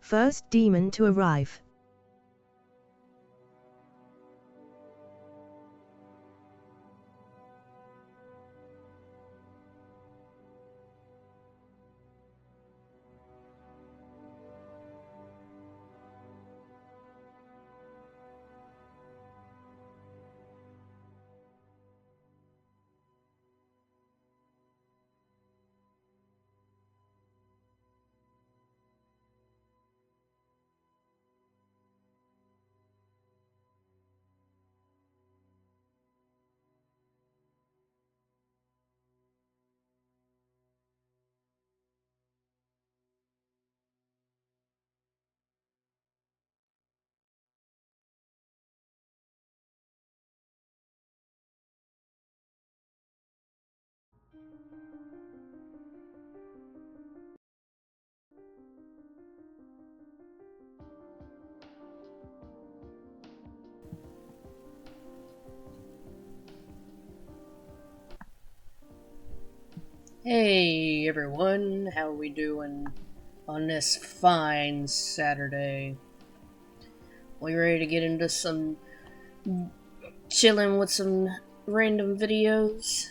First demon to arrive. Hey everyone, how are we doing on this fine Saturday? We ready to get into some chilling with some random videos?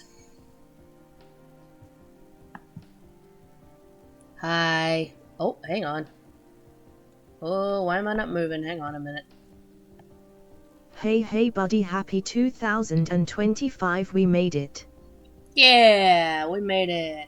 Hi. Oh, hang on. Oh, why am I not moving? Hang on a minute. Hey buddy, happy 2025, we made it. Yeah, we made it.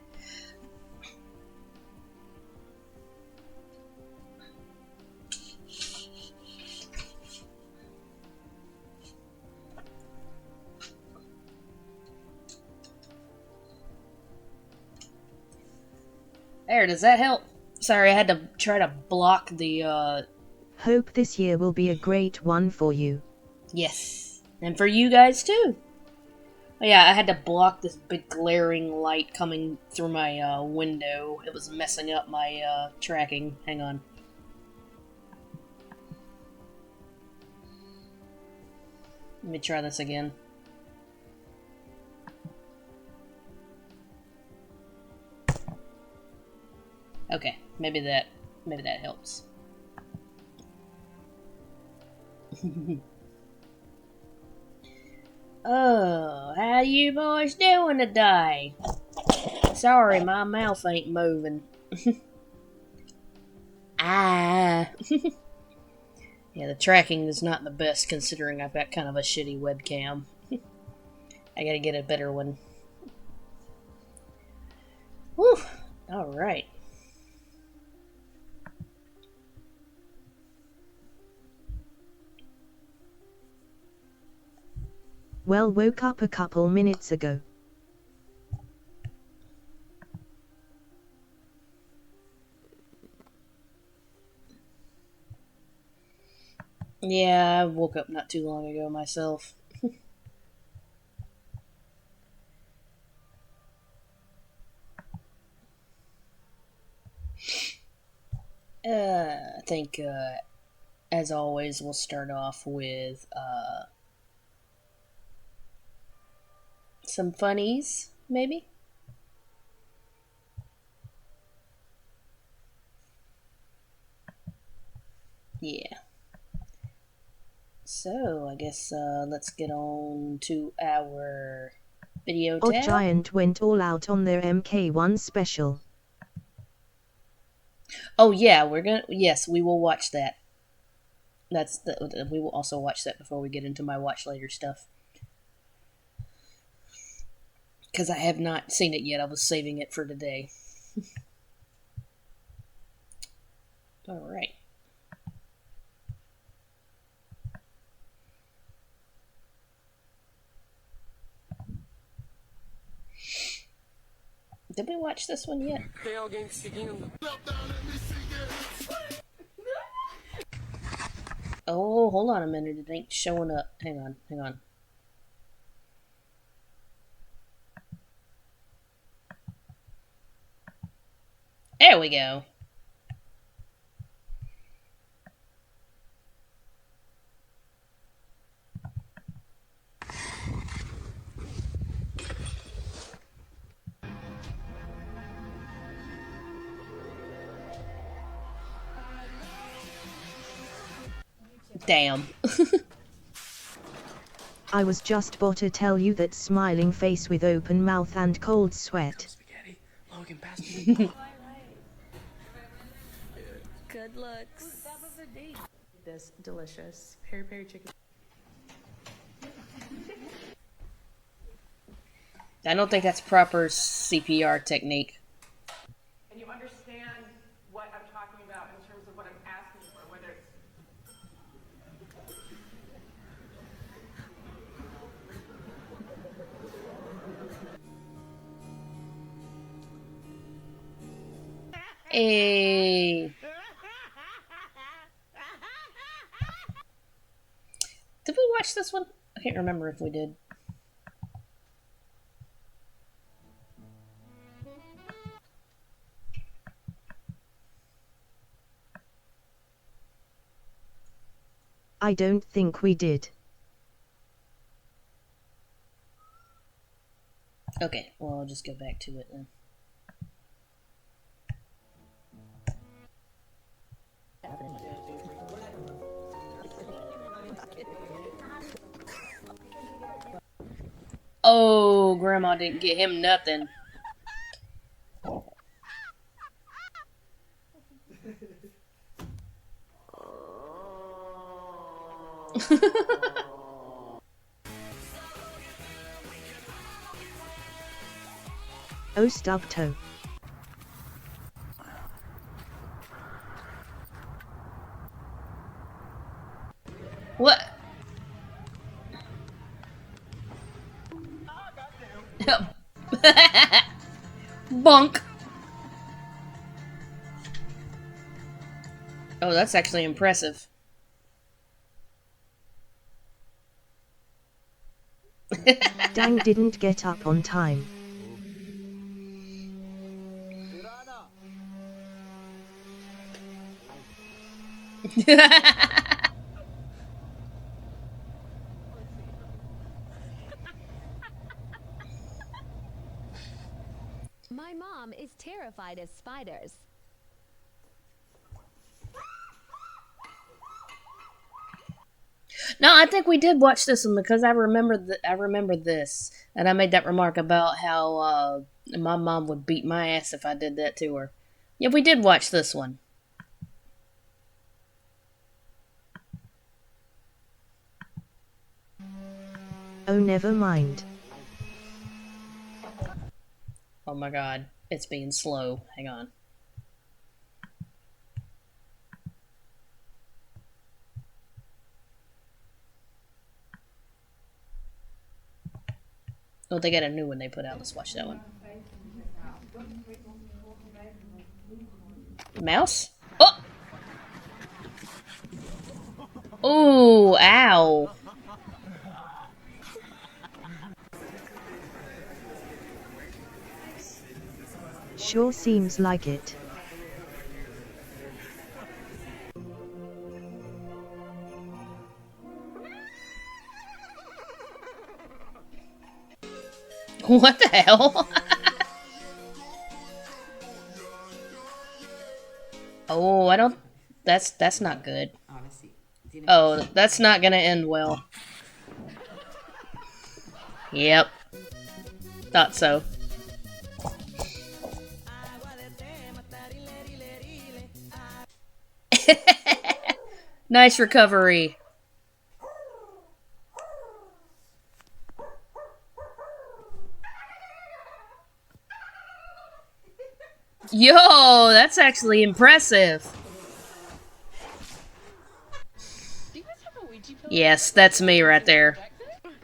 There, does that help? Sorry, I had to try to block the, Hope this year will be a great one for you. Yes. And for you guys too. Oh, yeah, I had to block this big glaring light coming through my window. It was messing up my tracking. Hang on. Let me try this again. Okay, maybe that helps. Oh, how you boys doing today? Sorry, my mouth ain't moving. Ah. Yeah, the tracking is not the best considering I've got kind of a shitty webcam. I gotta get a better one. Whew. Alright. Well, woke up a couple minutes ago. Yeah, I woke up not too long ago myself. I think, as always, we'll start off with some funnies, maybe? Yeah. So, I guess let's get on to our video Odd tab. Giant went all out on their MK1 special. Oh yeah, yes, we will watch that. We will also watch that before we get into my watch later stuff. Because I have not seen it yet. I was saving it for today. Alright. Did we watch this one yet? Oh, hold on a minute. It ain't showing up. Hang on. There we go. Damn. I was just about to tell you that smiling face with open mouth and cold sweat. Spaghetti. Logan, pass me. Good looks. This delicious peri-peri chicken. I don't think that's proper CPR technique. And you understand what I'm talking about in terms of what I'm asking for, whether it's Hey. Did we watch this one? I can't remember if we did. I don't think we did. Okay, well, I'll just go back to it then. Oh, Grandma didn't get him nothing. Oh, stub toe. What? Bunk. Oh, that's actually impressive. Dang, didn't get up on time. My mom is terrified of spiders. No, I think we did watch this one because I remember this, and I made that remark about how my mom would beat my ass if I did that to her. Yeah, we did watch this one. Oh, never mind. Oh my god, it's being slow. Hang on. Oh, they got a new one they put out. Let's watch that one. Mouse? Oh! Ooh, ow. Sure seems like it. What the hell? Oh, I don't... That's not good. Oh, that's not gonna end well. Yep. Thought so. Nice recovery. Yo, that's actually impressive. Do you guys have a Ouija pillow? Yes, that's me right there.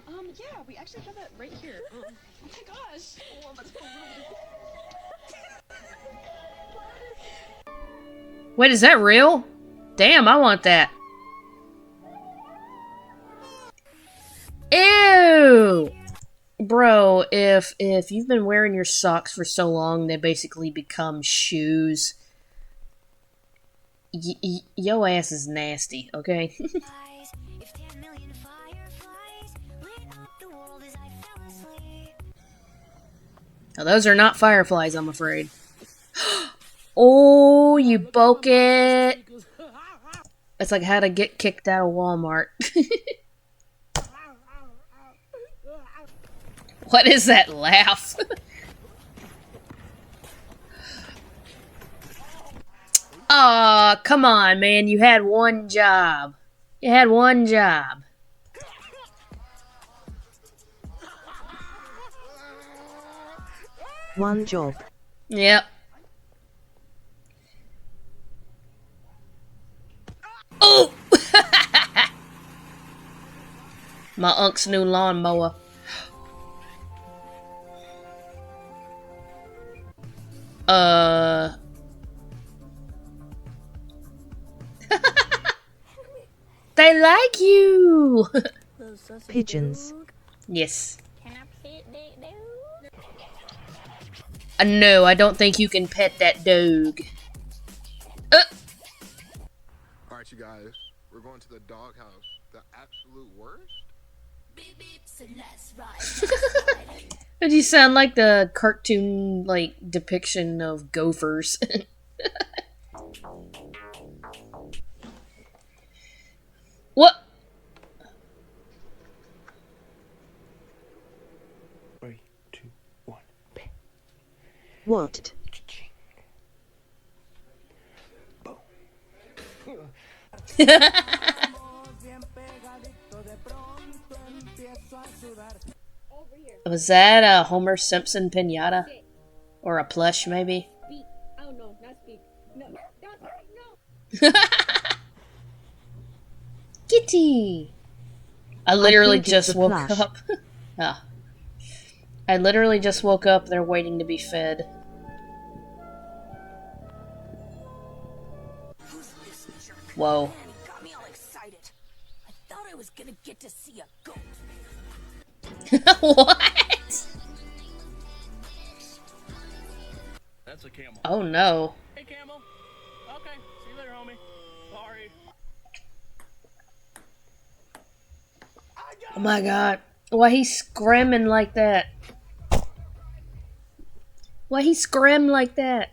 Yeah, we actually have that right here. Oh my gosh. Oh, that's so Wait, is that real? Damn, I want that. Ew! Bro, if you've been wearing your socks for so long, they basically become shoes. Yo ass is nasty, okay? Now, those are not fireflies, I'm afraid. Oh, you boke it. It's like how to get kicked out of Walmart. What is that laugh? Aw, come on, man. You had one job. You had one job. One job. Yep. Oh! My unc's new lawnmower. They like you! Pigeons. Yes. No, I don't think you can pet that dog. Alright, you guys, we're going to the doghouse. The absolute worst? Did you sound like the cartoon, like, depiction of gophers? What? 3, 2, 1. What? Boom. Was that a Homer Simpson pinata? Or a plush, maybe? Speak. Oh no, not speak. No, no. Kitty! I literally think it's just a woke plush. up. Ah. I literally just woke up. They're waiting to be fed. Whoa. Got me all excited. I thought I was gonna get to see a goat. What? That's a camel. Oh no. Hey, camel. Okay, see you later, homie. Sorry. Oh my god. Why he screaming like that? Why he scream like that?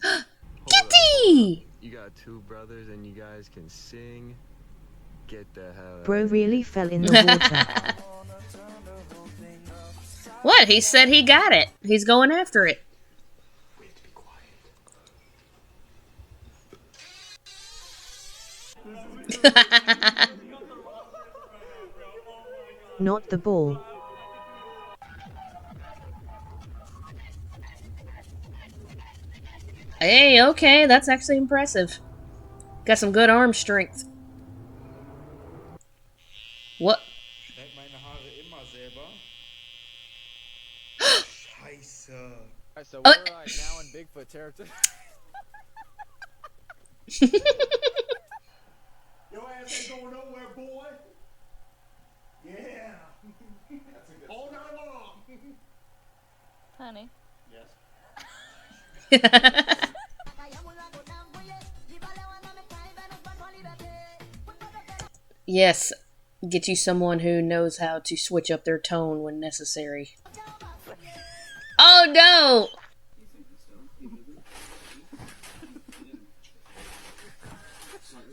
Kitty! You got two brothers and you guys can sing. Get the hell out. Bro really fell in the water. What? He said he got it. He's going after it. We have to be quiet. Not the ball. Hey, okay, that's actually impressive. Got some good arm strength. What? Alright, so Uh, we're like now in Bigfoot territory. Your ass ain't going nowhere, boy. Yeah. All night long. Honey. Yes, get you someone who knows how to switch up their tone when necessary. Oh no!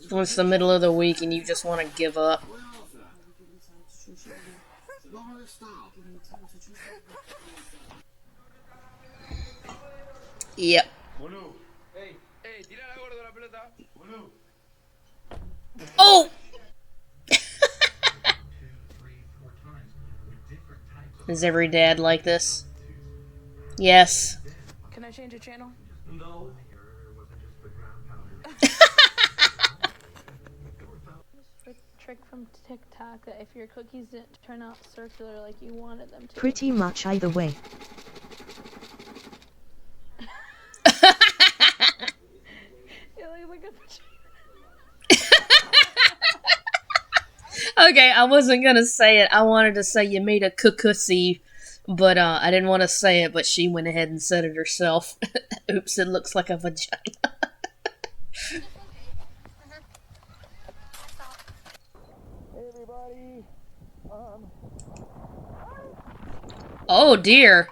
When it's the middle of the week and you just want to give up. Yep. Oh! Is every dad like this? Yes. Can I change a channel? A trick from TikTok that if your cookies didn't turn out circular like you wanted them to. Pretty much either way. Yeah, like a Okay, I wasn't gonna say it. I wanted to say you made a cookie, but I didn't want to say it, but she went ahead and said it herself. Oops, it looks like a vagina. Oh dear.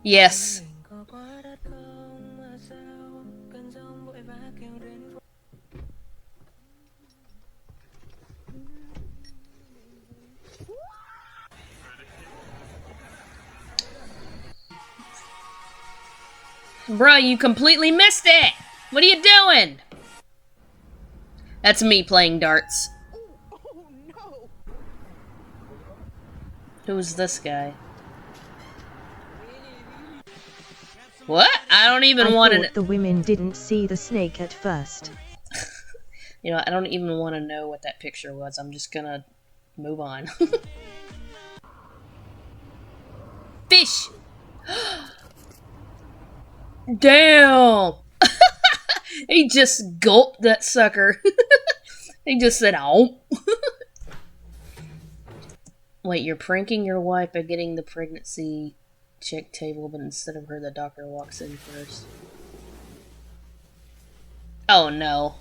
Yes. Bruh, you completely missed it! What are you doing? That's me playing darts. Oh no! Who's this guy? What? I don't even want to... The women didn't see the snake at first. You know, I don't even want to know what that picture was. I'm just gonna move on. Fish! Damn! He just gulped that sucker. He just said, "Ow." Wait, you're pranking your wife by getting the pregnancy check table, but instead of her, the doctor walks in first. Oh no.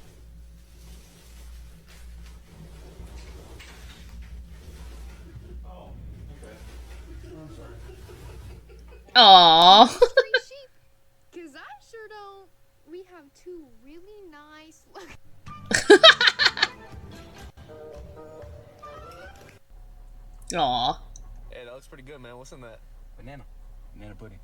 Aww. Cause I sure don't. We have two really nice. Aww. Hey, that looks pretty good, man. What's in that? Banana pudding.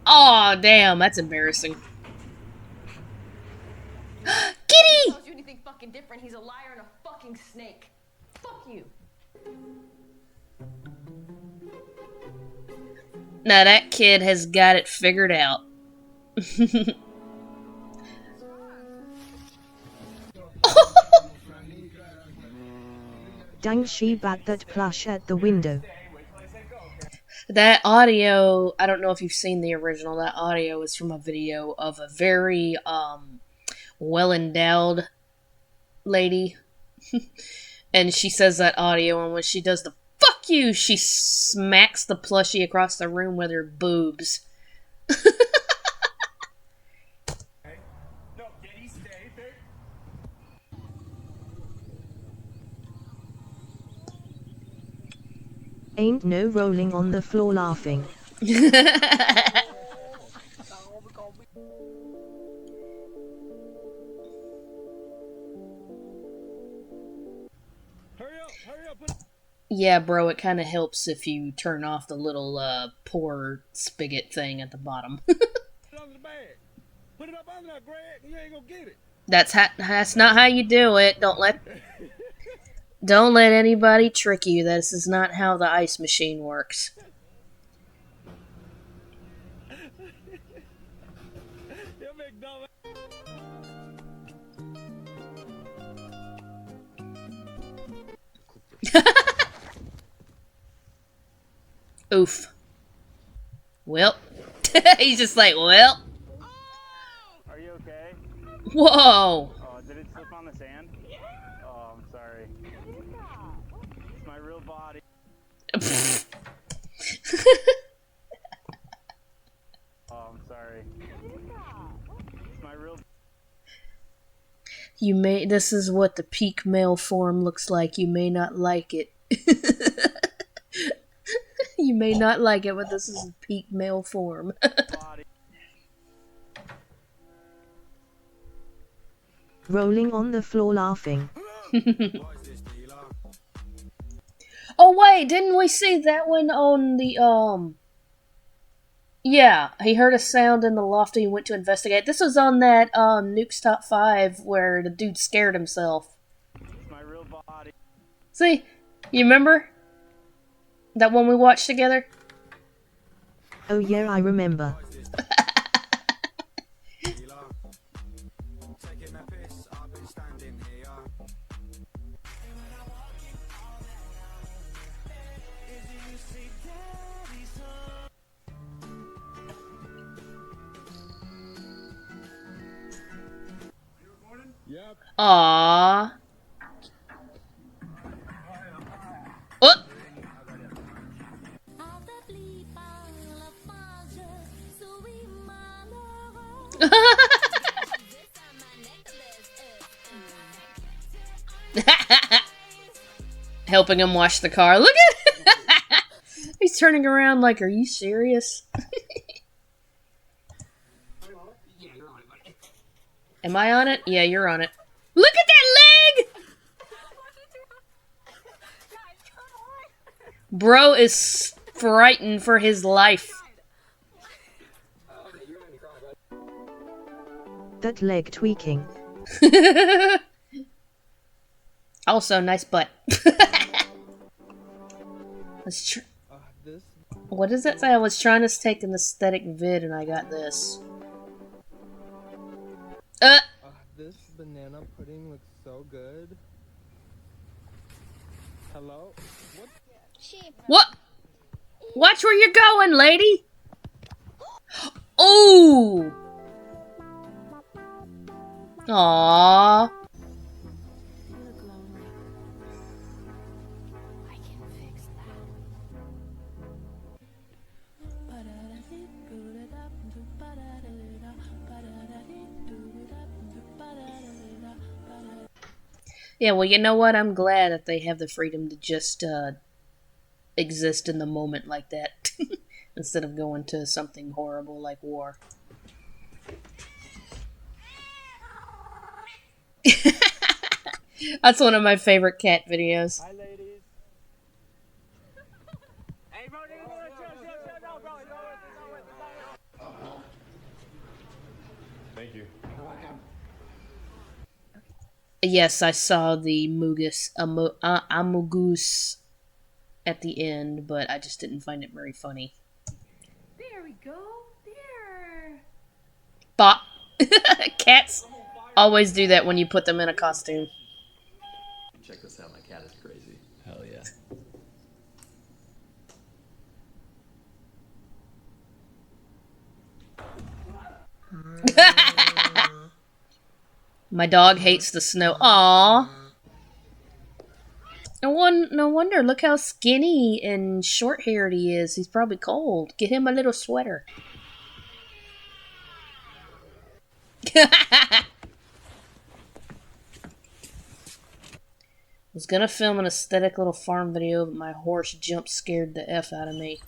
Aw, damn, that's embarrassing. Kitty! Tells you anything fucking different, he's a liar and a fucking snake. Fuck you. Now that kid has got it figured out. Dang, she bagged that plush at the window. That audio, I don't know if you've seen the original, that audio is from a video of a very, well-endowed lady. And she says that audio, and when she does the "fuck you," she smacks the plushie across the room with her boobs. Ain't no rolling on the floor laughing. Yeah, bro, it kind of helps if you turn off the little, pour spigot thing at the bottom. That's not how you do it. Don't let anybody trick you. This is not how the ice machine works. Oof. Well. He's just like, well. Are you okay? Whoa. Did it slip on the sand? Oh, I'm sorry. It's my real body. Oh, I'm sorry. It's my real... This is what the peak male form looks like. You may not like it. You may not like it, but this is peak male form. Rolling on the floor laughing. Oh wait, didn't we see that one on the Yeah, he heard a sound in the loft and he went to investigate. This was on that Nuke's Top 5 where the dude scared himself. My real body. See? You remember? That one we watched together? Oh yeah, I remember. Aww. Oh. helping him wash the car. Look at He's turning around like, are you serious? Am I on it? Yeah, you're on it. Look at that leg! Bro is frightened for his life. That leg tweaking. Also, nice butt. Let's what does that say? I was trying to take an aesthetic vid and I got this. This banana pudding looks so good. Hello? What? Watch where you're going, lady! Ooh! Aww. Yeah, well, you know what? I'm glad that they have the freedom to just exist in the moment like that instead of going to something horrible like war. That's one of my favorite cat videos. Hi, ladies. Hey, bro, thank you. Yes, I saw the Amogus at the end, but I just didn't find it very funny. There we go. There. Bop. Cats always do that when you put them in a costume. Check this out, my cat is crazy. Hell yeah. My dog hates the snow. Aww. No wonder. Look how skinny and short-haired he is. He's probably cold. Get him a little sweater. Was gonna film an aesthetic little farm video, but my horse jump scared the F out of me.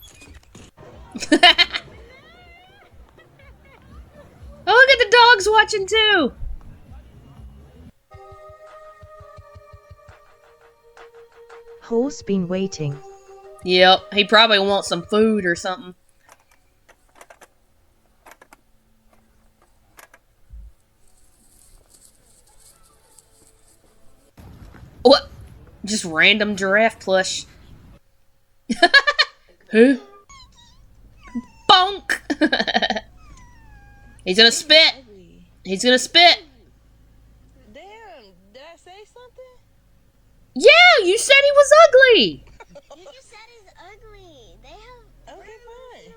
Oh, look at the dogs watching too! Horse been waiting. Yep, he probably wants some food or something. What? Just random giraffe plush. Who? Bonk! He's gonna spit! He's gonna spit! Damn, did I say something? Yeah, you said he was ugly! You just said he's ugly. They have... Okay, fine.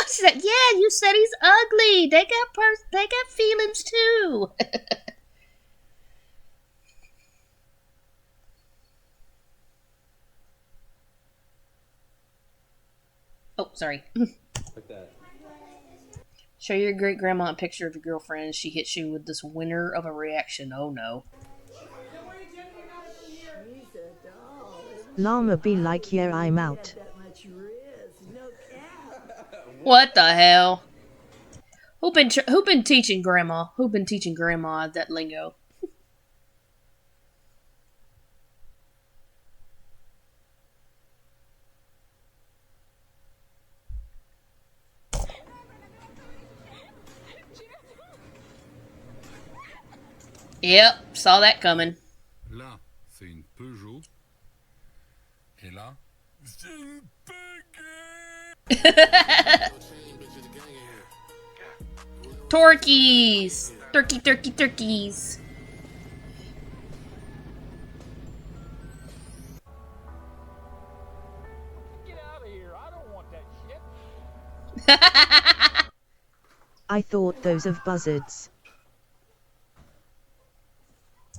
She said, yeah, you said he's ugly. They got feelings too. Oh, sorry. Like that. Show your great grandma a picture of your girlfriend. She hits you with this winner of a reaction. Oh no. Llama be like, yeah, I'm out. What the hell? Who been teaching grandma? Who been teaching grandma that lingo? Yep, saw that coming. Là, c'est une Peugeot. Et là, c'est une Turkeys! Turkeys. Get out of here. I don't want that shit. I thought those of buzzards.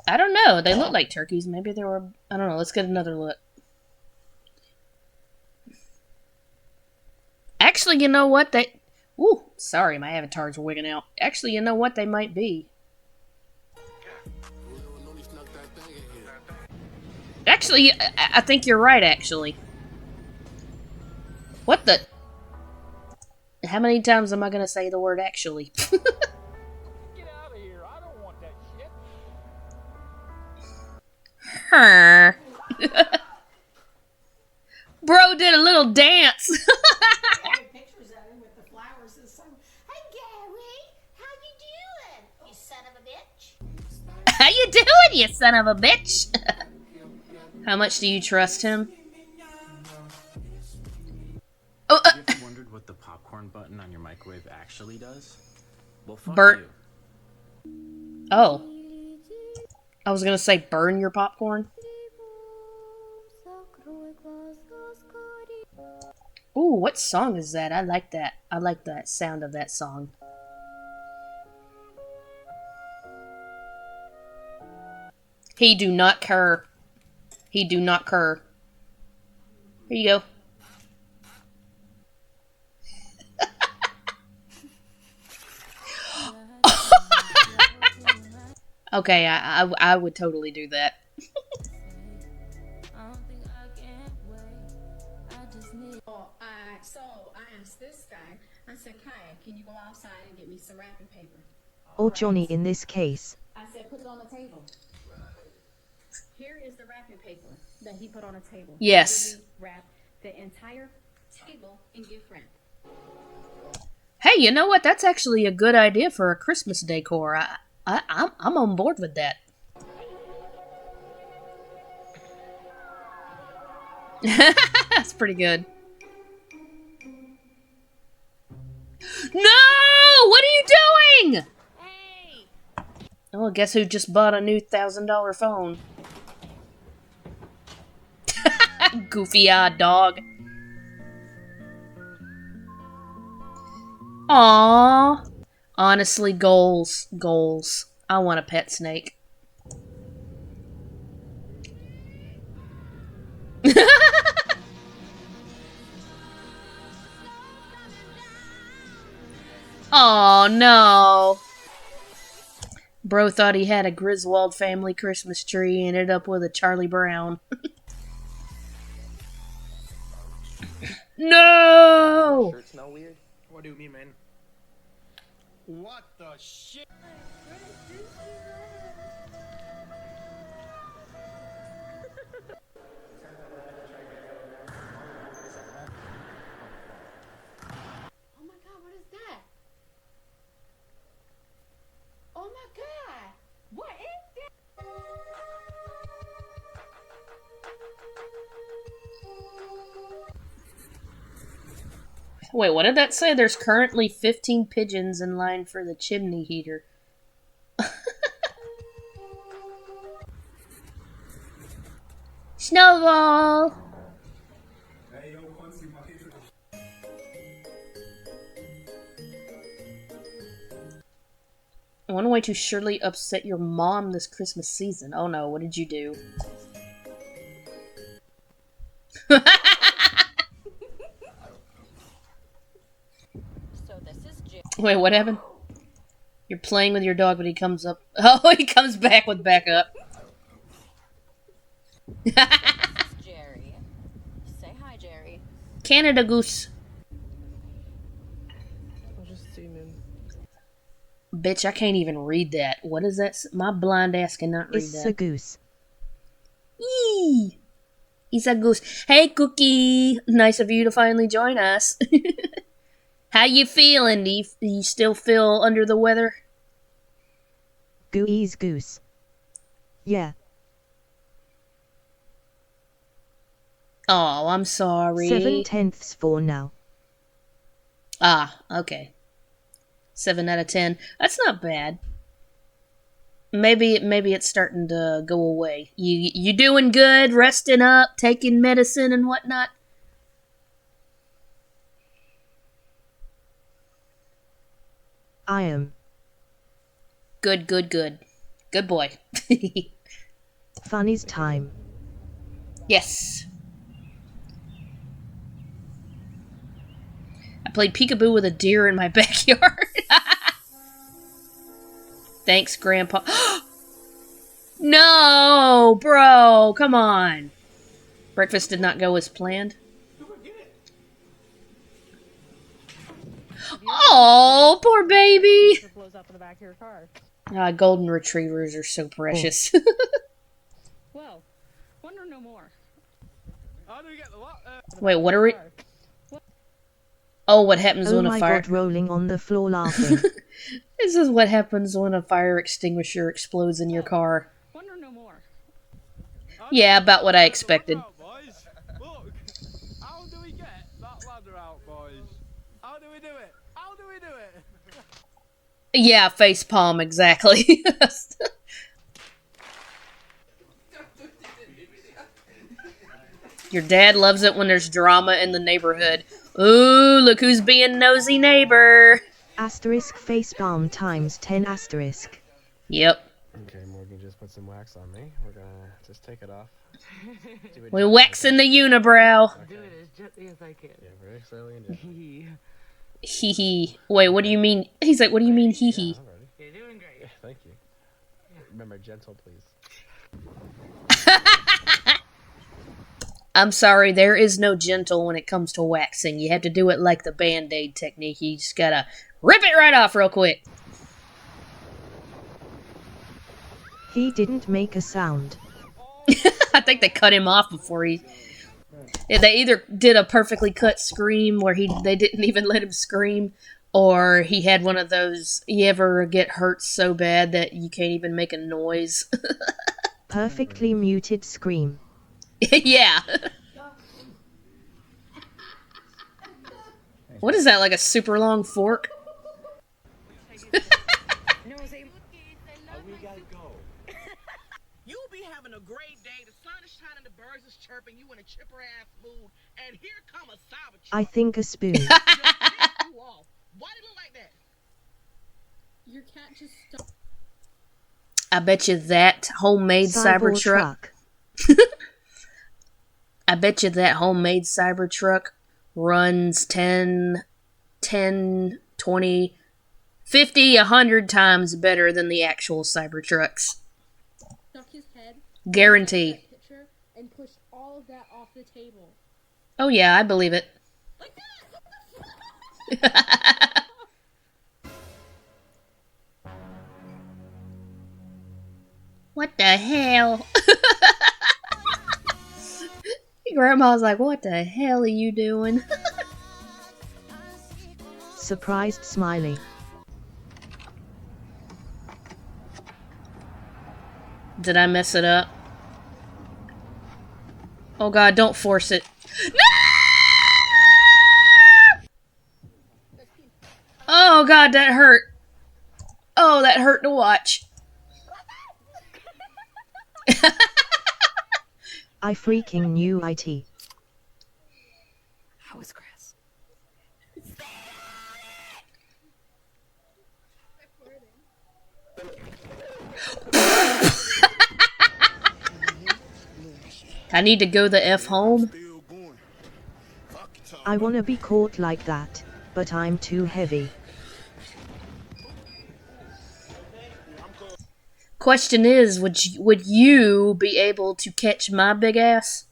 I don't know. They look like turkeys. Maybe they were... I don't know. Let's get another look. Actually, you know what? They... Ooh, sorry. My avatar's wigging out. Actually, you know what? They might be. Actually, I think you're right, actually. What the? How many times am I gonna say the word actually? Get out of here. I don't want that shit. Her. Bro did a little dance. Pictures of him with the flowers and stuff. Hey, Gary, how you doing? You son of a bitch. How you doing, you son of a bitch? How much do you trust him? Oh, Have you ever wondered what the popcorn button on your microwave actually does? Well, fuck Bert. you. Oh. I was gonna say burn your popcorn. Ooh, what song is that? I like that. I like that sound of that song. He do not care. He do not care. Here you go. Okay, I would totally do that. So I asked this guy, I said, Kaya, can you go outside and get me some wrapping paper? Or Johnny in this case. I said, put it on the table. Here is the wrapping paper that he put on a table. Yes. Wrap the entire table in gift wrap. Hey, you know what? That's actually a good idea for a Christmas decor. I'm on board with that. That's pretty good. No! What are you doing? Hey! Oh, guess who just bought a new $1,000 phone? Goofy-eyed dog. Aww. Honestly, goals. Goals. I want a pet snake. Oh no. Bro thought he had a Griswold family Christmas tree, ended up with a Charlie Brown. No! Shirt smell weird? What do you mean, man? What the shit? Oh my God, what is that? Oh my God, what is that? Wait, what did that say? There's currently 15 pigeons in line for the chimney heater. Snowball! One way to surely upset your mom this Christmas season. Oh no, what did you do? So this is Jim. Wait, what happened? You're playing with your dog, but he comes up. Oh, he comes back with backup. Jerry. Say hi, Jerry. Canada Goose. I'll just zoom in. Bitch, I can't even read that. What is that? My blind ass cannot read It's that. a goose. Yee! He's a goose. Hey, Cookie! Nice of you to finally join us. How you feeling? Do you still feel under the weather? Gooey's goose. Yeah. Oh, I'm sorry. 7/10 for now. Ah, okay. 7 out of 10. That's not bad. Maybe it's starting to go away. You doing good? Resting up? Taking medicine and whatnot? I am. Good, good, good. Good boy. Funny's time. Yes. I played peekaboo with a deer in my backyard. Thanks, Grandpa. No, bro, come on. Breakfast did not go as planned. Oh, poor baby. Golden retrievers are so precious. Well, wonder no more. How do we get the what? Wait, what are we? Oh, what happens Oh when a my fire... god, rolling on the floor laughing. This is what happens when a fire extinguisher explodes in your car. Wonder no more. Yeah, about what I expected. Boys, look. How do we get that ladder out, boys? How do we do it? How do we do it? Yeah, facepalm, exactly. Your dad loves it when there's drama in the neighborhood. Ooh, look who's being nosy neighbor. Asterisk facepalm times 10 asterisk. Yep. Okay, Morgan just put some wax on me. We're gonna just take it off. We're waxing the unibrow. Do it as gently as I can. Yeah, very slowly and gently. Hee hee. Wait, what do you mean? He's like, what do you mean hee hee? You're doing great. Yeah, thank you. Remember, gentle, please. I'm sorry, there is no gentle when it comes to waxing. You have to do it like the Band-Aid technique. You just gotta rip it right off real quick. He didn't make a sound. I think they cut him off before he... Yeah, they either did a perfectly cut scream where they didn't even let him scream, or he had one of those, you ever get hurt so bad that you can't even make a noise? Perfectly muted scream. Yeah. What is that, like a super long fork? You'll be having a great day. The sun is shining, the birds is chirping, you in a chipper ass mood, and here come a Cybertruck. I think a spoon. Why did it look like that? Your cat just stopped. I bet you that homemade Cybertruck. I bet you that homemade Cybertruck runs 10, 20, 50, 100 times better than the actual Cybertrucks. Stuck his head. Guarantee. Picture and pushed all of that off the table. Oh yeah, I believe it. What the hell? Grandma's like, what the hell are you doing? Surprised smiley. Did I mess it up? Oh god, don't force it. No! Oh god, that hurt. Oh, that hurt to watch. I freaking knew it. How is Chris? I need to go the F home. I wanna be caught like that, but I'm too heavy. Question is, would you be able to catch my big ass?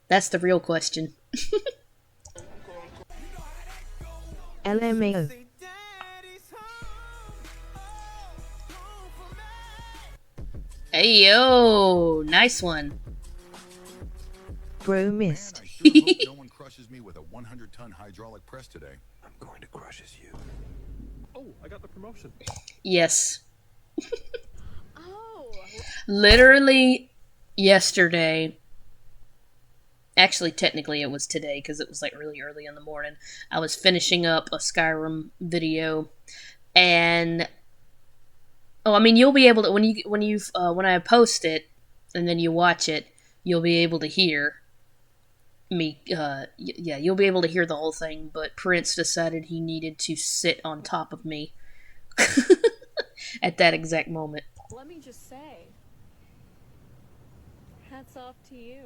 That's the real question. LMAO. Hey yo, nice one. Bro missed. No one crushes me with a 100-ton hydraulic press today. I'm going to crush you. Oh, I got the promotion. Yes. Oh. Literally yesterday. Actually, technically it was today because it was like really early in the morning. I was finishing up a Skyrim video, and I mean, you'll be able to when I post it and then you watch it, you'll be able to hear me. Yeah, you'll be able to hear the whole thing. But Prince decided he needed to sit on top of me at that exact moment. Let me just say, hats off to you.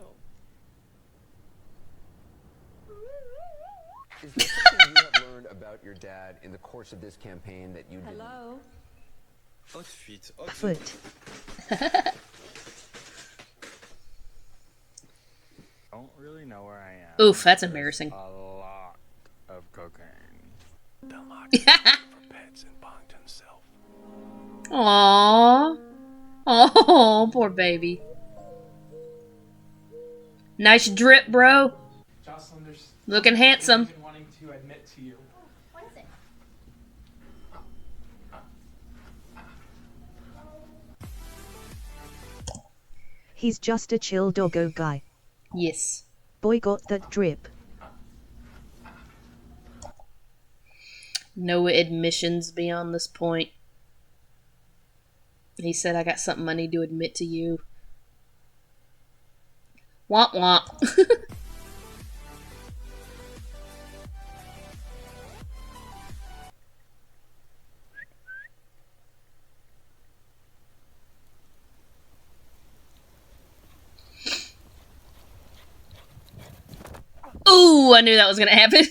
Is there something you have learned about your dad in the course of this campaign that you didn't? Hello? Foot. know where I am. Oof, that's embarrassing. A lot of cocaine. Aww. Oh, poor baby. Nice drip, bro. Jocelyn, there's Looking handsome. I've been wanting to admit to you. What is it? He's just a chill doggo guy. Yes. Boy got that drip. No admissions beyond this point. He said, I got something I need to admit to you. Womp womp. Ooh, I knew that was gonna happen.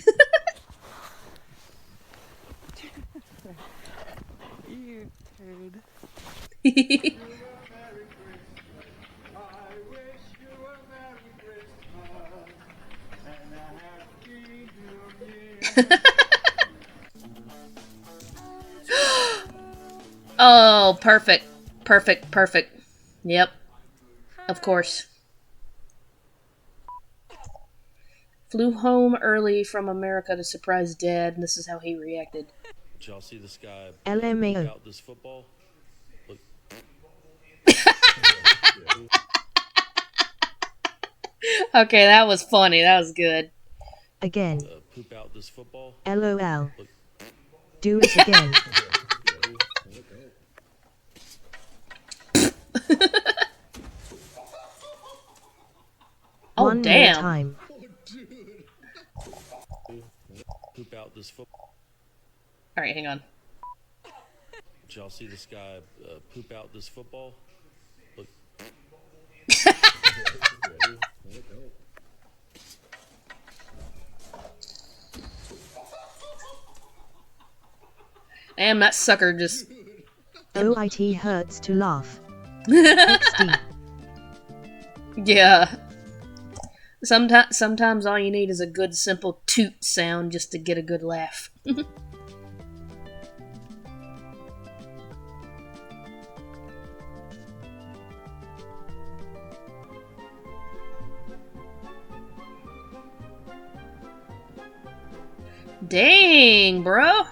You turd. Oh, perfect. Perfect, perfect. Yep. Of course. Flew home early from America to surprise Dad, and this is how he reacted. Did y'all see this guy LMAO. out this football? Look. Okay, that was funny. That was good. Again. Poop out this football? LOL. Do it again. Oh, One damn. more time. Poop out this football. Alright, hang on. Did y'all see this guy poop out this football? Look. Damn, that sucker just... OIT hurts to laugh. XD. Yeah. Sometimes all you need is a good simple toot sound just to get a good laugh. Dang, bro.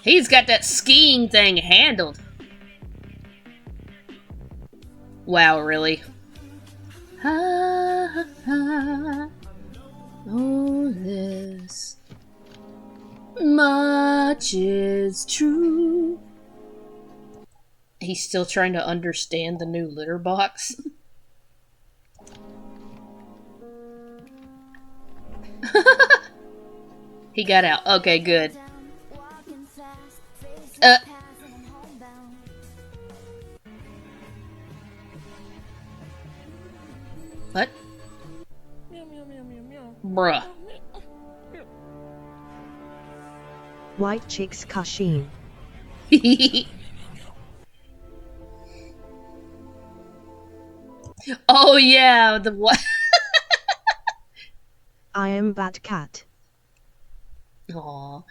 He's got that skiing thing handled. Wow, really? Ha, ha, ha. Oh, this much is true. He's still trying to understand the new litter box. He got out. Okay, good. What? Bruh. White chicks Kashin. Oh yeah, the what? I am Bat Cat. Aw.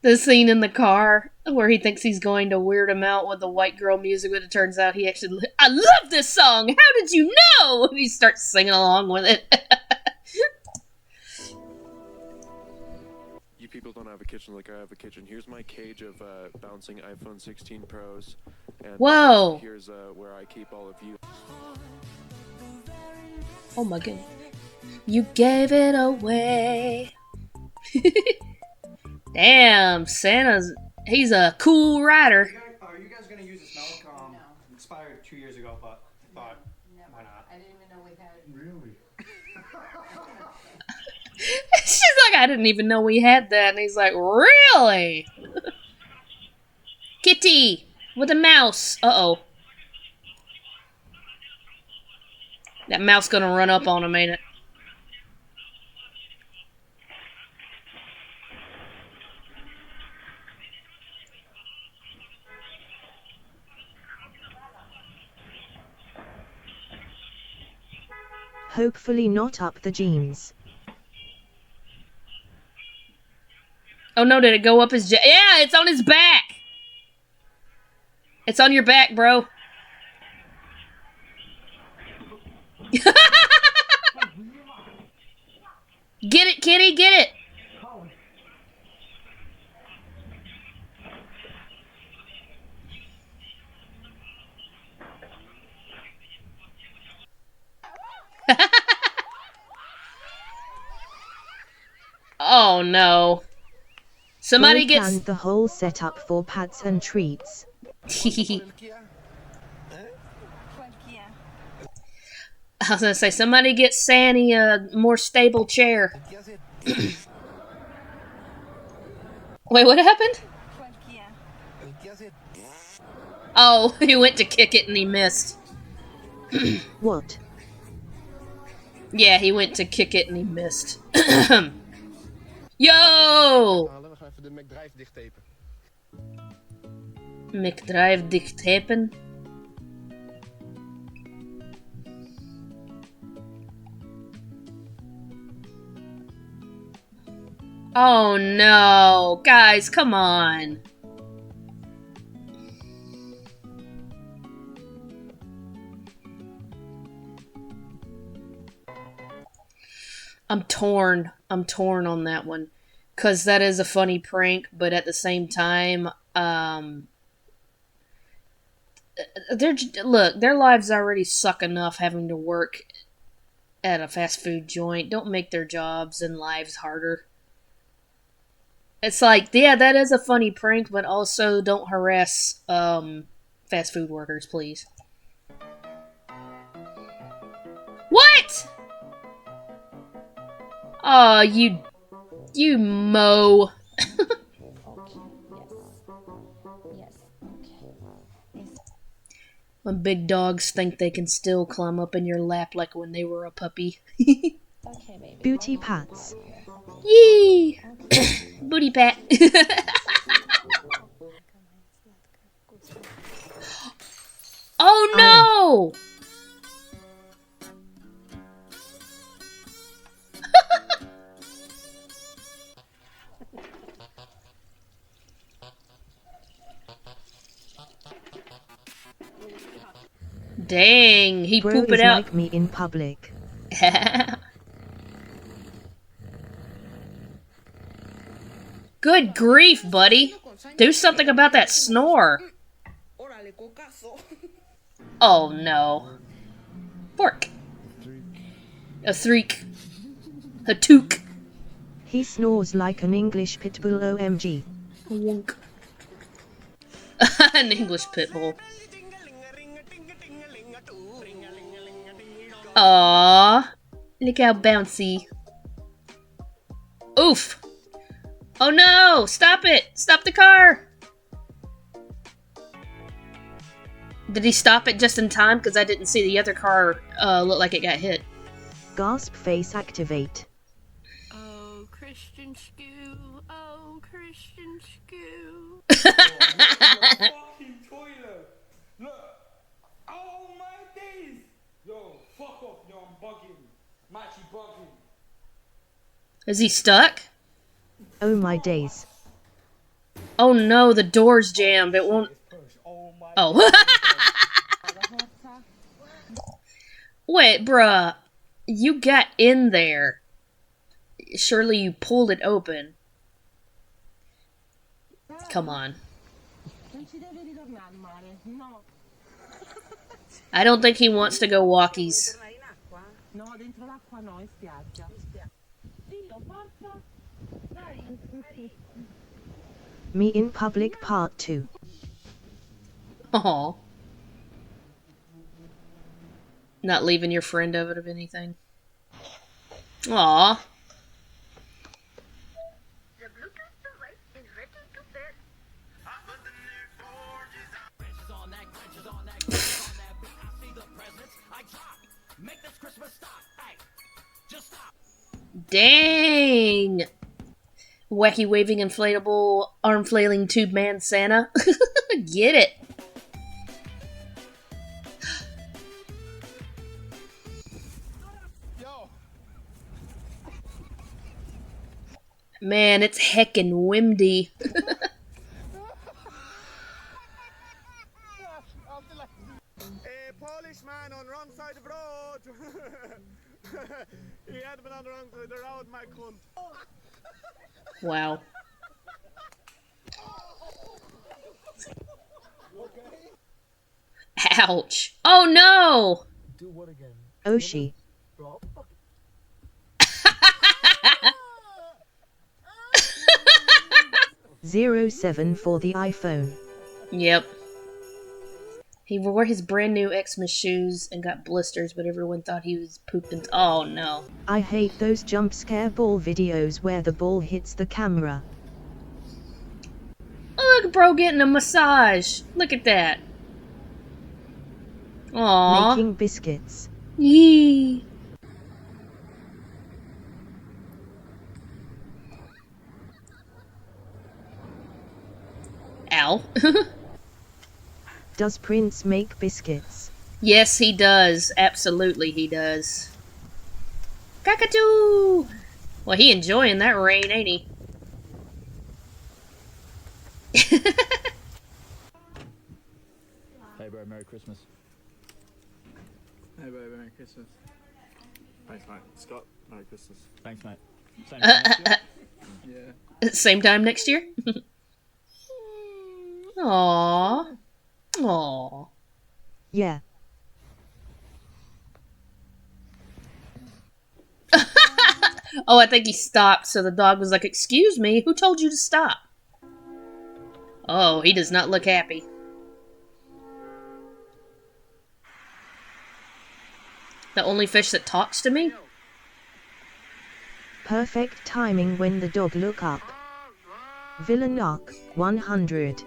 The scene in the car where he thinks he's going to weird him out with the white girl music, but it turns out he actually... I love this song! How did you know? He starts singing along with it. You people don't have a kitchen like I have a kitchen. Here's my cage of bouncing iPhone 16 Pros. And Whoa! Here's where I keep all of you. Oh my goodness. You gave it away. Damn, he's a cool rider. Are you guys gonna use this milk? No. Expired 2 years ago, but I thought, why not? I didn't even know we had. Really? She's like, I didn't even know we had that. And he's like, really? Kitty with a mouse. Uh-oh. That mouse gonna run up on him, ain't it? Hopefully not up the jeans. Oh no, did it go up his yeah, it's on his back! It's on your back, bro. Get it, kitty, get it! Oh no. Somebody Bro gets planned the whole setup for pats and treats. I was gonna say, somebody get Sandy a more stable chair. Wait, what happened? Oh, he went to kick it and he missed. What? Yeah, he went to kick it and he missed. Yo! McDrive dichttapen? Oh no, guys, come on. I'm torn on that one. 'Cause that is a funny prank, but at the same time, their lives already suck enough having to work at a fast food joint. Don't make their jobs and lives harder. It's like, yeah, that is a funny prank, but also don't harass fast food workers, please. What? Oh, you mo. When big dogs think they can still climb up in your lap like when they were a puppy. Booty pats. Yee! Booty pat. Oh no! Dang, he Bro pooped is it out. like me in public. Good grief, buddy. Do something about that snore. Oh no. Fork. A threak. A took. He snores like an English pit bull OMG. Wonk. An English pit bull. Aww. Look how bouncy. Oof. Oh no! Stop it! Stop the car! Did he stop it just in time? Because I didn't see the other car look like it got hit. Gasp face activate. Oh, Christian Skoo. Oh, Christian Skoo. Fucking toilet. Look. Oh my days. Yo, fuck off. Yo, I'm bugging. I'm actually bugging. Is he stuck? Oh my days. Oh no, the door's jammed. It won't... Oh. Wait, bruh. You got in there. Surely you pulled it open. Come on. I don't think he wants to go walkies. Me in public part 2. Oh. Not leaving your friend out of anything. Aw. Dang! Wacky waving inflatable arm flailing tube man Santa. Get it. Man, it's heckin' windy. A Polish man on wrong side of the road. He had been on the wrong side of the road, my cunt. Wow. Ouch. Oh no! Do what again? Oshi. 07 for the iPhone. Yep. He wore his brand new Xmas shoes and got blisters, but everyone thought he was pooping. Oh no. I hate those jump scare ball videos where the ball hits the camera. Oh, look, bro getting a massage. Look at that. Aww. Making biscuits. Yee. Ow. Does Prince make biscuits? Yes, he does. Absolutely, he does. Cockatoo! Well, he enjoying that rain, ain't he? Hey, bro, Merry Christmas. Hey, baby, Merry Christmas. Thanks, mate. Scott, Merry Christmas. Thanks, mate. Same Yeah. Same time next year? Aww. Aww. Yeah. Oh, I think he stopped, so the dog was like, "Excuse me, who told you to stop?" Oh, he does not look happy. The only fish that talks to me? Perfect timing when the dog look up. Villain knock, 100.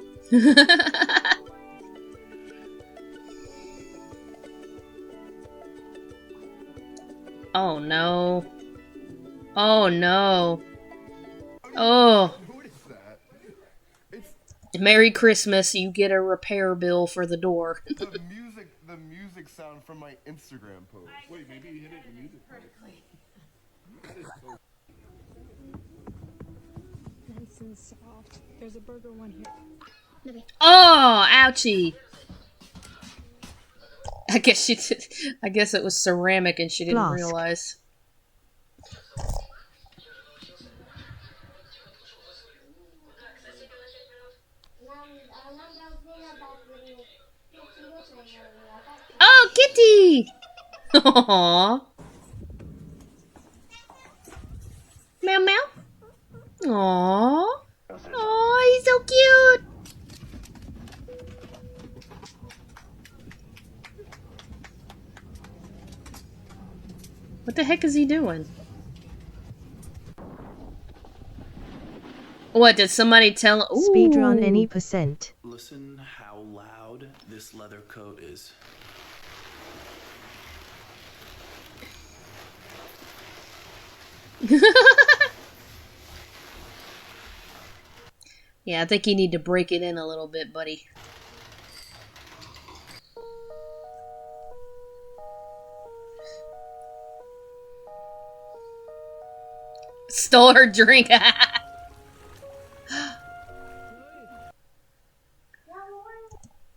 Oh no. Oh no. Oh. Merry Christmas, you get a repair bill for the door. the music sound from my Instagram post. Wait, maybe you hit it in the music. Nice and soft. There's a burger one here. Oh, ouchie. I guess she did. I guess it was ceramic and she didn't Flask. realize. Oh, kitty! Aww. Meow meow. Aww. Oh, he's so cute. What the heck is he doing? What, did somebody tell? Ooh. Speedrun any percent. Listen how loud this leather coat is. Yeah, I think you need to break it in a little bit, buddy. Stole her drink.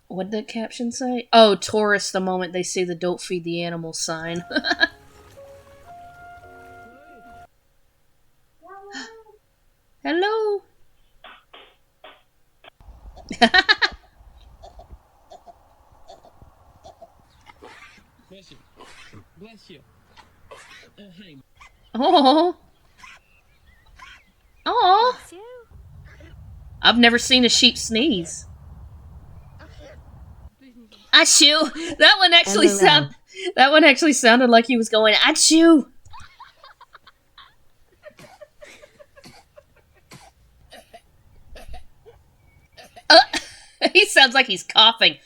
What did that caption say? Oh, tourists the moment they see the "Don't feed the animals" sign. Hello. Bless you. Bless you. Hey. Oh. Oh. I've never seen a sheep sneeze. Achoo! That one actually sounded like he was going achoo. He sounds like he's coughing.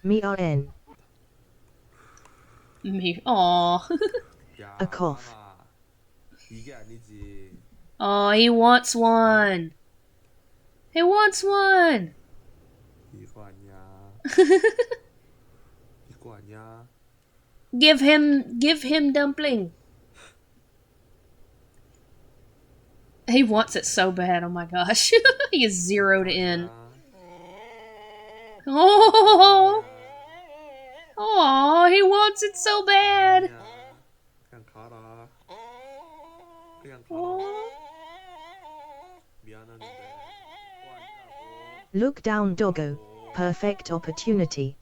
Me-R-N. Me. Aw. A cough. Oh, he wants one. He wants one. Give him dumpling. He wants it so bad, oh my gosh. He is zeroed in. Oh, he wants it so bad. Look down, doggo. Perfect opportunity.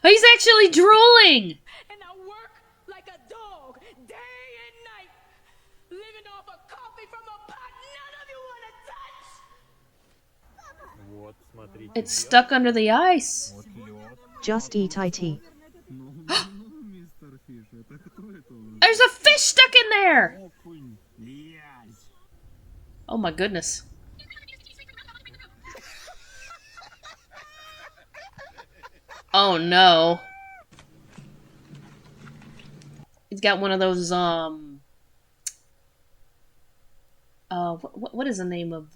He's actually drooling. And I work like a dog, day and night, living off a coffee from a pot none of you want to touch. It's stuck under the ice. Just eat it. There's a fish stuck in there. Oh my goodness. Oh no. He's got one of those what is the name of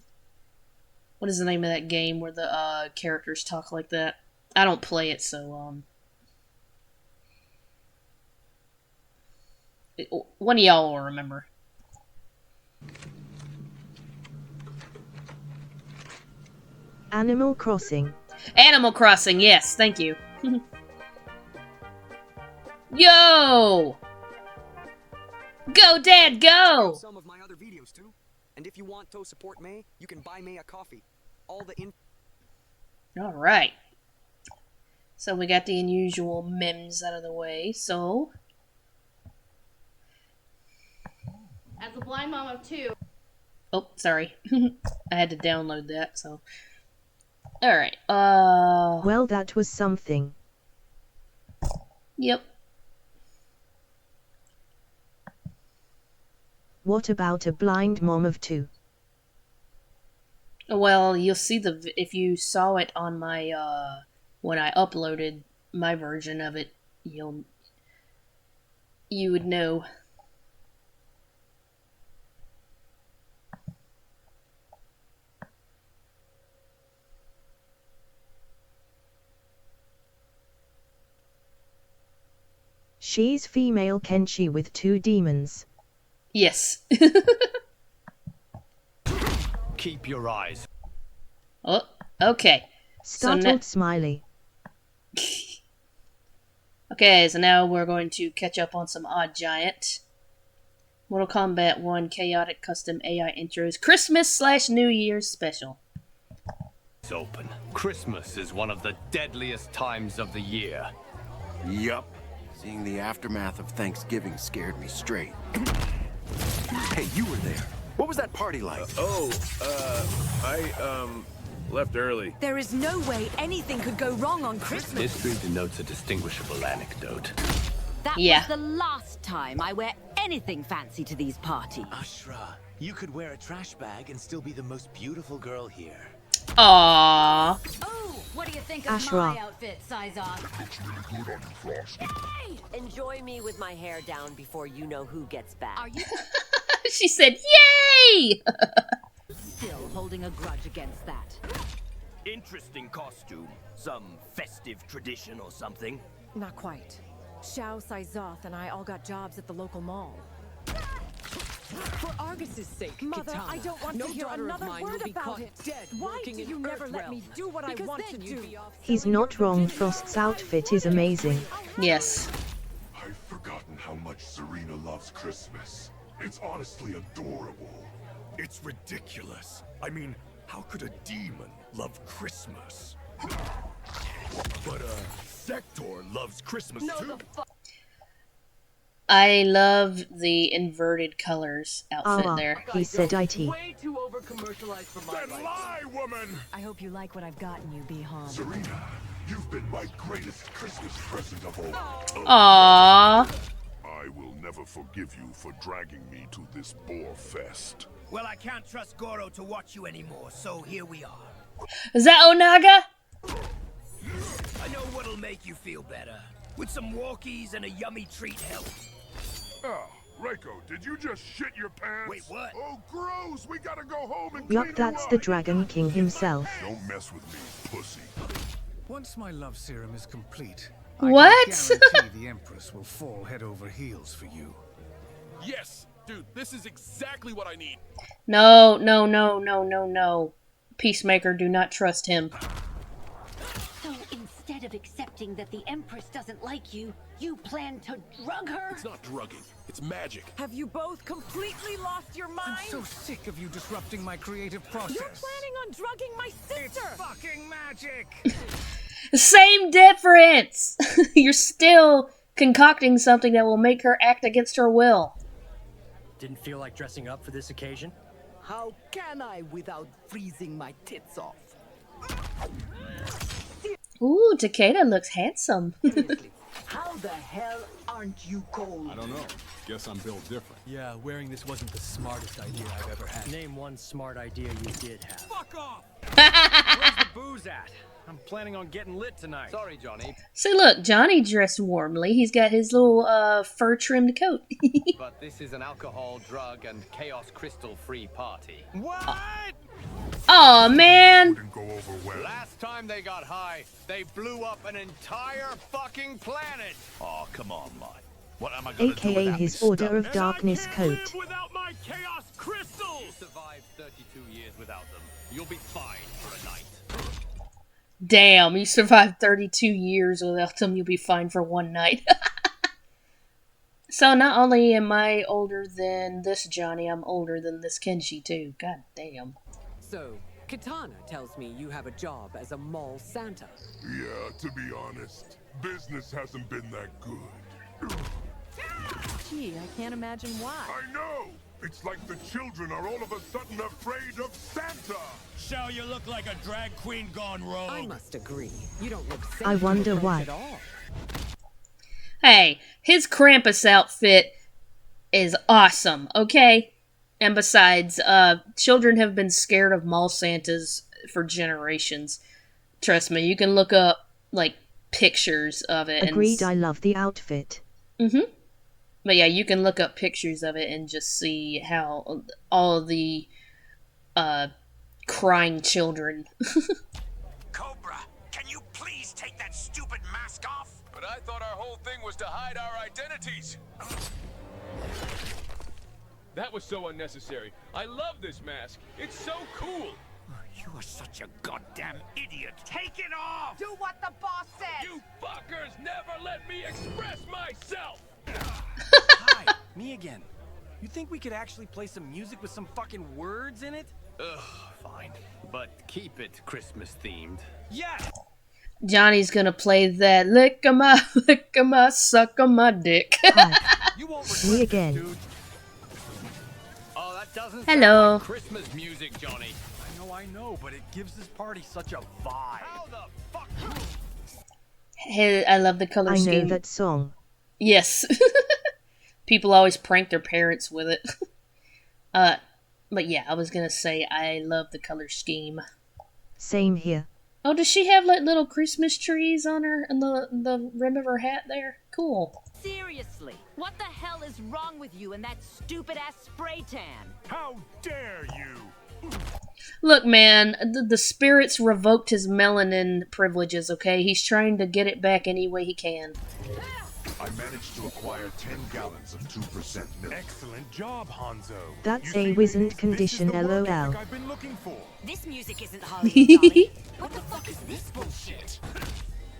that game where the characters talk like that? I don't play it, so one of y'all will remember. Animal Crossing. Animal Crossing, yes, thank you. Yo! Go, Dad, go! Some of my other videos too. And if you want to support me, you can buy me a coffee. All the Alright. So we got the unusual memes out of the way, so... As a blind mom of two. Oh, sorry. I had to download that, so... Alright, Well, that was something. Yep. What about a blind mom of two? Well, you'll see if you saw it on my, when I uploaded my version of it, you would know. She's female Kenshi with two demons. Yes. Keep your eyes. Oh, okay. Startled smiley. Okay, so now we're going to catch up on some Odd Giant. Mortal Kombat 1 Chaotic Custom AI Intros Christmas/New Year's Special. It's open. Christmas is one of the deadliest times of the year. Yup. Seeing the aftermath of Thanksgiving scared me straight. Hey, you were there. What was that party like? I left early. There is no way anything could go wrong on Christmas. History denotes a distinguishable anecdote. That was the last time I wear anything fancy to these parties. Ashra, you could wear a trash bag and still be the most beautiful girl here. Aww. Oh, what do you think of Ashra. my outfit, Sizon? Hey! Enjoy me with my hair down before you know who gets back. Are you She said, yay! still holding a grudge against that? Interesting costume. Some festive tradition or something. Not quite. Xiao Saizoth and I all got jobs at the local mall. For Argus's sake, Mother, Kitana, I don't want no to hear daughter another of mine word will be about caught it. dead Why working do in you never let Earthrealm. me do what I want to do? He's not wrong. Frost's outfit is amazing. Yes. I've forgotten how much Serena loves Christmas. It's honestly adorable. It's ridiculous. I mean, how could a demon love Christmas? But, Sector loves Christmas too. I love the inverted colors outfit there. He said IT. Way too over-commercialized for my Then lie, woman! I hope you like what I've gotten you, Bihan. Serena, you've been my greatest Christmas present of all. Aww. I will never forgive you for dragging me to this bore fest. Well, I can't trust Goro to watch you anymore, so here we are. Is that Onaga? I know what'll make you feel better. With some walkies and a yummy treat help. Oh, Reiko, did you just shit your pants? Wait, what? Oh, gross! We gotta go home and Yup, clean that's you the up. Dragon King himself. Don't mess with me, pussy. Once my love serum is complete, What? The Empress will fall head over heels for you. Yes, dude, this is exactly what I need. No, no, no, no, no, no. Peacemaker, do not trust him. So instead of accepting that the Empress doesn't like you, you plan to drug her? It's not drugging, it's magic. Have you both completely lost your mind? I'm so sick of you disrupting my creative process. You're planning on drugging my sister! It's fucking magic! Same difference! You're still concocting something that will make her act against her will. Didn't feel like dressing up for this occasion? How can I without freezing my tits off? Ooh, Takeda looks handsome. How the hell aren't you cold? I don't know. Guess I'm built different. Yeah, wearing this wasn't the smartest idea I've ever had. Name one smart idea you did have. Fuck off! Where's the booze at? I'm planning on getting lit tonight. Sorry, Johnny. See, look, Johnny dressed warmly. He's got his little fur-trimmed coat. But this is an alcohol, drug, and chaos crystal-free party. What? Oh man! Last time they got high, they blew up an entire fucking planet. Oh, come on, Mike. What am I gonna do AKA without his this Order stuff? of Darkness coat. Without my chaos crystals! You survived 32 years without them. You'll be fine for a night. Damn, you survived 32 years without them, you'll be fine for one night. So not only am I older than this Johnny, I'm older than this Kenshi too. God damn. So, Katana tells me you have a job as a mall Santa. Yeah, to be honest, business hasn't been that good. Gee, I can't imagine why. I know! It's like the children are all of a sudden afraid of Santa! So you look like a drag queen gone rogue. I must agree. You don't look I wonder why. at all. Hey, his Krampus outfit is awesome, okay? And besides, children have been scared of mall Santas for generations. Trust me, you can look up, like, pictures of it. Agreed, I love the outfit. Mm-hmm. But yeah, you can look up pictures of it and just see how all the, crying children. Cobra, can you please take that stupid mask off? But I thought our whole thing was to hide our identities. That was so unnecessary. I love this mask. It's so cool. You are such a goddamn idiot. Take it off! Do what the boss says! You fuckers never let me express myself! Hi, me again. You think we could actually play some music with some fucking words in it? Ugh, fine. But keep it Christmas-themed. Yeah! Johnny's gonna play that lick 'em up, suck 'em my dick. Me again. Oh, that doesn't Hello. sound like Christmas music, Johnny. I know, but it gives this party such a vibe. How the fuck? Hey, I love the color I scheme. know that song. Yes. People always prank their parents with it. But yeah, I was gonna say I love the color scheme. Same here. Oh, does she have like little Christmas trees on her and the rim of her hat there? Cool. Seriously, what the hell is wrong with you and that stupid-ass spray tan? How dare you? Look, man, the spirits revoked his melanin privileges, okay? He's trying to get it back any way he can. I managed to acquire 10 gallons of 2% milk. Excellent job, Hanzo. That's a wizened condition, lol. I've been looking for. This music isn't Hollywood, Dolly. What the fuck is this bullshit?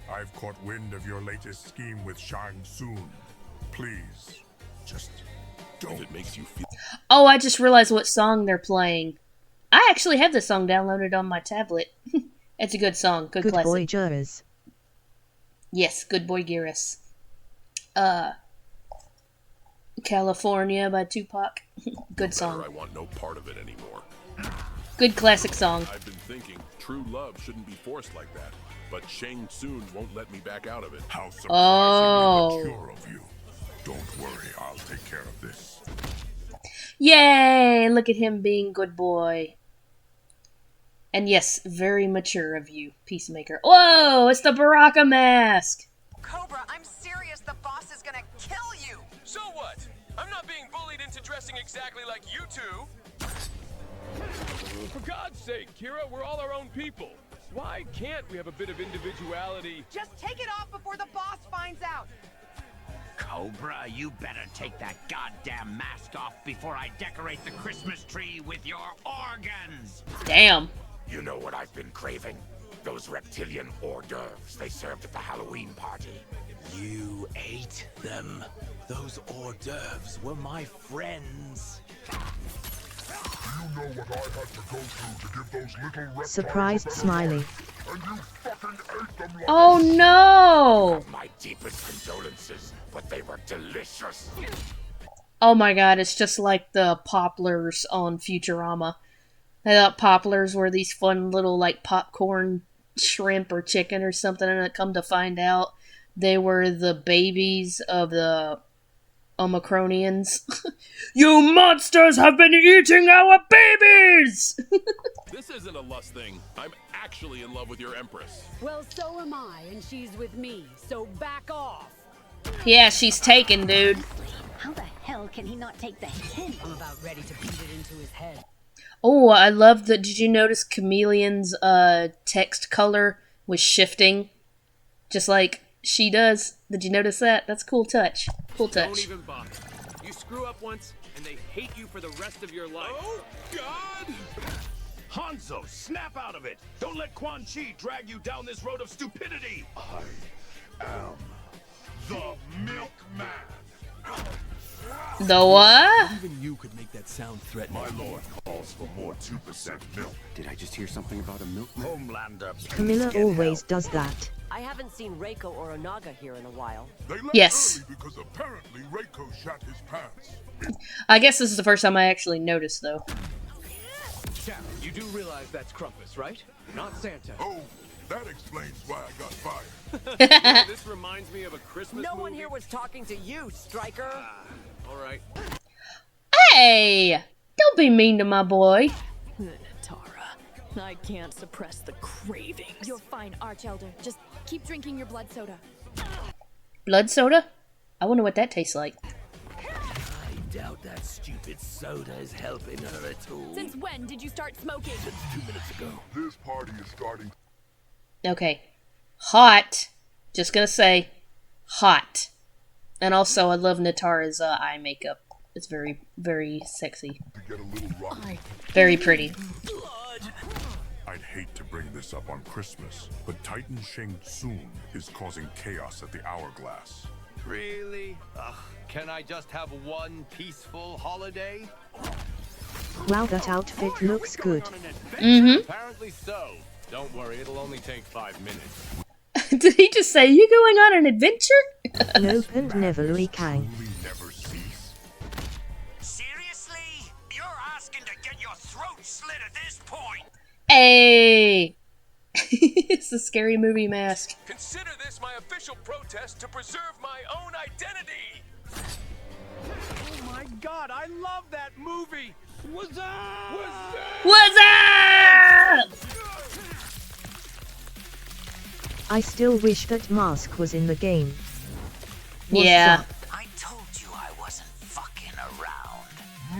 I've caught wind of your latest scheme with Shang Tsung. Please, just don't. If it makes you feel. Oh, I just realized what song they're playing. I actually have this song downloaded on my tablet. It's a good song, good classic. Boy Juras. Yes, Good Boy Gearus. California by Tupac. Good song. I want no part of it anymore. Good classic song. I've been thinking true love shouldn't be forced like that, but Shang Tsung won't let me back out of it. How surprisingly Oh. mature of you. Don't worry, I'll take care of this. Yay! Look at him being good boy. And yes, very mature of you, Peacemaker. Whoa! It's the Baraka mask! Cobra, I'm serious. The boss is gonna kill you. So what? I'm not being bullied into dressing exactly like you two. For God's sake, Kira, we're all our own people. Why can't we have a bit of individuality? Just take it off before the boss finds out. Cobra, you better take that goddamn mask off before I decorate the Christmas tree with your organs. Damn. You know what I've been craving? Those reptilian hors d'oeuvres they served at the Halloween party. You ate them. Those hors d'oeuvres were my friends. You know what I had to go through to give those little reptiles Surprised Smiley. and you fucking ate them like Oh no! My deepest condolences, but they were delicious. Oh my god, it's just like the poplars on Futurama. I thought poplars were these fun little like popcorn shrimp or chicken or something, and I come to find out they were the babies of the Omicronians. You monsters have been eating our babies! This isn't a lust thing. I'm actually in love with your Empress. Well, so am I, and she's with me, so back off. Yeah, she's taken, dude. How the hell can he not take the hint? I'm about ready to beat it into his head. Oh, I love that. Did you notice Chameleon's text color was shifting? Just like she does. Did you notice that? That's cool touch. Cool Don't touch. even bother. You screw up once, and they hate you for the rest of your life. Oh, God! Hanzo, snap out of it! Don't let Quan Chi drag you down this road of stupidity! I am the Milkman. The what? Even you could make that sound threatening. My lord calls for more 2% milk. Did I just hear something about a milkman? Homelander, Camilla always does that. I haven't seen Reiko or Onaga here in a while. They left Yes. early because apparently Reiko shat his pants. I guess this is the first time I actually noticed, though. Chap, you do realize that's Krampus, right? Not Santa. Oh, that explains why I got fired. This reminds me of a Christmas No movie. one here was talking to you, Striker. All right. Hey! Don't be mean to my boy. Natara, I can't suppress the cravings. You're fine, Archelder. Just keep drinking your blood soda. Blood soda? I wonder what that tastes like. I doubt that stupid soda is helping her at all. Since when did you start smoking? Since 2 minutes ago. This party is starting. Okay. Hot. Just gonna say, hot. And also, I love Natara's eye makeup. It's very, very sexy. To get a little rough. Very pretty. I'd hate to bring this up on Christmas, but Titan Shang Tsung is causing chaos at the Hourglass. Really? Ugh, can I just have one peaceful holiday? Wow, that outfit looks good. Mm-hmm. Apparently so. Don't worry, it'll only take 5 minutes. Did he just say, you going on an adventure? Nope, and never we can. Never cease. Seriously? You're asking to get your throat slit at this point? Hey! It's a Scary Movie mask. Consider this my official protest to preserve my own identity. Oh my god, I love that movie! What's up? What's up? I still wish that mask was in the game. What's Yeah. up? I told you I wasn't fucking around.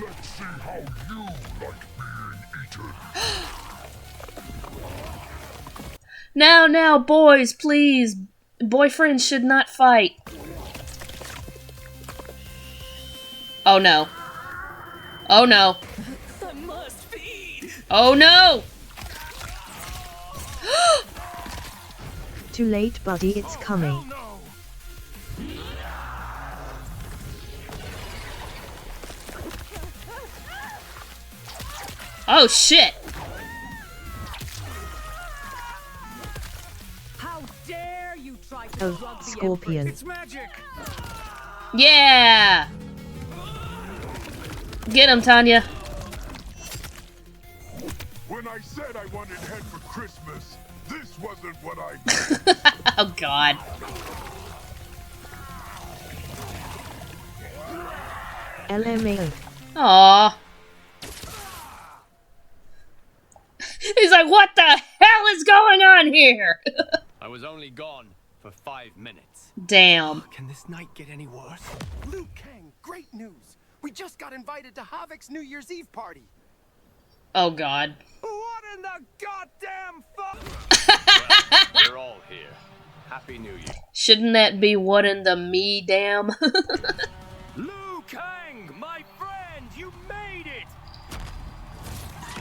Let's see how you like being eaten. Now, boys, please. Boyfriends should not fight. Oh no. Oh no. I must feed. Oh no! Too late, buddy, it's coming. Oh shit! How dare you try to Oh, drug the Scorpion. Empress. It's magic. Yeah! Get him, Tanya. When I said I wanted head for Christmas, this wasn't what I meant. Oh god. LMAO. Aww. He's like, what the hell is going on here? I was only gone for 5 minutes. Damn. Can this night get any worse? Liu Kang, great news! We just got invited to Havok's New Year's Eve party. Oh god. What in the goddamn fuck? We're all here. Happy New Year. Shouldn't that be what in the me damn? Liu Kang, my friend, you made it!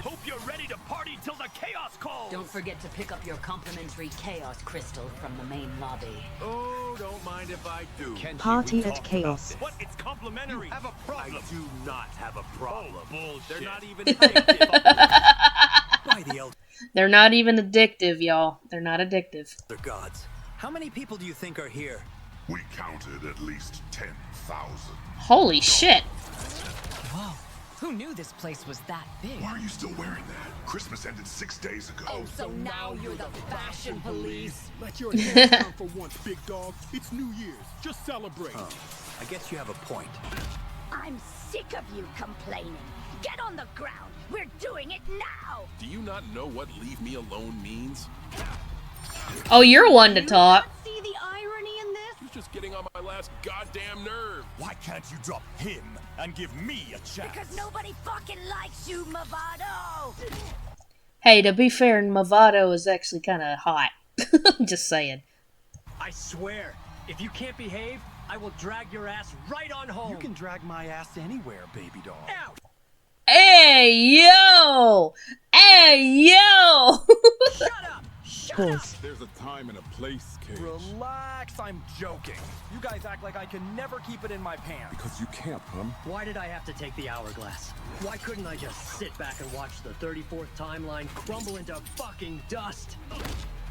Hope you're ready to party till the chaos calls! Don't forget to pick up your complimentary chaos crystal from the main lobby. Oh, don't mind if I do. Party at Chaos. What? It's complimentary. You have a problem. I do not have a problem. Oh, bullshit. They're not even addictive. Why the elder They're not even addictive, y'all. They're not addictive. gods? How many people do you think are here? We counted at least 10,000. Holy shit. Whoa. Who knew this place was that big? Why are you still wearing that? Christmas ended 6 days ago. Oh, so now you're the fashion police. Let your hair down for once, big dog. It's New Year's. Just celebrate. Oh, I guess you have a point. I'm sick of you complaining. Get on the ground. We're doing it now. Do you not know what leave me alone means? Oh, you're one to talk. See the irony in this? You're just getting on my last goddamn nerve. Why can't you drop him and give me a chance? Because nobody fucking likes you, Movado. Hey, to be fair, Movado is actually kind of hot. Just saying. I swear, if you can't behave, I will drag your ass right on home. You can drag my ass anywhere, baby doll. Out. Hey, yo! Hey, yo! Shut up! Pause. There's a time and a place, Cage. Relax, I'm joking. You guys act like I can never keep it in my pants. Because you can't, Plum. Why did I have to take the hourglass? Why couldn't I just sit back and watch the 34th timeline crumble into fucking dust?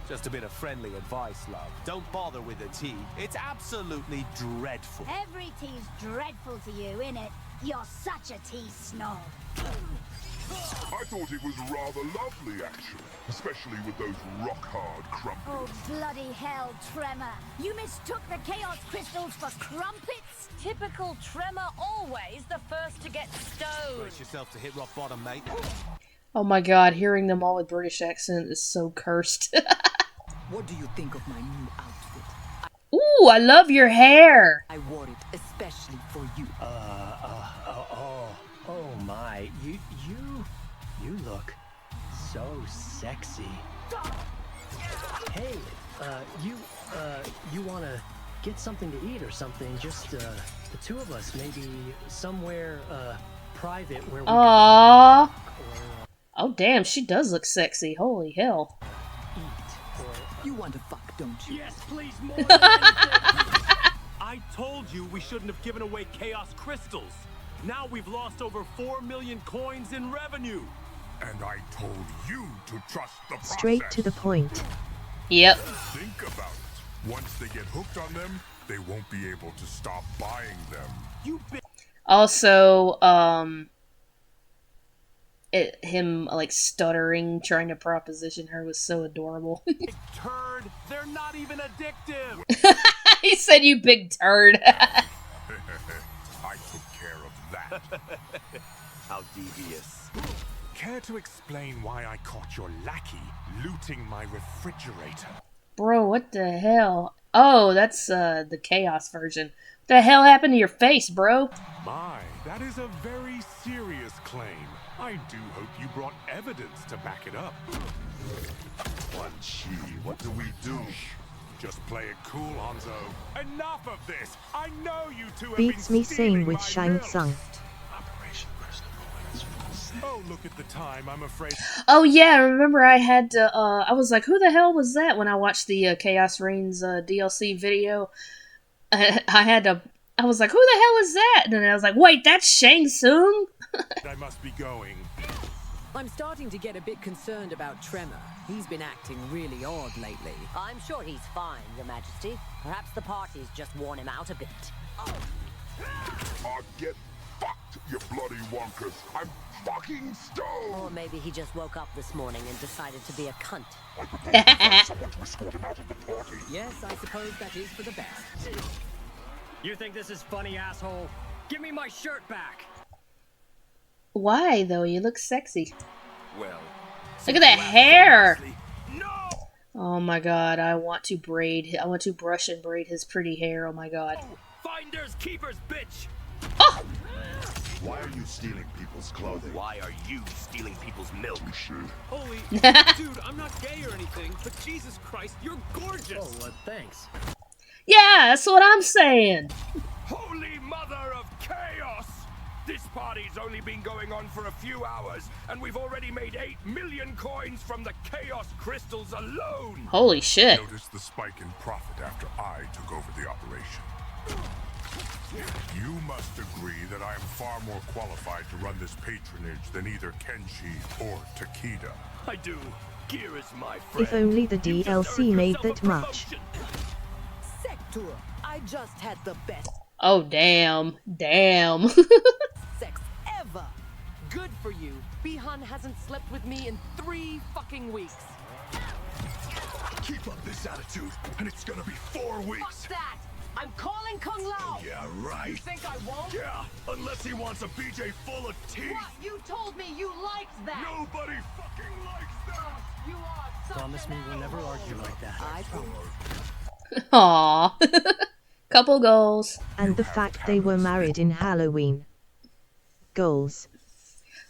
Just a bit of friendly advice, love. Don't bother with the tea. It's absolutely dreadful. Every tea's dreadful to you, innit? You're such a tea snob. I thought it was rather lovely, actually. Especially with those rock-hard crumpets. Oh, bloody hell, Tremor. You mistook the Chaos Crystals for crumpets? Typical Tremor, always the first to get stoned. Brace yourself to hit rock bottom, mate. Oh my god, hearing them all with British accent is so cursed. What do you think of my new outfit? Ooh, I love your hair. I wore it especially for you. Oh my, you look so sexy. Hey, you wanna get something to eat or something? Just, the two of us, maybe somewhere, private where we Aww. Oh damn, she does look sexy. Holy hell. You want to fuck, don't you? Yes, please, more than anything. I told you we shouldn't have given away Chaos Crystals. Now we've lost over 4 million coins in revenue. And I told you to trust the process. Straight to the point. Yep. Think about it. Once they get hooked on them, they won't be able to stop buying them. You Also, him like stuttering, trying to proposition her was so adorable. turd, they're not even addictive. He said, "You big turd." I took care of that. How devious. Care to explain why I caught your lackey looting my refrigerator? Bro, what the hell? Oh, that's the Chaos version. What the hell happened to your face, bro? My, that is a very serious claim. I do hope you brought evidence to back it up. Quan Chi, what do we do? Just play it cool, Hanzo. Enough of this! I know you two have Beats been me same with my Shang milk. Tsung. Oh, look at the time, I'm afraid. Oh yeah, I remember I had to, I was like, who the hell was that when I watched the Chaos Reigns DLC video? I was like, who the hell is that? And then I was like, wait, that's Shang Tsung? I must be going. I'm starting to get a bit concerned about Tremor. He's been acting really odd lately. I'm sure he's fine, Your Majesty. Perhaps the party's just worn him out a bit. Get fucked, you bloody wonkers. I'm fucking stoned. Or maybe he just woke up this morning and decided to be a cunt. Someone to escort him out of the party. Yes, I suppose that is for the best. You think this is funny, asshole? Give me my shirt back. Why, though? You look sexy. Well, look at that hair! No! Oh my god, I want to brush and braid his pretty hair, oh my god. Finders keepers, bitch! Oh! Why are you stealing people's clothing? Why are you stealing people's milk? Holy dude, I'm not gay or anything, but Jesus Christ, you're gorgeous. Oh, thanks. Yeah, that's what I'm saying. Holy mother of chaos! This party's only been going on for a few hours, and we've already made 8 million coins from the chaos crystals alone! Holy shit. Notice the spike in profit after I took over the operation. You must agree that I am far more qualified to run this patronage than either Kenshi or Takeda. I do. Gear is my friend. If only the DLC made that much. Sector, I just had the best Oh, damn. Damn. sex ever. Good for you. Bihan hasn't slept with me in 3 fucking weeks. Keep up this attitude, and it's gonna be 4 weeks. Fuck that! I'm calling Kung Lao! Yeah, right. You think I won't? Yeah, unless he wants a BJ full of teeth. What? You told me you liked that! Nobody fucking likes that! You are Promise me we'll never argue like that. I promise. Aww. Couple goals. And the fact they were married in Halloween. Goals.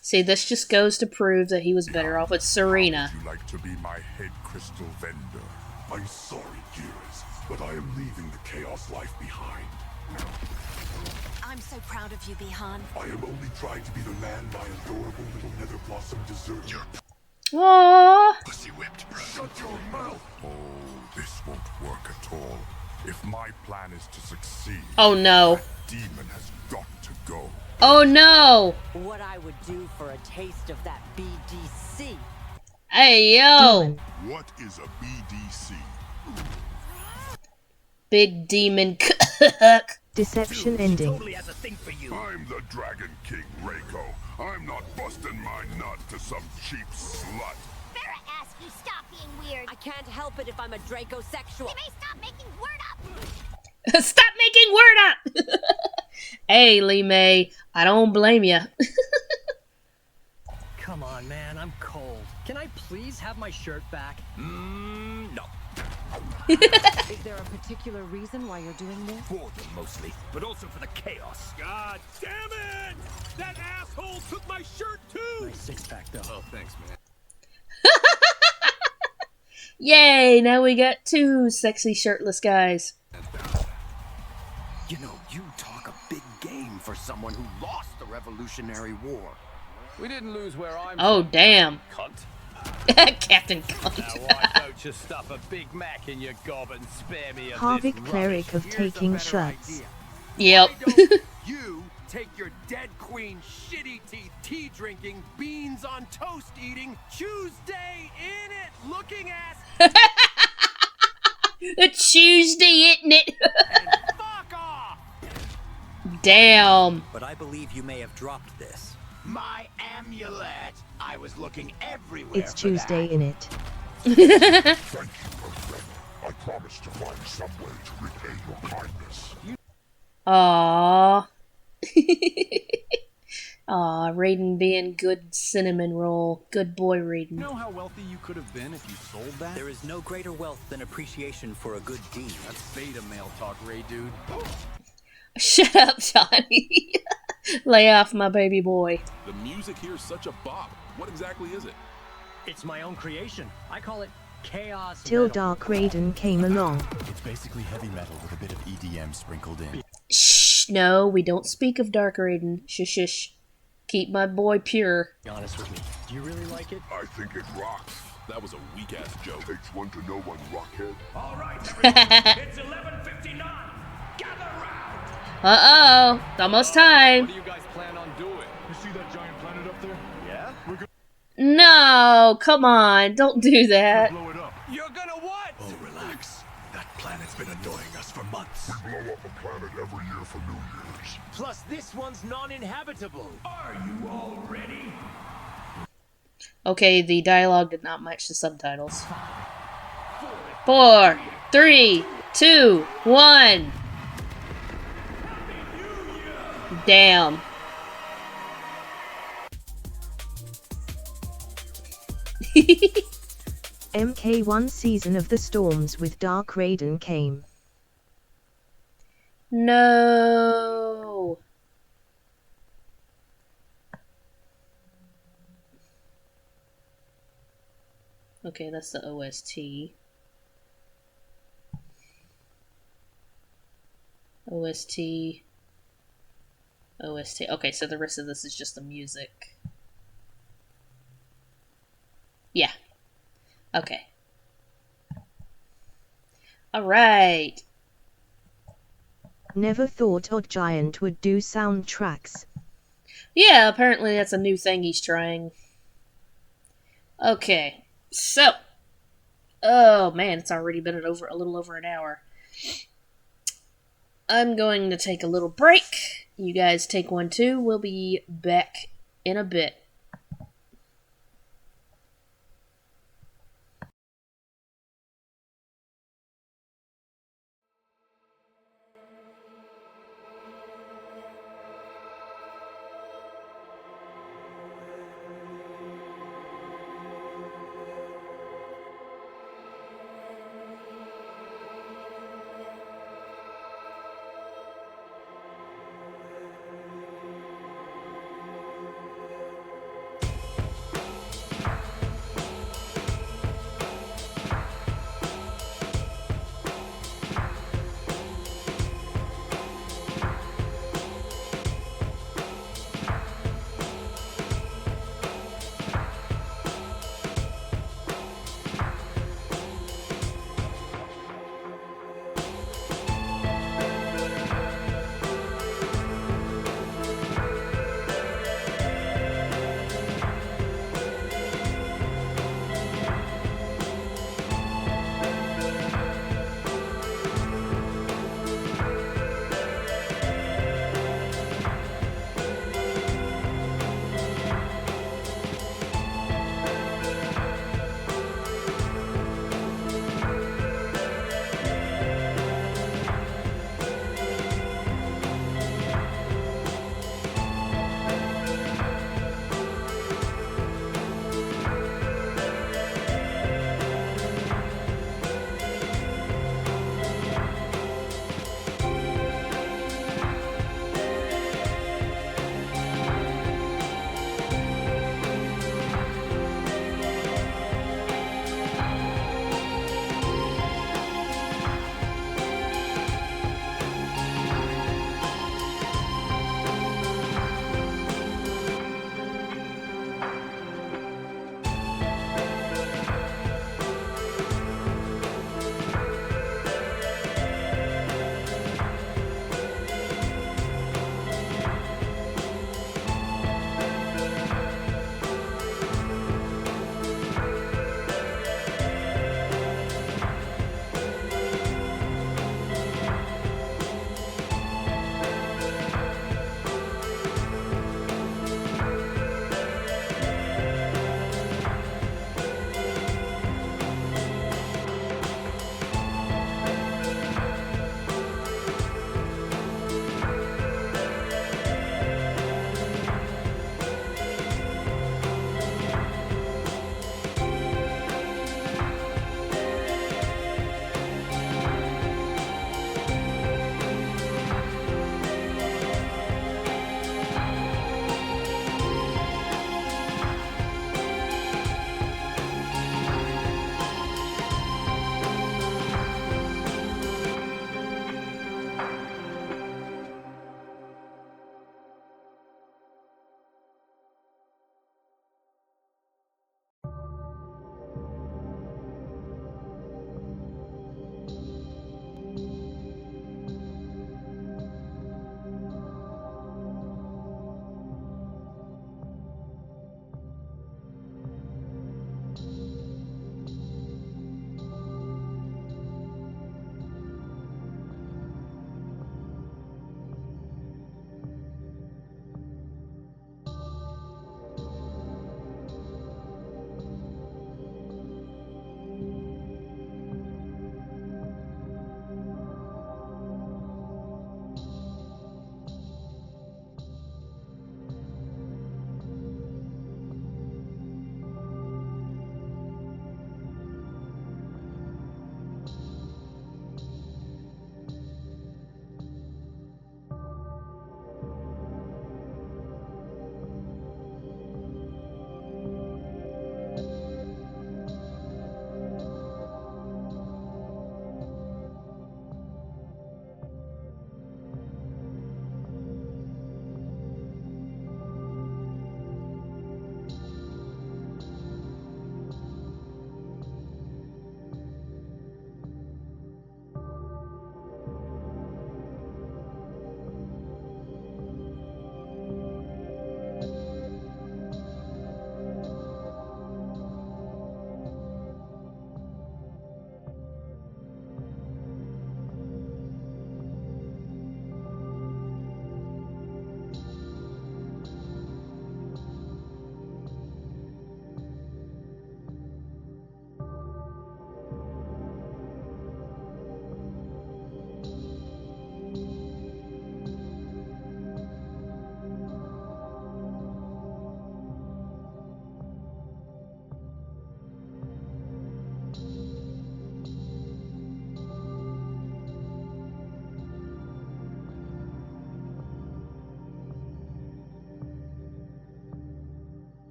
See, this just goes to prove that he was better off with Serena. Would you like to be my head crystal vendor? I'm sorry, Gears, but I am leaving the Chaos life behind. I'm so proud of you, Bihan. I am only trying to be the man my adorable little Nether Blossom deserves. Aww. Pussy whipped, bro. Shut your mouth! Oh, this won't work at all. If my plan is to succeed, Oh no. that demon has got to go. Oh no. What I would do for a taste of that BDC. Hey yo. What is a BDC? Big demon. Deception ending. Totally has a thing for you. I'm the Dragon King, Reiko. I'm not busting my nut to some cheap slut. Farrah asked you stop being weird. I can't help it if I'm a Dracosexual. You may stop making word up. Stop making word up. Hey, Lee May. I don't blame you. Come on, man, I'm cold. Can I please have my shirt back? No. Is there a particular reason why you're doing this? For them mostly, but also for the chaos. God damn it! That asshole took my shirt too! Nice six-pack though. Oh, thanks, man. Yay, now we got 2 sexy shirtless guys. You know, you talk a big game for someone who lost the Revolutionary War. We didn't lose where I'm Oh, from, damn. cunt. Captain Cunt. Now why don't you stuff a Big Mac in your gob and spare me of Harvick this cleric of Here's a taking better shots. idea. Yep. Why don't you take your dead queen shitty teeth tea drinking, beans on toast eating, Tuesday in it looking ass A Tuesday, isn't it? and fuck off! Damn. But I believe you may have dropped this. My amulet! I was looking everywhere. It's Tuesday in it. Thank you, my friend. I promise to find some way to repay your kindness. Aww. Aw, Raiden being good cinnamon roll. Good boy, Raiden. You know how wealthy you could have been if you sold that? There is no greater wealth than appreciation for a good deed. That's beta male talk, Ray dude. Shut up, Johnny. Lay off my baby boy. The music here is such a bop. What exactly is it? It's my own creation. I call it Chaos Till Metal. Dark Raiden came along. It's basically heavy metal with a bit of EDM sprinkled in. Shh, no, we don't speak of Dark Raiden. Shush, shush. Keep my boy pure. Be honest with me. Do you really like it? I think it rocks. That was a weak-ass joke. Takes one to know one, Rockhead. All right, everyone. It's 11:59. Gather round. Uh-oh. It's almost time. What do you guys plan on doing? You see that giant planet up there? Yeah? We're gonna No, come on. Don't do that. blow it up. You're gonna what? Oh, relax. That planet's been annoying us for months. We blow up a planet every year for New Year's. Plus, this one's non-inhabitable. Are you all ready? Okay, the dialogue did not match the subtitles. 4, 3, 2, 1. Damn. MK1 Season of the Storms with Dark Raiden came. No. Okay, that's the OST. OST. OST. Okay, so the rest of this is just the music. Yeah. Okay. Alright. Never thought Odd Giant would do soundtracks. Yeah, apparently that's a new thing he's trying. Okay, so. Oh man, it's already been a little over an hour. I'm going to take a little break. You guys take one too. We'll be back in a bit.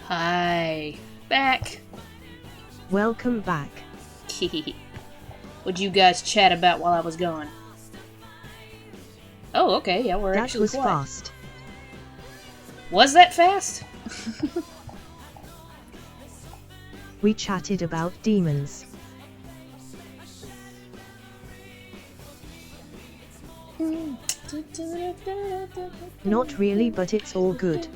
Hi. Back. Welcome back. What'd you guys chat about while I was gone? Oh, okay, yeah, we're actually That was quiet. fast. Was that fast? We chatted about demons. Not really, but it's all good.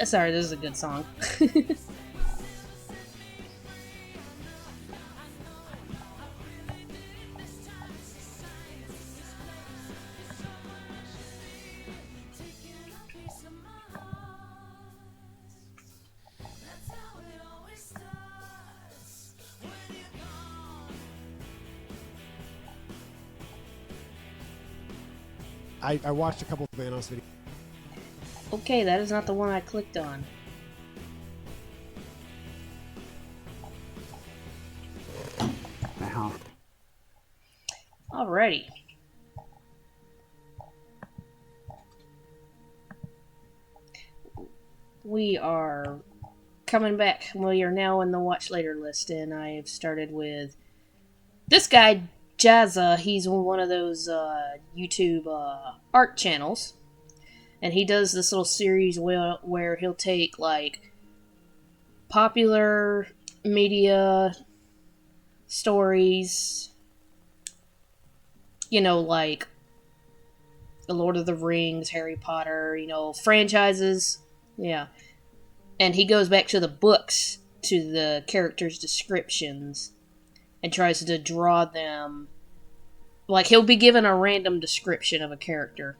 Sorry, this is a good song. I watched a couple of Vanoss videos. Okay, that is not the one I clicked on. Alrighty. We are coming back. We are now in the watch later list, and I have started with this guy, Jazza. He's one of those YouTube art channels, and he does this little series where he'll take like popular media stories, you know, like The Lord of the Rings, Harry Potter, you know, franchises, yeah. And he goes back to the books, to the characters' descriptions, and tries to draw them. Like, he'll be given a random description of a character,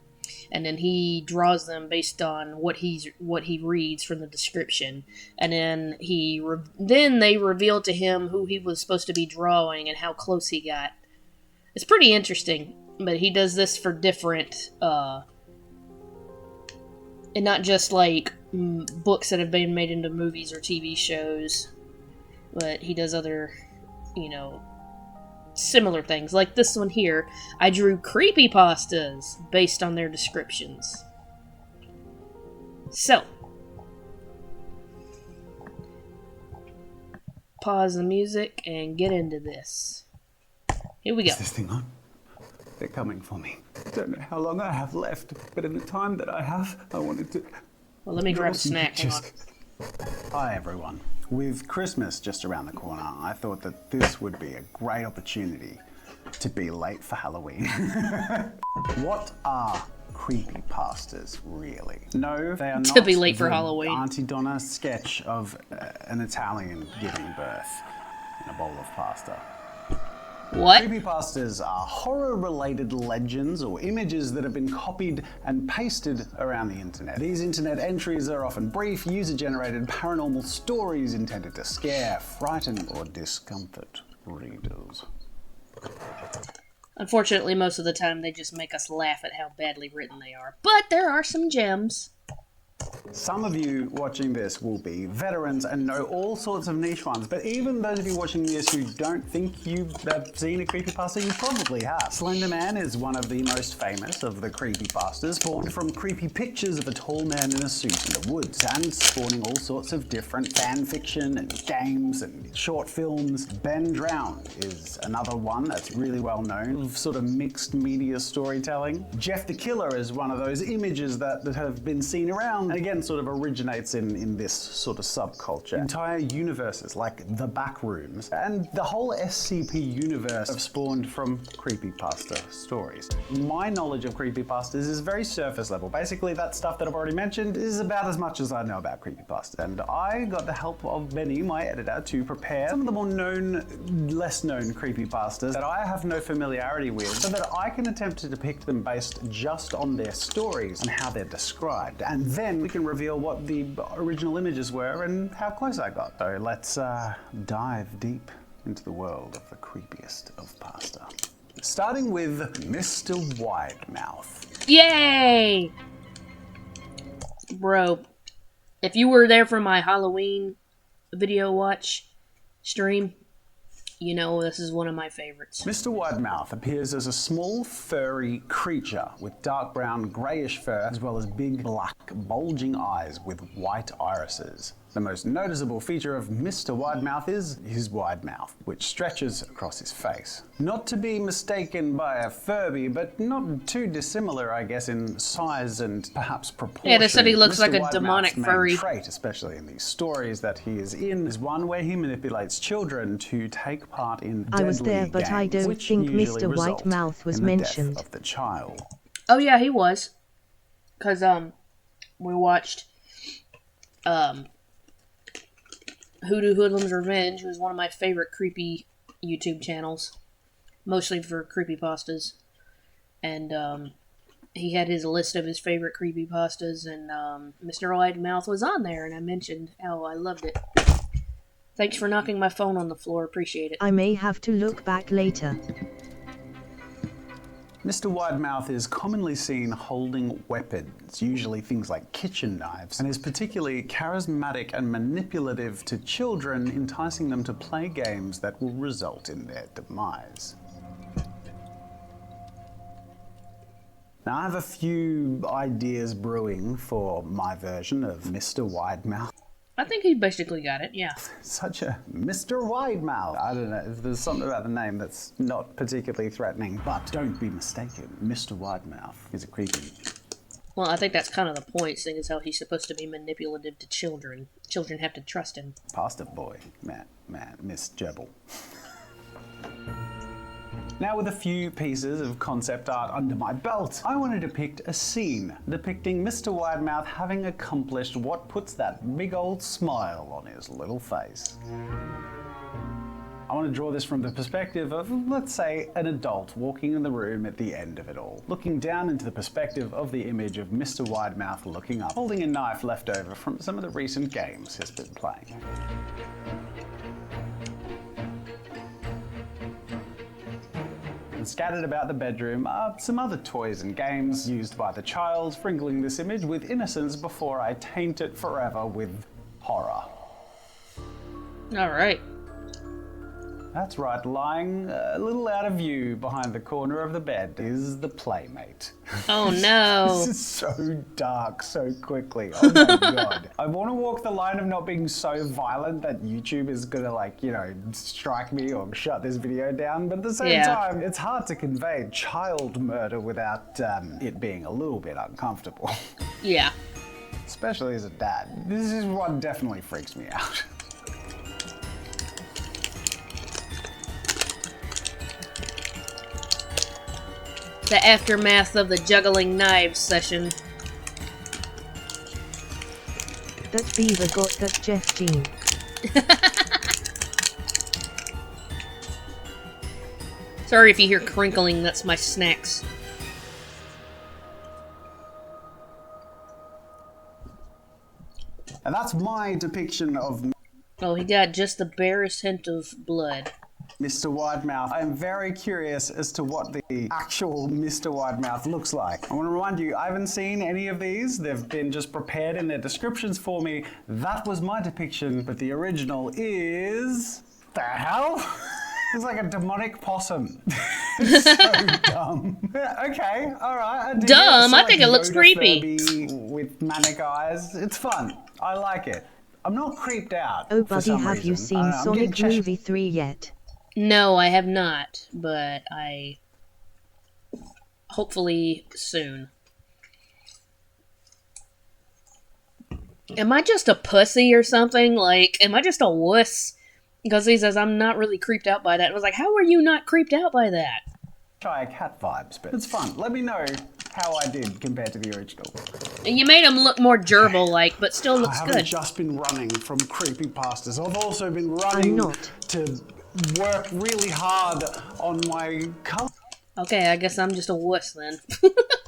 and then he draws them based on what he reads from the description, and then then they reveal to him who he was supposed to be drawing and how close he got. It's pretty interesting, but he does this for different, and not just like books that have been made into movies or TV shows, but he does other, you know, similar things. Like this one here, I drew creepypastas based on their descriptions. So, pause the music and get into this. Here we go. Is this thing on? They're coming for me. Don't know how long I have left, but in the time that I have, I wanted to... Well, let me grab a snack. Hang on. Hi, everyone. With Christmas just around the corner, I thought that this would be a great opportunity to be late for Halloween. What are creepypastas, really? No, they are not To be late for the Halloween. Auntie Donna sketch of an Italian giving birth in a bowl of pasta. What? Creepypastas are horror-related legends or images that have been copied and pasted around the internet. These internet entries are often brief, user-generated paranormal stories intended to scare, frighten, or discomfort readers. Unfortunately, most of the time they just make us laugh at how badly written they are. But there are some gems. Some of you watching this will be veterans and know all sorts of niche ones, but even those of you watching this who don't think you've seen a creepypasta, you probably have. Slender Man is one of the most famous of the creepypastas, born from creepy pictures of a tall man in a suit in the woods, and spawning all sorts of different fan fiction and games and short films. Ben Drowned is another one that's really well known, sort of mixed media storytelling. Jeff the Killer is one of those images that have been seen around, and again sort of originates in this sort of subculture. Entire universes like The Backrooms and the whole SCP universe have spawned from creepypasta stories. My knowledge of creepypastas is very surface level. Basically that stuff that I've already mentioned is about as much as I know about creepypasta, and I got the help of Benny, my editor, to prepare some of the more known, less known creepypastas that I have no familiarity with, so that I can attempt to depict them based just on their stories and how they're described. And then we can reveal what the original images were and how close I got. So let's dive deep into the world of the creepiest of pasta. Starting with Mr. Widemouth. Yay! Bro, if you were there for my Halloween video watch stream, you know this is one of my favorites. Mr. Widemouth appears as a small, furry creature with dark brown, greyish fur, as well as big, black, bulging eyes with white irises. The most noticeable feature of Mr. Widemouth is his wide mouth, which stretches across his face. Not to be mistaken by a Furby, but not too dissimilar, I guess, in size and perhaps proportion. Yeah, they said he looks Mr. like a Widemouth's demonic main furry. trait, especially in these stories that he is in, is one where he manipulates children to take part in deadly I was there, but I games, don't which think usually Mr. result Widemouth was in the mentioned. death of the child. Oh yeah, he was. Cause we watched Hoodoo Hoodlum's Revenge, who is one of my favorite creepy YouTube channels, mostly for creepypastas. And he had his list of his favorite creepypastas, and Mr. Widemouth was on there, and I mentioned how I loved it. Thanks for knocking my phone on the floor, appreciate it. I may have to look back later. Mr. Widemouth is commonly seen holding weapons, usually things like kitchen knives, and is particularly charismatic and manipulative to children, enticing them to play games that will result in their demise. Now, I have a few ideas brewing for my version of Mr. Widemouth. I think he basically got it, yeah. Such a Mr. Widemouth. I don't know, there's something about the name that's not particularly threatening, but don't be mistaken, Mr. Widemouth is a creepy. Well, I think that's kind of the point, seeing as how he's supposed to be manipulative to children. Children have to trust him. Pastor boy, man, Miss Jebble. Now, with a few pieces of concept art under my belt, I want to depict a scene depicting Mr. Widemouth having accomplished what puts that big old smile on his little face. I want to draw this from the perspective of, let's say, an adult walking in the room at the end of it all, looking down into the perspective of the image of Mr. Widemouth looking up, holding a knife left over from some of the recent games he's been playing. And scattered about the bedroom are some other toys and games used by the child, sprinkling this image with innocence before I taint it forever with horror. Alright. That's right, lying a little out of view behind the corner of the bed is the Playmate. Oh no. This is so dark so quickly. Oh my god. I want to walk the line of not being so violent that YouTube is gonna, like, you know, strike me or shut this video down, but at the same time, it's hard to convey child murder without it being a little bit uncomfortable. Yeah. Especially as a dad. This is one definitely freaks me out. The aftermath of the juggling knives session. That beaver got that Jeff gene. Sorry if you hear crinkling, that's my snacks. And that's my depiction of... Oh, he got just the barest hint of blood. Mr. Widemouth. I am very curious as to what the actual Mr. Widemouth looks like. I want to remind you, I haven't seen any of these. They've been just prepared in their descriptions for me. That was my depiction, but the original is... The hell? It's like a demonic possum. It's so dumb. Okay, alright. Dumb? I think it looks creepy. With manic eyes. It's fun. I like it. I'm not creeped out. Oh buddy, have you seen Sonic Movie 3 yet? No, I have not, but I... hopefully soon. Am I just a pussy or something? Like, am I just a wuss? Because he says I'm not really creeped out by that. I was like, how are you not creeped out by that? Shy cat vibes, but it's fun. Let me know how I did compared to the original. You made him look more gerbil-like, but still looks I good. haven't just been running from creepypastas. I've also been running to work really hard on my color. Okay, I guess I'm just a wuss then.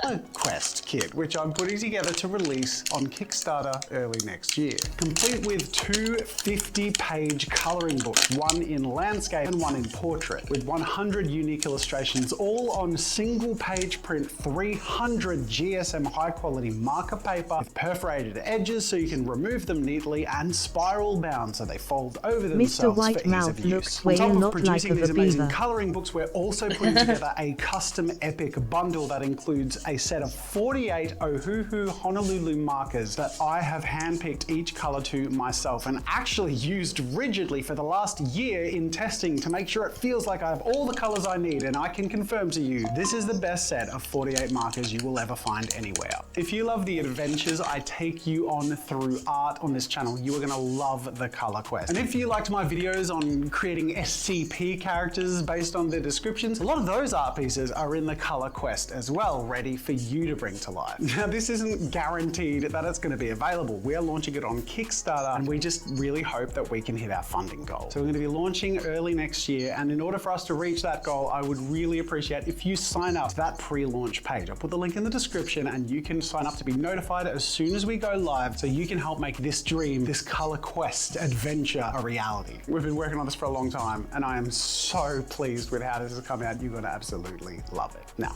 A quest kit, which I'm putting together to release on Kickstarter early next year. Complete with 2 50-page colouring books, one in landscape and one in portrait, with 100 unique illustrations, all on single-page print, 300 GSM high-quality marker paper with perforated edges so you can remove them neatly, and spiral bound so they fold over themselves Mr. for ease of Whitemouth use. looks On way top a of lot producing like a these amazing beaver. colouring books, we're also putting together a custom epic bundle that includes a set of 48 Ohuhu Honolulu markers that I have handpicked each colour to myself and actually used rigidly for the last year in testing to make sure it feels like I have all the colours I need, and I can confirm to you this is the best set of 48 markers you will ever find anywhere. If you love the adventures I take you on through art on this channel, you are going to love the Colour Quest. And if you liked my videos on creating SCP characters based on their descriptions, a lot of those art pieces are in the Colour Quest as well, ready for you to bring to life. Now, this isn't guaranteed that it's going to be available. We are launching it on Kickstarter, and we just really hope that we can hit our funding goal. So we're going to be launching early next year, and in order for us to reach that goal, I would really appreciate if you sign up to that pre-launch page. I'll put the link in the description, and you can sign up to be notified as soon as we go live, so you can help make this dream, this Colour Quest adventure, a reality. We've been working on this for a long time, and I am so pleased with how this has come out. You're going to absolutely love it. Now,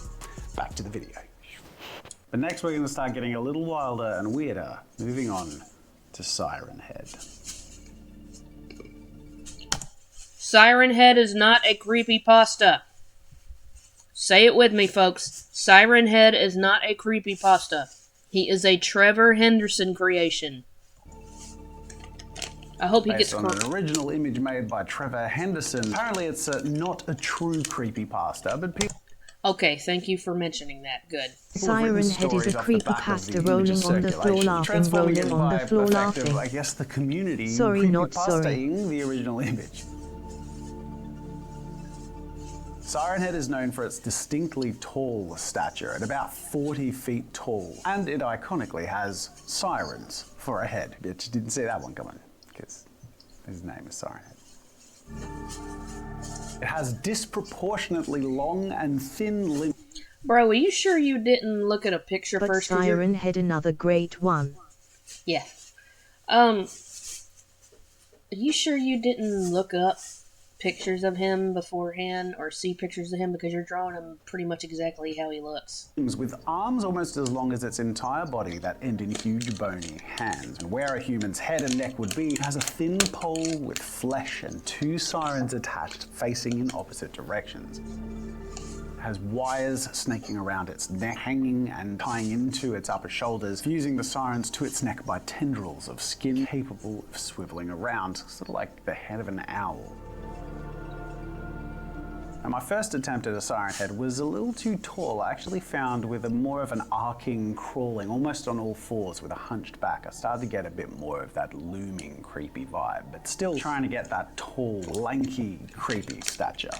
back to the video. But next we're going to start getting a little wilder and weirder, moving on to Siren Head. Siren Head is not a creepypasta. Say it with me, folks. Siren Head is not a creepypasta. He is a Trevor Henderson creation. I hope he gets based on an original image made by Trevor Henderson. Apparently it's not a true creepypasta, but people... Okay, thank you for mentioning that. Good. Siren Head is a creepypasta rolling on the floor laughing, rolling on the floor laughing. I guess the community Sorry, not sorry. creepypastaing the original image. Siren Head is known for its distinctly tall stature, at about 40 feet tall, and it iconically has sirens for a head. Bet you didn't see that one coming, because his name is Siren Head. It has disproportionately long and thin limbs. Bro, are you sure you didn't look at a picture But first? Siren Head, another great one. Yeah. Are you sure you didn't look up pictures of him beforehand or see pictures of him, because you're drawing him pretty much exactly how he looks? With arms almost as long as its entire body that end in huge bony hands. And where a human's head and neck would be, it has a thin pole with flesh and 2 sirens attached facing in opposite directions. It has wires snaking around its neck, hanging and tying into its upper shoulders, fusing the sirens to its neck by tendrils of skin capable of swiveling around, sort of like the head of an owl. Now, my first attempt at a Siren Head was a little too tall. I actually found with more of an arcing, crawling, almost on all fours with a hunched back, I started to get a bit more of that looming, creepy vibe, but still trying to get that tall, lanky, creepy stature.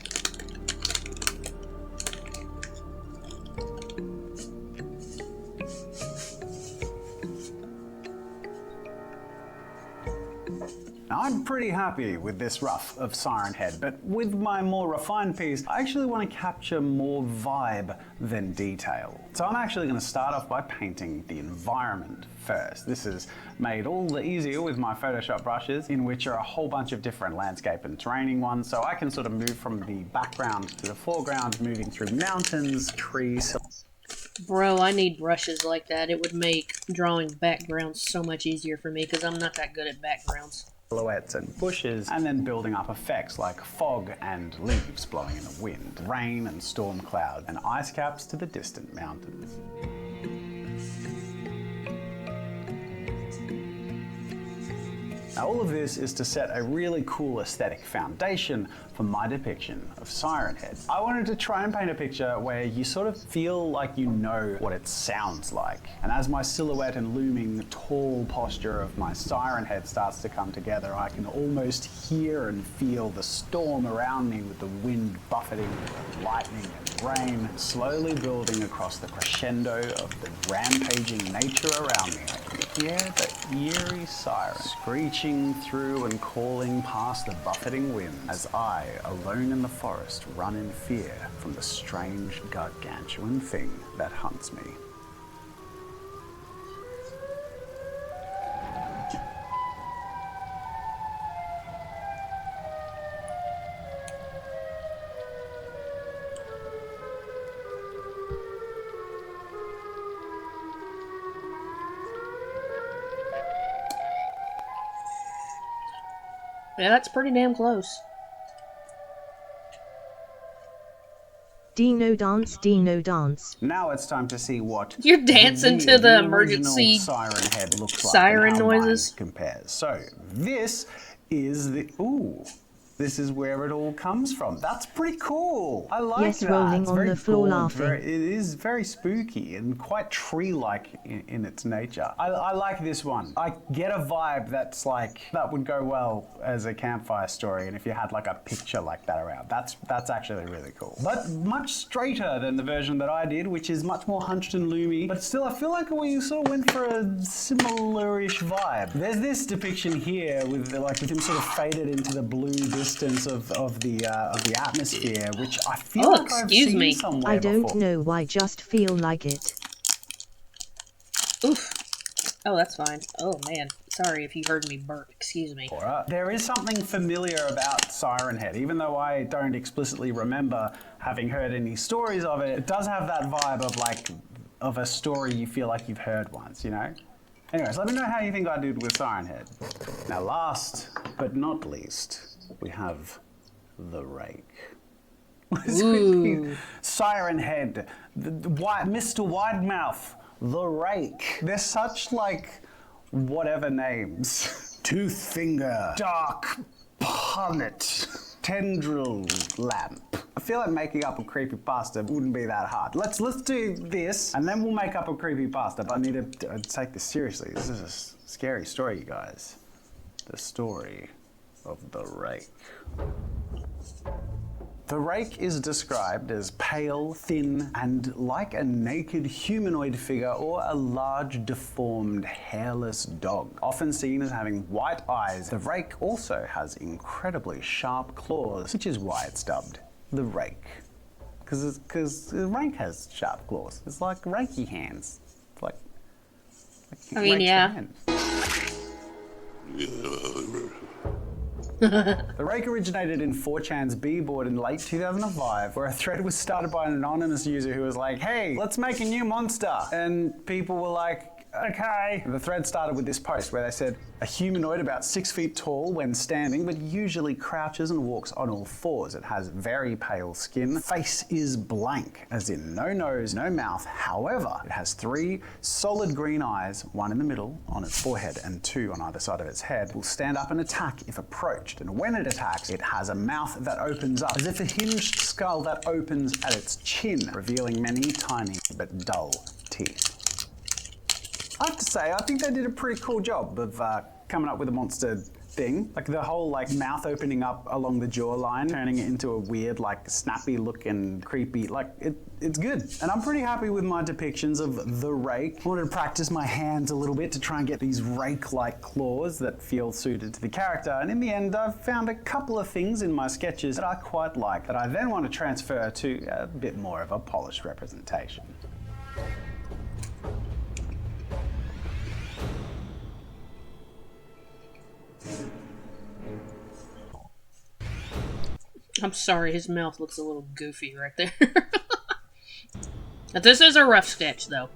Now, I'm pretty happy with this rough of Siren Head, but with my more refined piece, I actually want to capture more vibe than detail. So I'm actually going to start off by painting the environment first. This is made all the easier with my Photoshop brushes, in which are a whole bunch of different landscape and terraining ones, so I can sort of move from the background to the foreground, moving through mountains, trees. Bro, I need brushes like that. It would make drawing backgrounds so much easier for me, because I'm not that good at backgrounds. Silhouettes and bushes, and then building up effects like fog and leaves blowing in the wind, rain and storm clouds, and ice caps to the distant mountains. Now, all of this is to set a really cool aesthetic foundation for my depiction of Siren Head. I wanted to try and paint a picture where you sort of feel like you know what it sounds like. And as my silhouette and looming tall posture of my Siren Head starts to come together, I can almost hear and feel the storm around me, with the wind buffeting, the lightning and rain slowly building across the crescendo of the rampaging nature around me. I can hear the eerie siren screeching reaching through and calling past the buffeting wind, as I, alone in the forest, run in fear from the strange gargantuan thing that hunts me. Yeah, that's pretty damn close. Dino dance, Dino dance. Now it's time to see what You're dancing to the emergency siren head looks like. siren and how mine noises. compares. So this is the this is where it all comes from. That's pretty cool. I like Yes, that. rolling It's on very the floor cool. laughing. It is very spooky and quite tree-like in its nature. I like this one. I get a vibe that's like, that would go well as a campfire story, and if you had like a picture like that around. That's actually really cool. But much straighter than the version that I did, which is much more hunched and loomy. But still, I feel like we sort of went for a similar-ish vibe. There's this depiction here with him sort of faded into the blue distance of the atmosphere, which I feel like I've seen somewhere I don't before. know why, just feel like it. Oof. Oh, that's fine. Oh, man. Sorry if you heard me burp. Excuse me. Alright. There is something familiar about Siren Head, even though I don't explicitly remember having heard any stories of it. It does have that vibe of a story you feel like you've heard once, you know? Anyways, let me know how you think I did with Siren Head. Now, last but not least, we have the Rake. What is with these? Siren Head, Mr. Widemouth, the Rake. They're such like whatever names. Toothfinger, Dark Punnet, Tendril Lamp. I feel like making up a creepypasta wouldn't be that hard. Let's do this, and then we'll make up a creepypasta. But I need to take this seriously. This is a scary story, you guys. The story of the Rake. The Rake is described as pale, thin, and like a naked humanoid figure or a large, deformed, hairless dog. Often seen as having white eyes, the Rake also has incredibly sharp claws, which is why it's dubbed the Rake. Because the Rake has sharp claws. It's like Reiki hands. It's like I mean, Rake's yeah. hand. The Rake originated in 4chan's B-board in late 2005, where a thread was started by an anonymous user who was like, hey, let's make a new monster. And people were like, okay. The thread started with this post where they said, a humanoid about 6 feet tall when standing, but usually crouches and walks on all fours. It has very pale skin. Face is blank, as in no nose, no mouth. However, it has 3 solid green eyes, 1 in the middle on its forehead and 2 on either side of its head. It will stand up and attack if approached. And when it attacks, it has a mouth that opens up, as if a hinged skull that opens at its chin, revealing many tiny but dull teeth. I have to say, I think they did a pretty cool job of coming up with a monster thing. Like the whole mouth opening up along the jawline, turning it into a weird snappy looking creepy, it's good. And I'm pretty happy with my depictions of the Rake. I wanted to practice my hands a little bit to try and get these rake-like claws that feel suited to the character. And in the end, I've found a couple of things in my sketches that I quite like that I then want to transfer to a bit more of a polished representation. I'm sorry, his mouth looks a little goofy right there. But this is a rough sketch, though.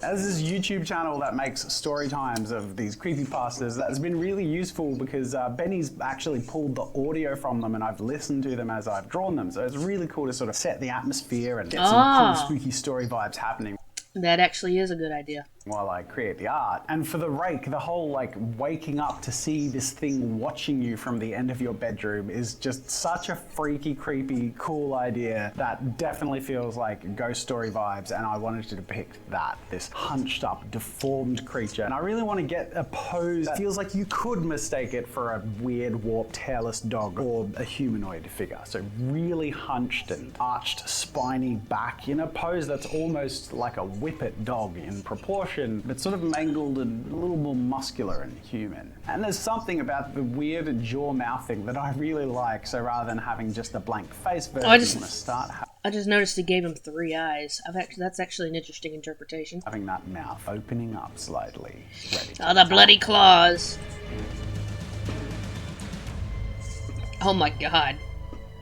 As this YouTube channel that makes story times of these creepypastas, that's been really useful because Benny's actually pulled the audio from them and I've listened to them as I've drawn them. So it's really cool to sort of set the atmosphere and get some cool spooky story vibes happening. That actually is a good idea. While I create the art. And for the Rake, the whole waking up to see this thing watching you from the end of your bedroom is just such a freaky, creepy, cool idea that definitely feels like ghost story vibes, and I wanted to depict that, this hunched up, deformed creature. And I really want to get a pose that feels like you could mistake it for a weird, warped, hairless dog or a humanoid figure. So really hunched and arched, spiny back in a pose that's almost like a whippet dog in proportion. proportioned, but sort of mangled and a little more muscular and human. And there's something about the weird jaw mouthing that I really like, so rather than having just a blank face version, I just noticed he gave him 3 eyes. That's actually an interesting interpretation. Having that mouth opening up slightly, ready to Oh, the bloody claws. Oh my god.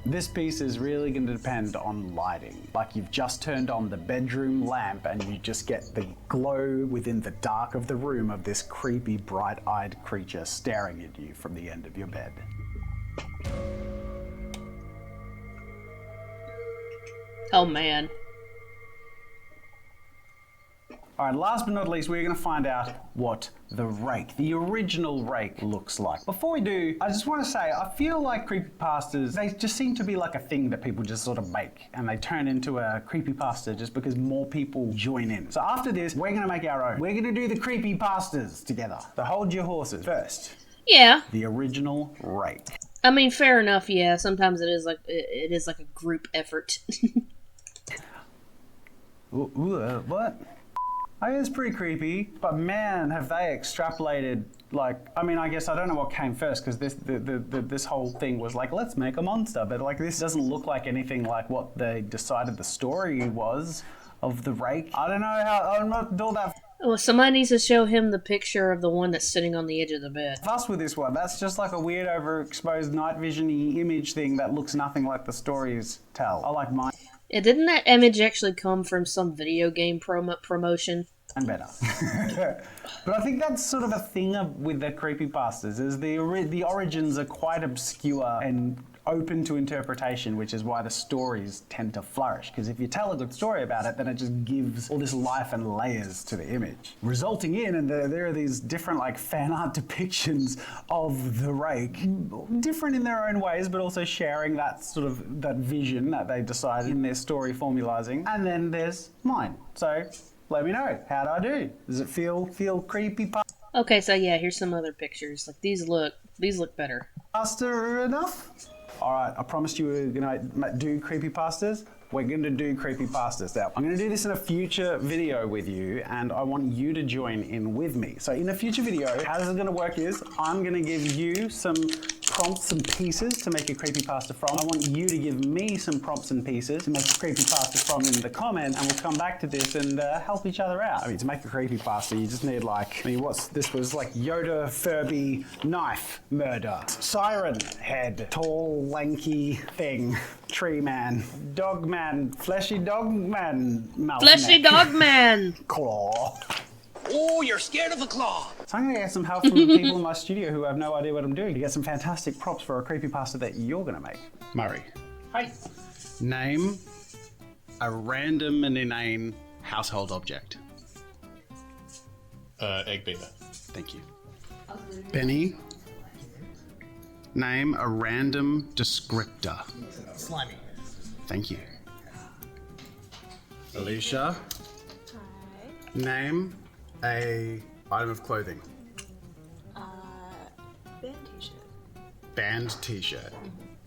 This piece is really going to depend on lighting. Like you've just turned on the bedroom lamp and you just get the glow within the dark of the room of this creepy, bright-eyed creature staring at you from the end of your bed. Oh man. Alright, last but not least, we're going to find out what the rake, the original rake, looks like. Before we do, I just want to say, I feel like creepypastas, they just seem to be like a thing that people just sort of make, and they turn into a creepypasta just because more people join in. So after this, we're going to make our own. We're going to do the creepypastas together. So hold your horses. First, yeah, the original rake. I mean, fair enough, yeah. Sometimes it is like a group effort. What? I mean, it's pretty creepy, but man, have they extrapolated, like, I mean, I guess I don't know what came first, because this whole thing was like, let's make a monster, but like, this doesn't look like anything like what they decided the story was of the rake. I don't know how, I'm not all that Well, somebody needs to show him the picture of the one that's sitting on the edge of the bed. fussed with this one. That's just like a weird overexposed night vision-y image thing that looks nothing like the stories tell. I like mine. Yeah, didn't that image actually come from some video game promotion? And better. But I think that's sort of a thing with the creepypastas, is the origins are quite obscure and open to interpretation, which is why the stories tend to flourish. Because if you tell a good story about it, then it just gives all this life and layers to the image. Resulting in, and there are these different like fan art depictions of the rake, different in their own ways, but also sharing that sort of, that vision that they decided in their story formalizing. And then there's mine. So let me know, how'd I do? Does it feel creepy? Okay, so yeah, here's some other pictures. Like these look better. Pasta enough? Alright, I promised you we were gonna do creepypastas. We're gonna do creepypastas. Now, I'm gonna do this in a future video with you, and I want you to join in with me. So in a future video, how this is gonna work is, I'm gonna give you some prompts and pieces to make a creepypasta from. I want you to give me some prompts and pieces to make a creepypasta from in the comment, and we'll come back to this and help each other out. I mean, to make a creepypasta, you just need like, I mean, this was like Yoda, Furby, knife, murder, siren head, tall, lanky thing, tree man, dog man, fleshy dog man, mouse Fleshy neck. dog man! Claw. Oh, you're scared of a claw. So I'm going to get some help from the people in my studio who have no idea what I'm doing to get some fantastic props for a creepypasta that you're going to make. Murray. Hi. Name a random and inane household object. Egg beater. Thank you. Benny. Name a random descriptor. Slimy. Thank you. Alicia. Name a item of clothing. Band t-shirt. Band t-shirt.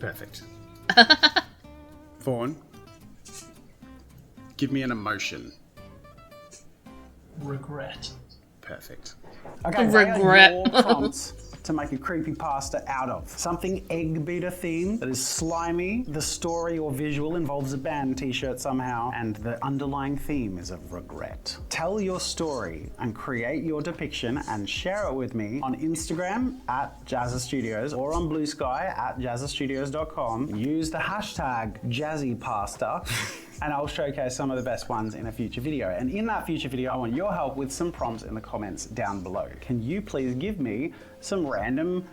Perfect. Vaughn. Give me an emotion. Regret. Perfect. Okay, Regret. they are your prompts to make a creepypasta out of. Something egg beater themed that is slimy. The story or visual involves a band t-shirt somehow, and the underlying theme is of regret. Tell your story and create your depiction and share it with me on Instagram at Jazza Studios or on Blue Sky at jazzastudios.com. Use the hashtag JazzyPasta. And I'll showcase some of the best ones in a future video. And in that future video, I want your help with some prompts in the comments down below. Can you please give me some random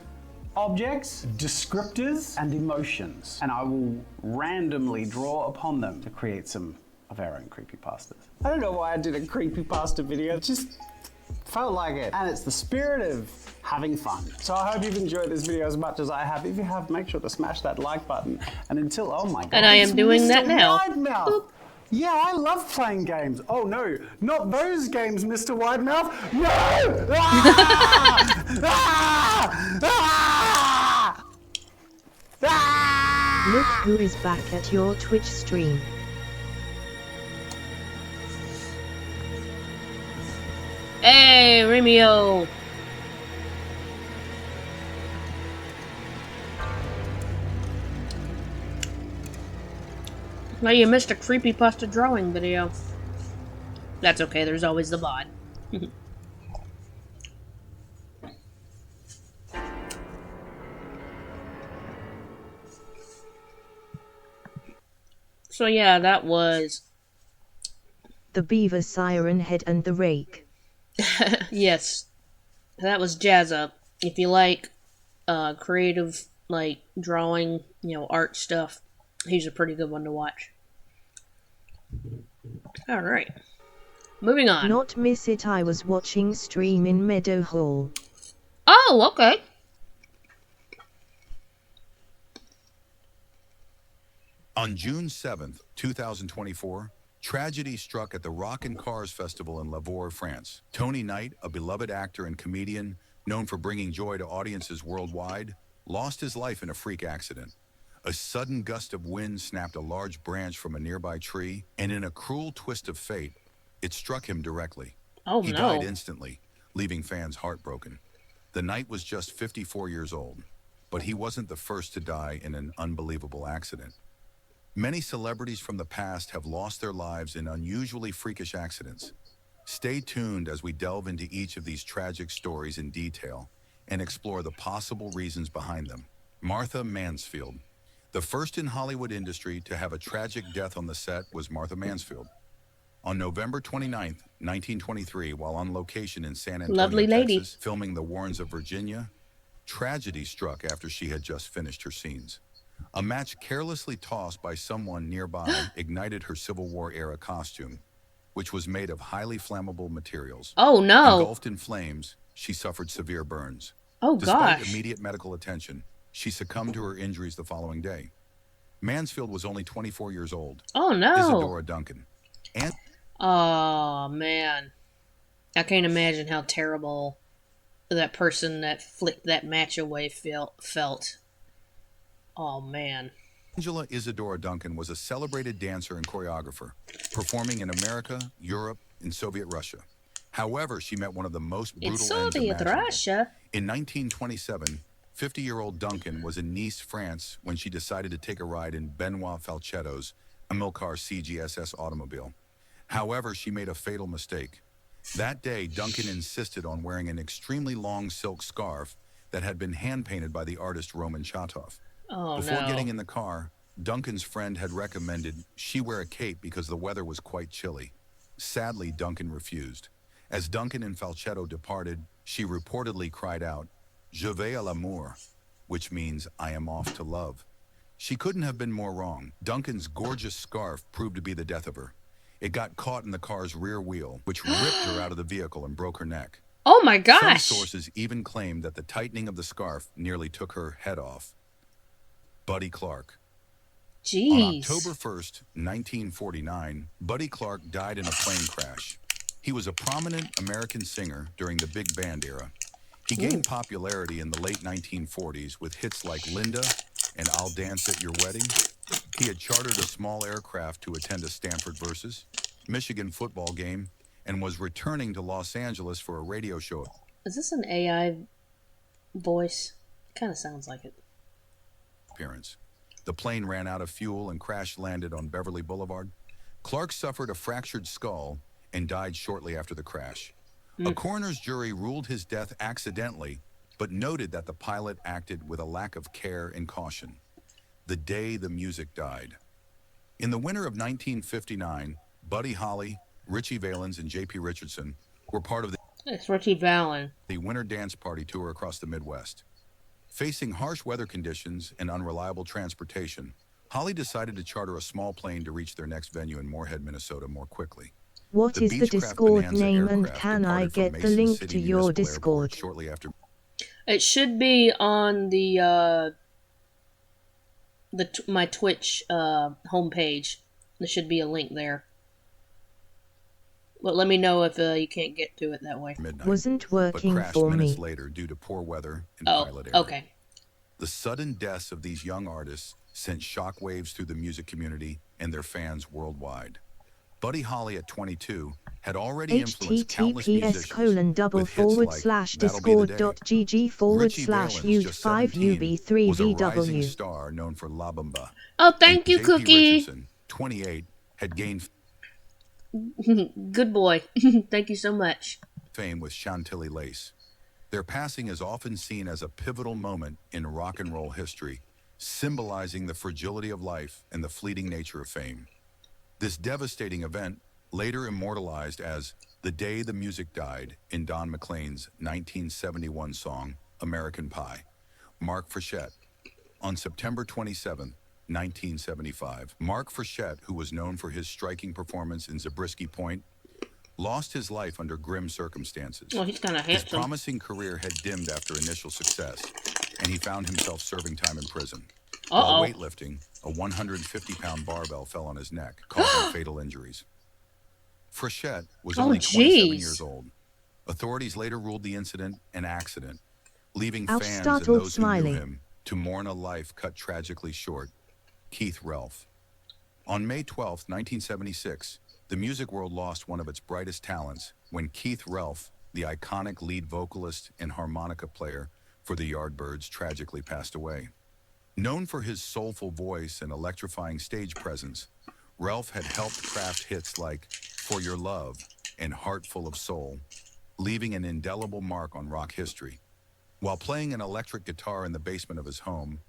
objects, descriptors, and emotions? And I will randomly draw upon them to create some of our own creepypastas. I don't know why I did a creepypasta video, it just felt like it. And it's the spirit of having fun. So I hope you've enjoyed this video as much as I have. If you have, make sure to smash that like button. And until, oh my god. And I am doing that now. Widemouth. Yeah, I love playing games. Oh no, not those games, Mr. Widemouth. No! Ah! Ah! Ah! Ah! Look who is back at your Twitch stream. Yay, Remio! Now you missed a creepypasta drawing video. That's okay, there's always the VOD. So yeah, that was... The Beaver Siren Head and the Rake. Yes. That was Jazza. If you like creative, like, drawing, you know, art stuff, he's a pretty good one to watch. Alright. Moving on. Not miss it, I was watching stream in Meadow Hall. Oh, okay. On June 7th, 2024, tragedy struck at the Rock and Cars Festival in Lavaur, France. Tony Knight, a beloved actor and comedian known for bringing joy to audiences worldwide, lost his life in a freak accident. A sudden gust of wind snapped a large branch from a nearby tree, and in a cruel twist of fate, it struck him directly. Oh, he no. died instantly, leaving fans heartbroken. The Knight was just 54 years old, but he wasn't the first to die in an unbelievable accident. Many celebrities from the past have lost their lives in unusually freakish accidents. Stay tuned as we delve into each of these tragic stories in detail and explore the possible reasons behind them. Martha Mansfield. The first in Hollywood industry to have a tragic death on the set was Martha Mansfield. On November 29th, 1923, while on location in San Antonio, Lovely lady. Texas, filming The Warrens of Virginia, tragedy struck after she had just finished her scenes. A match carelessly tossed by someone nearby ignited her Civil War-era costume, which was made of highly flammable materials. Oh, no. Engulfed in flames, she suffered severe burns. Oh, Despite gosh. immediate medical attention, she succumbed to her injuries the following day. Mansfield was only 24 years old. Oh, no. Isadora Duncan. And Oh, man. I can't imagine how terrible that person that flicked that match away felt. Oh, man. Angela Isadora Duncan was a celebrated dancer and choreographer, performing in America, Europe, and Soviet Russia. However, she met one of the most brutal It's ends Soviet imaginable. Russia. In 1927, 50-year-old Duncan was in Nice, France, when she decided to take a ride in Benoit Falchetto's Amilcar CGSS automobile. However, she made a fatal mistake. That day, Duncan insisted on wearing an extremely long silk scarf that had been hand-painted by the artist Roman Chatov. Oh, Before no. getting in the car, Duncan's friend had recommended she wear a cape because the weather was quite chilly. Sadly, Duncan refused. As Duncan and Falchetto departed, she reportedly cried out, "Je vais à l'amour," which means, "I am off to love." She couldn't have been more wrong. Duncan's gorgeous scarf proved to be the death of her. It got caught in the car's rear wheel, which ripped her out of the vehicle and broke her neck. Oh, my gosh. Some sources even claim that the tightening of the scarf nearly took her head off. Buddy Clark. Jeez. On October 1st, 1949, Buddy Clark died in a plane crash. He was a prominent American singer during the big band era. He gained popularity in the late 1940s with hits like Linda and I'll Dance at Your Wedding. He had chartered a small aircraft to attend a Stanford versus Michigan football game and was returning to Los Angeles for a radio show. Is this an AI voice? Kind of sounds like it. Appearance. The plane ran out of fuel and crash landed on Beverly Boulevard. Clark suffered a fractured skull and died shortly after the crash. A coroner's jury ruled his death accidentally, but noted that the pilot acted with a lack of care and caution. The day the music died. In the winter of 1959, Buddy Holly, Richie Valens, and J.P. Richardson were part of It's Richie Valen. the winter dance party tour across the Midwest. Facing harsh weather conditions and unreliable transportation, Holly decided to charter a small plane to reach their next venue in Moorhead, Minnesota more quickly. What is the Beechcraft Discord Bonanza name and aircraft can I departed from get the Mason link City to your Municipal Discord? Airport shortly after. It should be on the my Twitch homepage. There should be a link there. But let me know if you can't get to it that way. Midnight, Wasn't but working crashed for minutes me. later due to poor weather and Oh, pilot error. okay. The sudden deaths of these young artists sent shockwaves through the music community and their fans worldwide. Buddy Holly at 22 had already influenced countless musicians with hits like That'll Be the Day. Discord.gg/used5ub3vw. was a rising star known for La Bamba. Oh, thank you, J.P. Cookie. Richardson, 28, had gained Good boy. Thank you so much. fame with Chantilly Lace. Their passing is often seen as a pivotal moment in rock and roll history, symbolizing the fragility of life and the fleeting nature of fame. This devastating event, later immortalized as The Day the Music Died in Don McLean's 1971 song, American Pie. Mark Frechette. On September 27, 1975, Mark Frechette, who was known for his striking performance in Zabriskie Point, lost his life under grim circumstances. Oh, he's kind of His handsome. promising career had dimmed after initial success, and he found himself serving time in prison. Uh-oh. While weightlifting, a 150-pound barbell fell on his neck, causing fatal injuries. Frechette was Oh, only 27 jeez. years old. Authorities later ruled the incident an accident, leaving Ouch, fans and startled those who knew Smiley. him to mourn a life cut tragically short. Keith Relf. On May 12, 1976, the music world lost one of its brightest talents when Keith Relf, the iconic lead vocalist and harmonica player for the Yardbirds, tragically passed away. Known for his soulful voice and electrifying stage presence, Relf had helped craft hits like For Your Love and Heart Full of Soul, leaving an indelible mark on rock history. While playing an electric guitar in the basement of his home,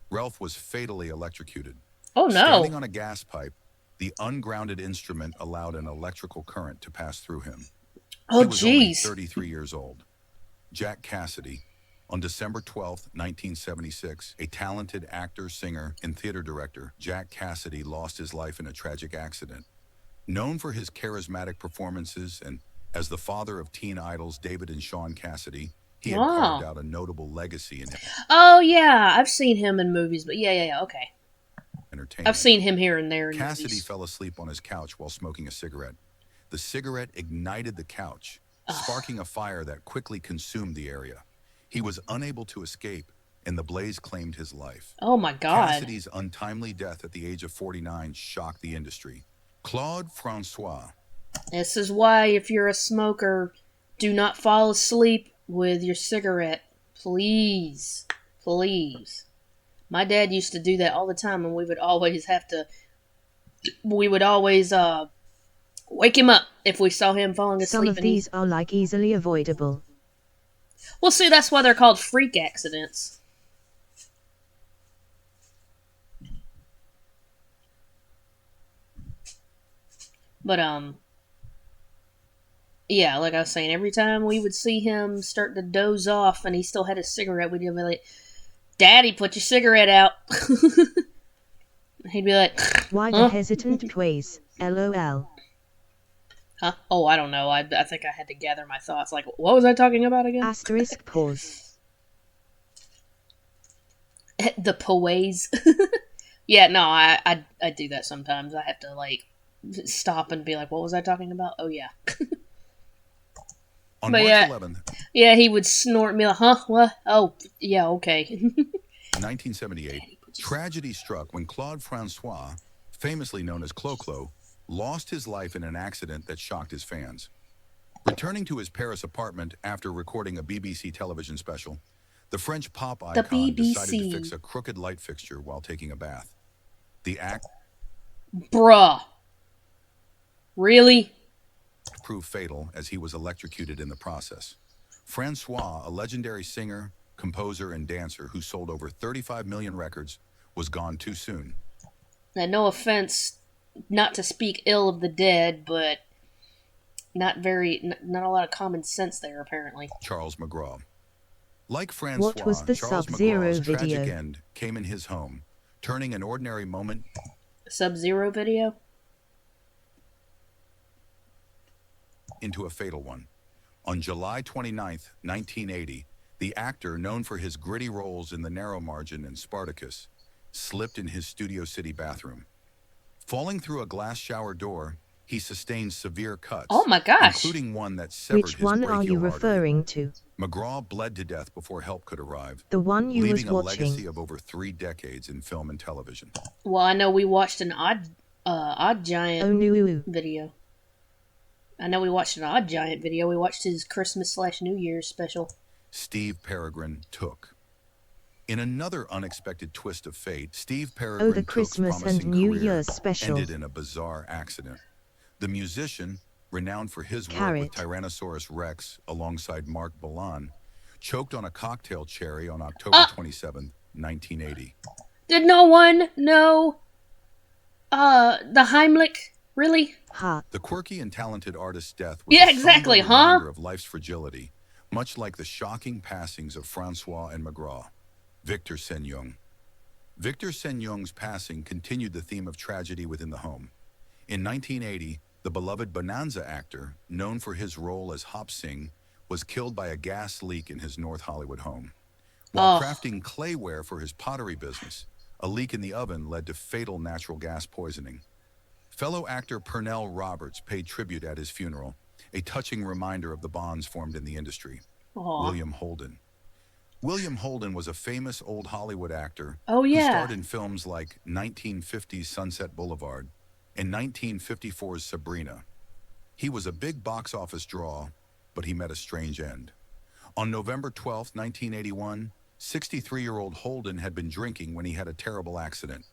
Relf was fatally electrocuted. Oh, no. Standing on a gas pipe, the ungrounded instrument allowed an electrical current to pass through him. Oh, He was only jeez. 33 years old. Jack Cassidy. On December 12, 1976, a talented actor, singer, and theater director, Jack Cassidy, lost his life in a tragic accident. Known for his charismatic performances and as the father of teen idols David and Sean Cassidy, he had Wow. carved out a notable legacy in Oh, yeah. I've seen him in movies, but yeah, okay. entertainment. I've seen him here and there in Cassidy movies. fell asleep on his couch while smoking a cigarette. The cigarette ignited the couch, sparking a fire that quickly consumed the area. He was unable to escape, and the blaze claimed his life. Oh, my God. Cassidy's untimely death at the age of 49 shocked the industry. Claude Francois. This is why, if you're a smoker, do not fall asleep with your cigarette. Please. Please. My dad used to do that all the time, and we would always wake him up if we saw him falling asleep. Some of these are like easily avoidable. Well, see, that's why they're called freak accidents. But, yeah, like I was saying, every time we would see him start to doze off and he still had a cigarette, we'd be like, Daddy, put your cigarette out. He'd be like, Why huh? the hesitant praise? LOL. Huh? Oh, I don't know. I think I had to gather my thoughts. Like, what was I talking about again? Asterisk pause. The poise. Yeah, no, I do that sometimes. I have to, like, stop and be like, what was I talking about? Oh, yeah. On But March yeah, 11th, yeah, he would snort and be like, huh? What? Oh, yeah, okay. 1978, tragedy struck when Claude Francois, famously known as Clo-Clo, lost his life in an accident that shocked his fans. Returning to his Paris apartment after recording a BBC television special, the French pop icon decided to fix a crooked light fixture while taking a bath. The act Bruh. Really? proved fatal as he was electrocuted in the process. Francois, a legendary singer, composer, and dancer who sold over 35 million records, was gone too soon. Now, no offense, not to speak ill of the dead, but not a lot of common sense there, apparently. Charles McGraw. Like Francois, What was the Charles Sub-Zero McGraw's tragic video? end came in his home, turning an ordinary moment Sub-Zero video? into a fatal one. On July 29, 1980, the actor, known for his gritty roles in The Narrow Margin and Spartacus, slipped in his Studio City bathroom. Falling through a glass shower door, he sustained severe cuts, Oh my gosh. including one that severed Which his one are you brachial artery. referring to? McGraw bled to death before help could arrive, The one you was leaving a watching. legacy of over 3 decades in film and television. Well, I know we watched an Odd Giant Oh, no. video. I know we watched an Odd Giant video. We watched his Christmas/New Year's special. Steve Peregrine took. In another unexpected twist of fate, Steve Peregrine the Took's Christmas promising and New career Year's special. ended in a bizarre accident. The musician, renowned for his work Carrot. with Tyrannosaurus Rex alongside Mark Bolan, choked on a cocktail cherry on October 27, 1980. Did no one know the Heimlich? Really? The quirky and talented artist's death was Yeah, a exactly, somber huh? reminder of life's fragility, much like the shocking passings of Francois and McGraw. Victor Senyong. Victor Senyong's passing continued the theme of tragedy within the home. In 1980, the beloved Bonanza actor, known for his role as Hop Sing, was killed by a gas leak in his North Hollywood home. While crafting clayware for his pottery business, a leak in the oven led to fatal natural gas poisoning. Fellow actor Pernell Roberts paid tribute at his funeral, a touching reminder of the bonds formed in the industry. William Holden. William Holden was a famous old Hollywood actor who starred in films like 1950's Sunset Boulevard and 1954's Sabrina. He was a big box office draw, but he met a strange end. On November 12, 1981, 63-year-old Holden had been drinking when he had a terrible accident.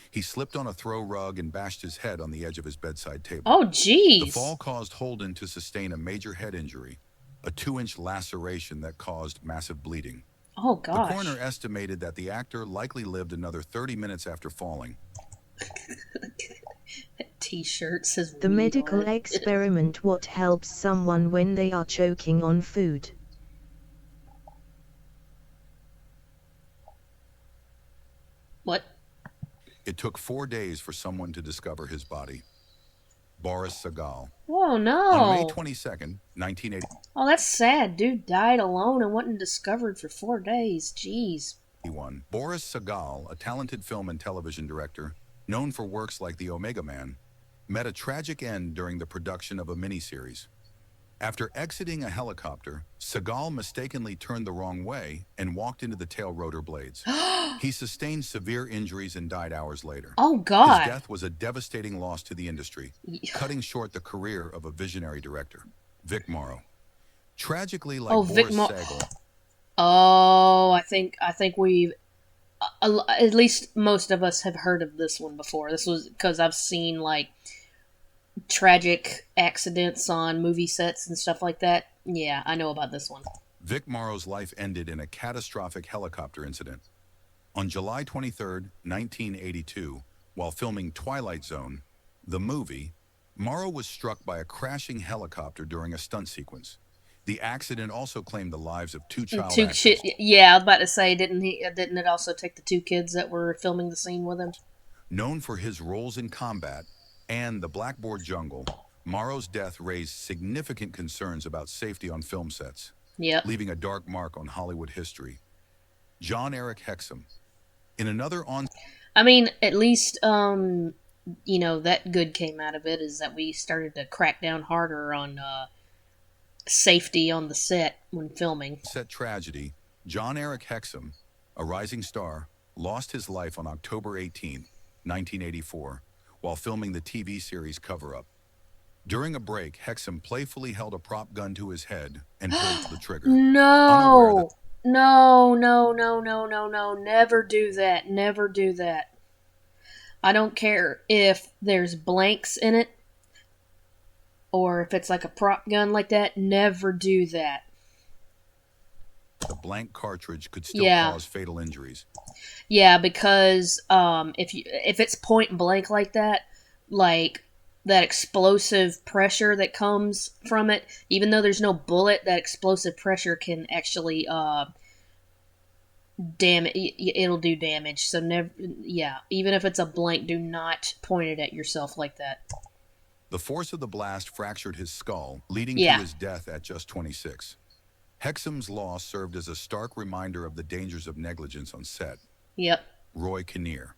He slipped on a throw rug and bashed his head on the edge of his bedside table. Oh, jeez. The fall caused Holden to sustain a major head injury, a 2-inch laceration that caused massive bleeding. Oh, gosh. The coroner estimated that the actor likely lived another 30 minutes after falling. T-shirt says The medical experiment: what helps someone when they are choking on food? What? It took 4 days for someone to discover his body. Boris Sagal. Oh, no. On May 22nd, 1980. Oh, that's sad. Dude died alone and wasn't discovered for 4 days. Jeez. Boris Sagal, a talented film and television director, known for works like The Omega Man, met a tragic end during the production of a miniseries. After exiting a helicopter, Sagal mistakenly turned the wrong way and walked into the tail rotor blades. He sustained severe injuries and died hours later. Oh, God. His death was a devastating loss to the industry, cutting short the career of a visionary director, Vic Morrow. Tragically, like Boris Sagal. Oh, I think we've at least most of us have heard of this one before. This was because I've seen like tragic accidents on movie sets and stuff like that. Yeah, I know about this one. Vic Morrow's life ended in a catastrophic helicopter incident. On July 23, 1982, while filming Twilight Zone, the movie, Morrow was struck by a crashing helicopter during a stunt sequence. The accident also claimed the lives of two child actors. Yeah, I was about to say, didn't it also take the 2 kids that were filming the scene with him? Known for his roles in combat and the Blackboard Jungle, Morrow's death raised significant concerns about safety on film sets, leaving a dark mark on Hollywood history. John Eric Hexum. In another I mean, at least, you know, that good came out of it, is that we started to crack down harder on safety on the set when filming. Set tragedy, John Eric Hexum, a rising star, lost his life on October 18, 1984, while filming the TV series Cover Up. During a break, Hexum playfully held a prop gun to his head and pulled the trigger. No! No, never do that. Never do that. I don't care if there's blanks in it, or if it's like a prop gun like that, never do that. The blank cartridge could still cause fatal injuries. Yeah, because if it's point blank like that, like that explosive pressure that comes from it, even though there's no bullet, that explosive pressure can actually it'll do damage. So never, even if it's a blank, do not point it at yourself like that. The force of the blast fractured his skull, leading to his death at just 26. Hexum's loss served as a stark reminder of the dangers of negligence on set. Yep. Roy Kinnear.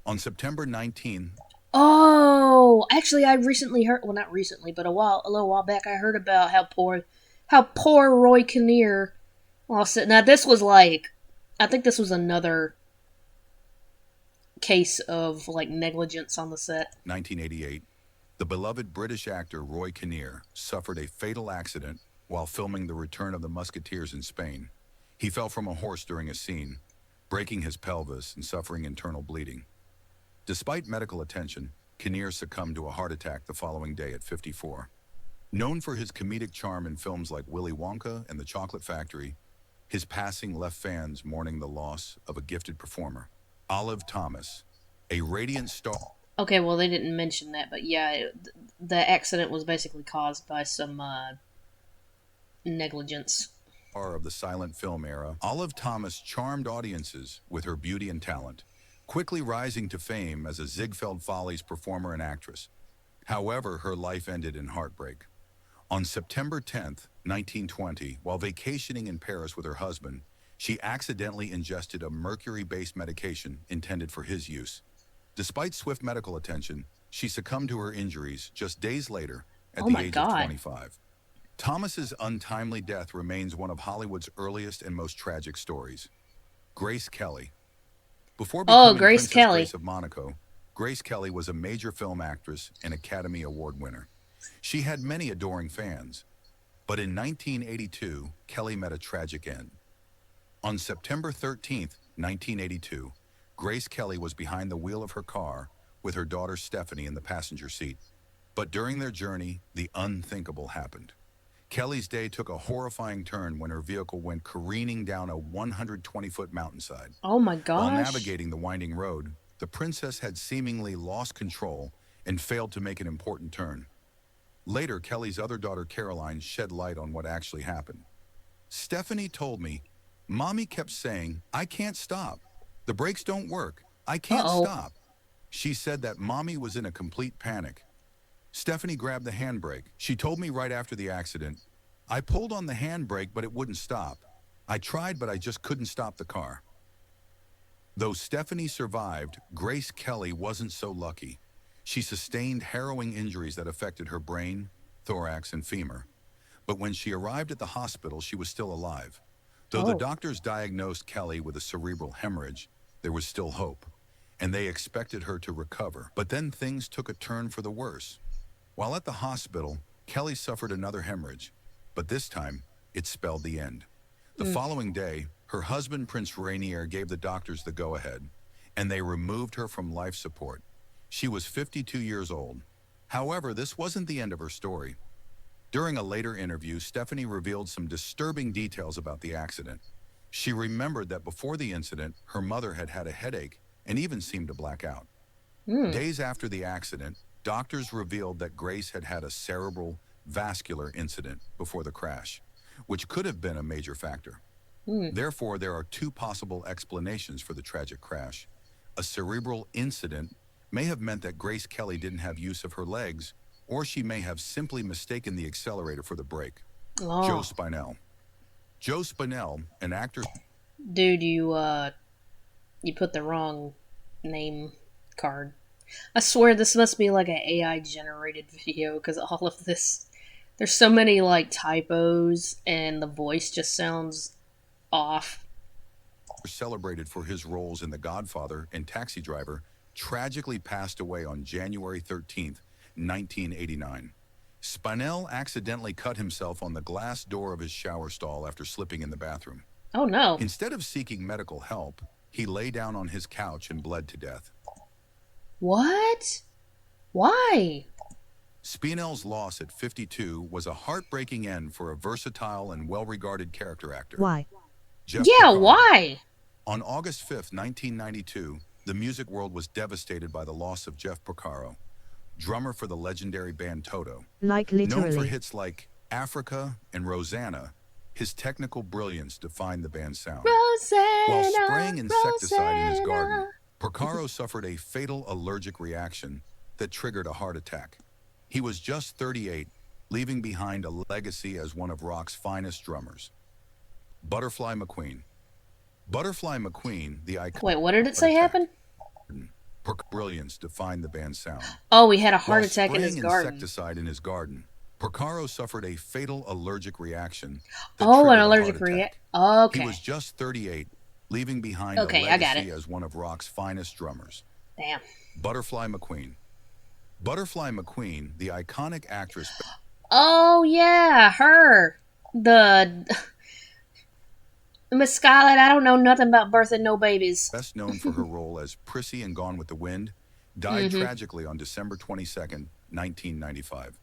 On September 19. Oh, actually, I recently heard. Well, not recently, but a little while back, I heard about how poor Roy Kinnear lost it. Now, this was like, I think this was another case of like negligence on the set. 1988. The beloved British actor Roy Kinnear suffered a fatal accident while filming The Return of the Musketeers in Spain. He fell from a horse during a scene, breaking his pelvis and suffering internal bleeding. Despite medical attention, Kinnear succumbed to a heart attack the following day at 54. Known for his comedic charm in films like Willy Wonka and The Chocolate Factory, his passing left fans mourning the loss of a gifted performer. Olive Thomas, a radiant star. Okay, well, they didn't mention that, but yeah, the accident was basically caused by some negligence. Of the silent film era, Olive Thomas charmed audiences with her beauty and talent, quickly rising to fame as a Ziegfeld Follies performer and actress. However, her life ended in heartbreak. On September 10th, 1920, while vacationing in Paris with her husband, she accidentally ingested a mercury-based medication intended for his use. Despite swift medical attention, she succumbed to her injuries just days later at the age of 25. Thomas's untimely death remains one of Hollywood's earliest and most tragic stories. Grace Kelly. Before becoming Grace Princess Kelly. Grace of Monaco, Grace Kelly was a major film actress and Academy Award winner. She had many adoring fans, but in 1982, Kelly met a tragic end. On September 13th, 1982, Grace Kelly was behind the wheel of her car with her daughter Stephanie in the passenger seat. But during their journey, the unthinkable happened. Kelly's day took a horrifying turn when her vehicle went careening down a 120-foot mountainside. Oh my gosh. While navigating the winding road, the princess had seemingly lost control and failed to make an important turn. Later, Kelly's other daughter Caroline shed light on what actually happened. Stephanie told me, "Mommy kept saying, 'I can't stop. The brakes don't work. I can't stop.' She said that Mommy was in a complete panic. Stephanie grabbed the handbrake. She told me right after the accident, 'I pulled on the handbrake, but it wouldn't stop. I tried, but I just couldn't stop the car.'" Though Stephanie survived, Grace Kelly wasn't so lucky. She sustained harrowing injuries that affected her brain, thorax, and femur. But when she arrived at the hospital, she was still alive. Though the doctors diagnosed Kelly with a cerebral hemorrhage, there was still hope, and they expected her to recover. But then things took a turn for the worse. While at the hospital, Kelly suffered another hemorrhage, but this time, it spelled the end. The following day, her husband, Prince Rainier, gave the doctors the go-ahead, and they removed her from life support. She was 52 years old. However, this wasn't the end of her story. During a later interview, Stephanie revealed some disturbing details about the accident. She remembered that before the incident, her mother had had a headache and even seemed to black out. Days after the accident, doctors revealed that Grace had had a cerebral vascular incident before the crash, which could have been a major factor. Therefore, there are two possible explanations for the tragic crash. A cerebral incident may have meant that Grace Kelly didn't have use of her legs, or she may have simply mistaken the accelerator for the brake. Joe Spinell. Joe Spinell, an actor... Dude, you put the wrong name card. I swear this must be like an AI-generated video, because all of this... There's so many, like, typos, and the voice just sounds off. Celebrated for his roles in The Godfather and Taxi Driver, tragically passed away on January 13th, 1989. Spinell accidentally cut himself on the glass door of his shower stall after slipping in the bathroom. Oh no. Instead of seeking medical help, he lay down on his couch and bled to death. What? Why? Spinell's loss at 52 was a heartbreaking end for a versatile and well-regarded character actor. Why? Jeff Yeah, Porcaro. why? On August 5th, 1992, the music world was devastated by the loss of Jeff Porcaro, drummer for the legendary band Toto. Like Known for literally. hits like Africa and Rosanna, his technical brilliance defined the band's sound. Rosanna, While spraying insecticide in his garden, Rosanna. Porcaro suffered a fatal allergic reaction that triggered a heart attack. He was just 38, leaving behind a legacy as one of rock's finest drummers. Butterfly McQueen. Butterfly McQueen, the iconic... Wait, what did it say happened? Brilliance defined the band's sound. Oh, he had a heart While attack in his spraying garden. insecticide in his garden, Porcaro suffered a fatal allergic reaction that Oh, triggered an a allergic heart attack. reaction. Okay. He was just 38, leaving behind Okay, a I got legacy it. as one of rock's finest drummers. Damn. Butterfly McQueen. Butterfly McQueen, the iconic actress. Oh yeah, her. Miss Scarlet, I don't know nothing about birthing no babies. Best known for her role as Prissy in Gone with the Wind, died Mhm. tragically on December 22nd, 1995.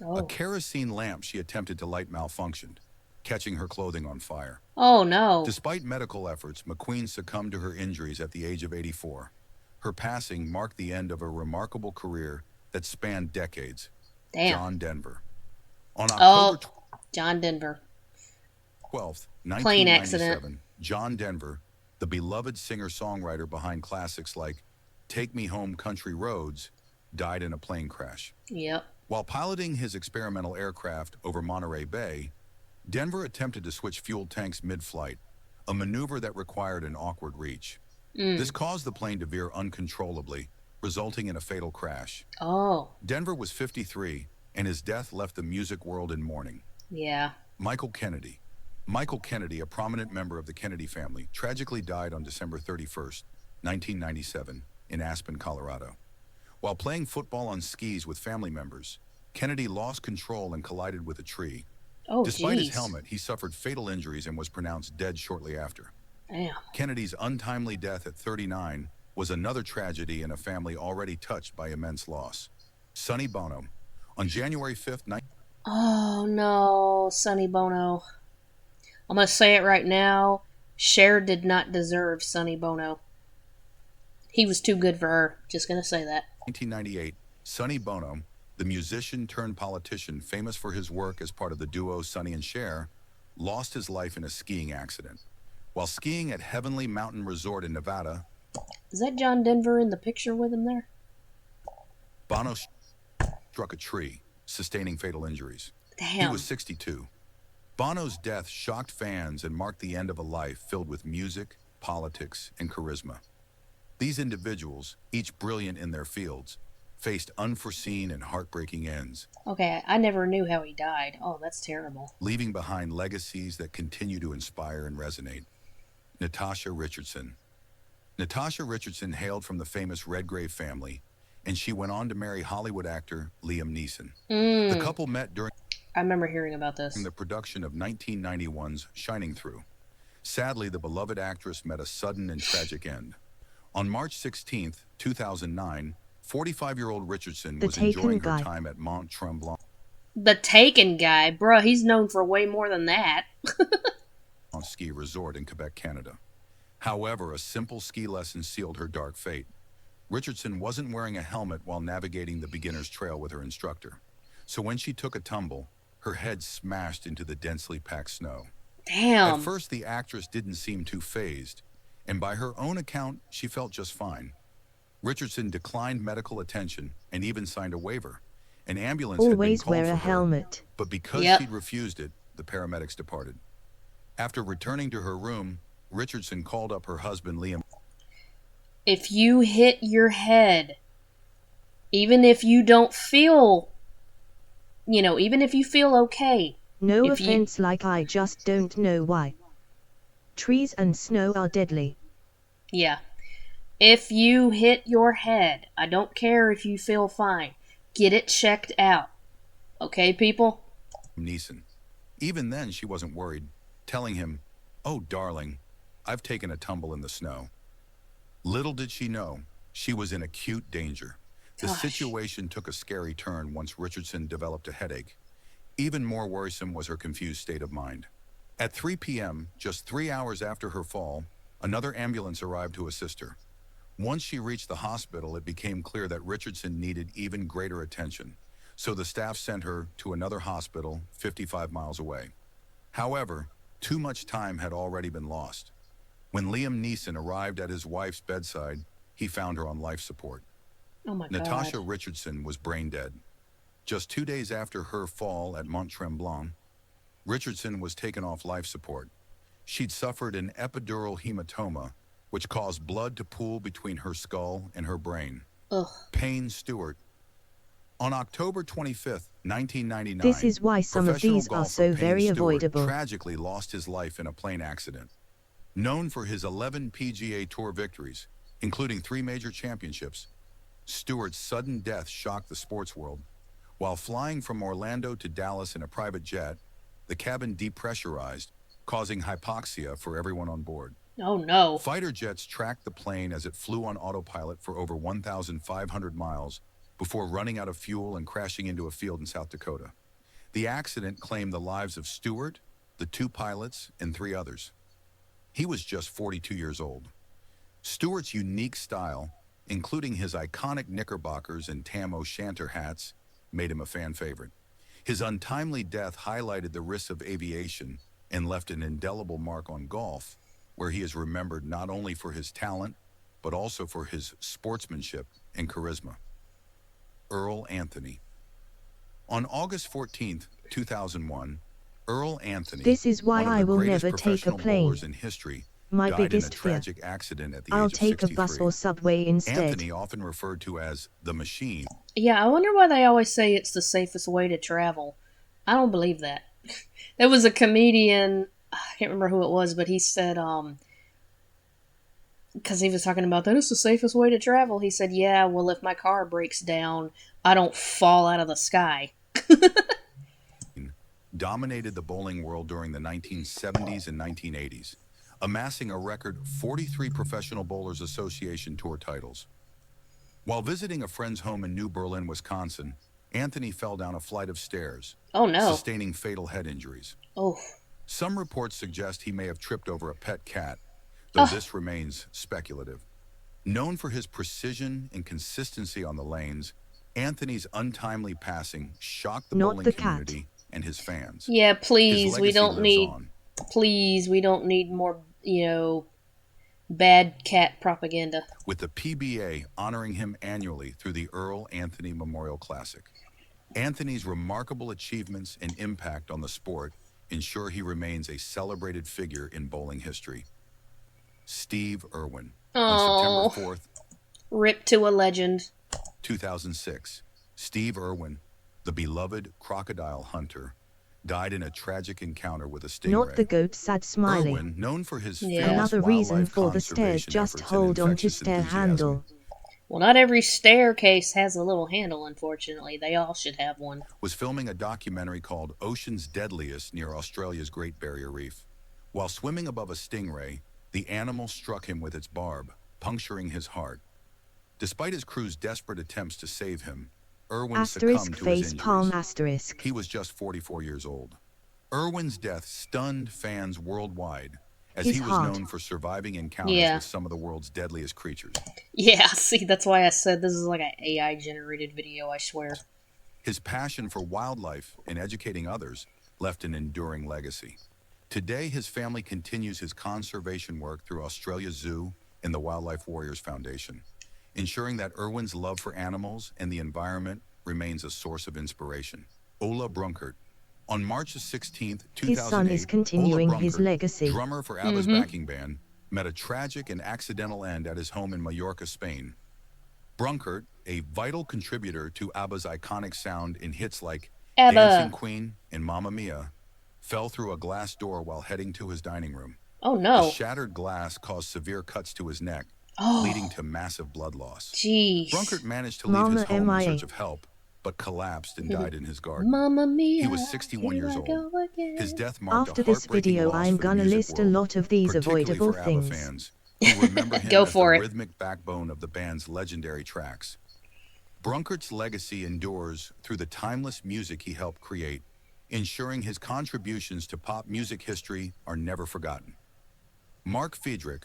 Oh. A kerosene lamp she attempted to light malfunctioned, catching her clothing on fire. Oh no. Despite medical efforts, McQueen succumbed to her injuries at the age of 84. Her passing marked the end of a remarkable career that spanned decades. Damn. John Denver. On Oh, October John Denver. 12th, Plane 1997, accident. John Denver, the beloved singer-songwriter behind classics like Take Me Home Country Roads, died in a plane crash. Yep. While piloting his experimental aircraft over Monterey Bay, Denver attempted to switch fuel tanks mid-flight, a maneuver that required an awkward reach. This caused the plane to veer uncontrollably, resulting in a fatal crash. Oh. Denver was 53, and his death left the music world in mourning. Yeah. Michael Kennedy. Michael Kennedy, a prominent member of the Kennedy family, tragically died on December 31st, 1997, in Aspen, Colorado. While playing football on skis with family members, Kennedy lost control and collided with a tree. Oh, Despite his jeez. helmet, he suffered fatal injuries and was pronounced dead shortly after. Damn. Kennedy's untimely death at 39 was another tragedy in a family already touched by immense loss. Sonny Bono. On January 5th, Oh no, Sonny Bono. I'm gonna say it right now. Cher did not deserve Sonny Bono. He was too good for her. Just gonna say that. 1998, Sonny Bono, the musician turned politician famous for his work as part of the duo Sonny and Cher, lost his life in a skiing accident. While skiing at Heavenly Mountain Resort in Nevada, Is that John Denver in the picture with him there? Bono struck a tree, sustaining fatal injuries. He Damn. was 62. Bono's death shocked fans and marked the end of a life filled with music, politics, and charisma. These individuals, each brilliant in their fields, faced unforeseen and heartbreaking ends, Okay, I never knew how he died. Oh, that's terrible. leaving behind legacies that continue to inspire and resonate. Natasha Richardson. Natasha Richardson hailed from the famous Redgrave family, and she went on to marry Hollywood actor Liam Neeson. The couple met during I remember hearing about this. the production of 1991's Shining Through. Sadly, the beloved actress met a sudden and tragic end. On March 16th, 2009, 45-year-old Richardson The was Taken enjoying her Guy. time at Mont Tremblant The Taken guy, bruh, he's known for way more than that. ski resort in Quebec, Canada. However, a simple ski lesson sealed her dark fate. Richardson wasn't wearing a helmet while navigating the beginner's trail with her instructor. So when she took a tumble, her head smashed into the densely packed snow. Damn. At first, the actress didn't seem too phased, and by her own account, she felt just fine. Richardson declined medical attention and even signed a waiver. An ambulance had been Always called wear for a her, helmet. but because Yep. she'd refused it, the paramedics departed. After returning to her room, Richardson called up her husband, Liam. If you hit your head, even if you don't feel, even if you feel okay. No if you- offense, like I just don't know why. Trees and snow are deadly. Yeah. If you hit your head, I don't care if you feel fine. Get it checked out. Okay, people? Neeson. Even then, she wasn't worried, telling him, "Oh, darling, I've taken a tumble in the snow." Little did she know, she was in acute danger. The Gosh. situation took a scary turn once Richardson developed a headache. Even more worrisome was her confused state of mind. At 3 p.m., just 3 hours after her fall, another ambulance arrived to assist her. Once she reached the hospital, it became clear that Richardson needed even greater attention, so the staff sent her to another hospital 55 miles away. However, too much time had already been lost. When Liam Neeson arrived at his wife's bedside, he found her on life support. Oh my Natasha god. Richardson was brain dead. Just 2 days after her fall at Mont Tremblant, Richardson was taken off life support. She'd suffered an epidural hematoma, which caused blood to pool between her skull and her brain. Ugh. Payne Stewart. On October 25th, 1999, This is why some of professional these are golfer so Payne very Stewart avoidable. tragically lost his life in a plane accident. Known for his 11 PGA Tour victories, including 3 major championships, Stewart's sudden death shocked the sports world. While flying from Orlando to Dallas in a private jet, the cabin depressurized, causing hypoxia for everyone on board. Oh no. Fighter jets tracked the plane as it flew on autopilot for over 1,500 miles before running out of fuel and crashing into a field in South Dakota. The accident claimed the lives of Stewart, the 2 pilots, and 3 others. He was just 42 years old. Stewart's unique style, including his iconic knickerbockers and Tam O'Shanter hats, made him a fan favorite. His untimely death highlighted the risks of aviation and left an indelible mark on golf, where he is remembered not only for his talent, but also for his sportsmanship and charisma. Earl Anthony. On August 14th, 2001, Earl Anthony, This is why one of I the will greatest never take a professional plane. bowlers in history, My died in a biggest fear. tragic accident at the I'll age of take 63. a bus or subway instead. Anthony, often referred to as the Machine, Yeah, I wonder why they always say it's the safest way to travel. I don't believe that. There was a comedian, I can't remember who it was, but he said, because he was talking about that it's the safest way to travel. He said, yeah, well, if my car breaks down, I don't fall out of the sky. dominated the bowling world during the 1970s and 1980s, amassing a record 43 Professional Bowlers Association Tour titles. While visiting a friend's home in New Berlin, Wisconsin, Anthony fell down a flight of stairs, Oh, no. sustaining fatal head injuries. Oh. Some reports suggest he may have tripped over a pet cat, though this remains speculative. Known for his precision and consistency on the lanes, Anthony's untimely passing shocked the Not bowling the cat. community and his fans. Yeah, His please, we legacy don't lives need, on. please, we don't need more, bad cat propaganda. With the PBA honoring him annually through the Earl Anthony Memorial Classic. Anthony's remarkable achievements and impact on the sport ensure he remains a celebrated figure in bowling history. Steve Irwin. Oh, On September 4th, rip to a legend. 2006, Steve Irwin, the beloved crocodile hunter, died in a tragic encounter with a stingray. Not the goat sad smiling. Irwin, known for his Yeah. fearless Another reason wildlife for the stairs, conservation just efforts and hold on to infectious stair enthusiasm, handle. Well, not every staircase has a little handle, unfortunately. They all should have one. was filming a documentary called Ocean's Deadliest near Australia's Great Barrier Reef. While swimming above a stingray, the animal struck him with its barb, puncturing his heart. Despite his crew's desperate attempts to save him, Irwin Asterisk succumbed to his face injuries. palm asterisk. He was just 44 years old. Irwin's death stunned fans worldwide, as His he was heart. known for surviving encounters Yeah. with some of the world's deadliest creatures. Yeah, see, that's why I said this is like an AI-generated video, I swear. His passion for wildlife and educating others left an enduring legacy. Today, his family continues his conservation work through Australia Zoo and the Wildlife Warriors Foundation, ensuring that Irwin's love for animals and the environment remains a source of inspiration. Ola Brunkert. On March 16th, 2008, His son is continuing Ola his Brunkert, legacy. drummer for ABBA's Mhm. backing band, met a tragic and accidental end at his home in Mallorca, Spain. Brunkert, a vital contributor to ABBA's iconic sound in hits like ABBA. Dancing Queen and Mamma Mia, fell through a glass door while heading to his dining room. Oh, no. The shattered glass caused severe cuts to his neck, Oh. leading to massive blood loss. Jeez. Brunkert managed to leave Mama his home in MIA. search of help, but collapsed and died in his garden. Mamma mia. He was 61 years old. His death marked After a this heartbreaking video, loss I'm for the gonna music list a world, lot of these particularly avoidable for ABBA things. fans who remember him Go as for the it. rhythmic backbone of the band's legendary tracks. Brunkert's legacy endures through the timeless music he helped create, ensuring his contributions to pop music history are never forgotten. Mark Fiedrich.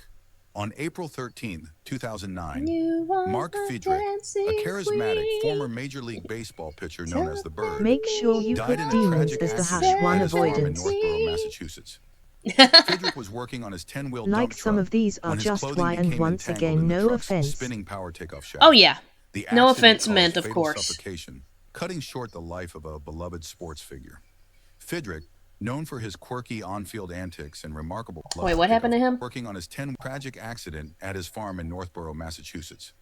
On April 13, 2009, Mark Fiedrich, a charismatic former Major League Baseball pitcher known as the Bird, Make sure you died put in a demons tragic as the accident hash one at his farm in avoidance. Northborough, Massachusetts. Fiedrich was working on his 10-wheel dump Like some truck of these are when his just clothing why, and became once entangled again, in the no truck's offense. spinning power takeoff shaft. Oh, yeah. The No accident offense caused meant, of fatal course. suffocation, cutting short the life of a beloved sports figure. Fiedrich, known for his quirky on-field antics and remarkable Wait, what happened to him? working on his 10 tragic accident at his farm in Northborough, Massachusetts.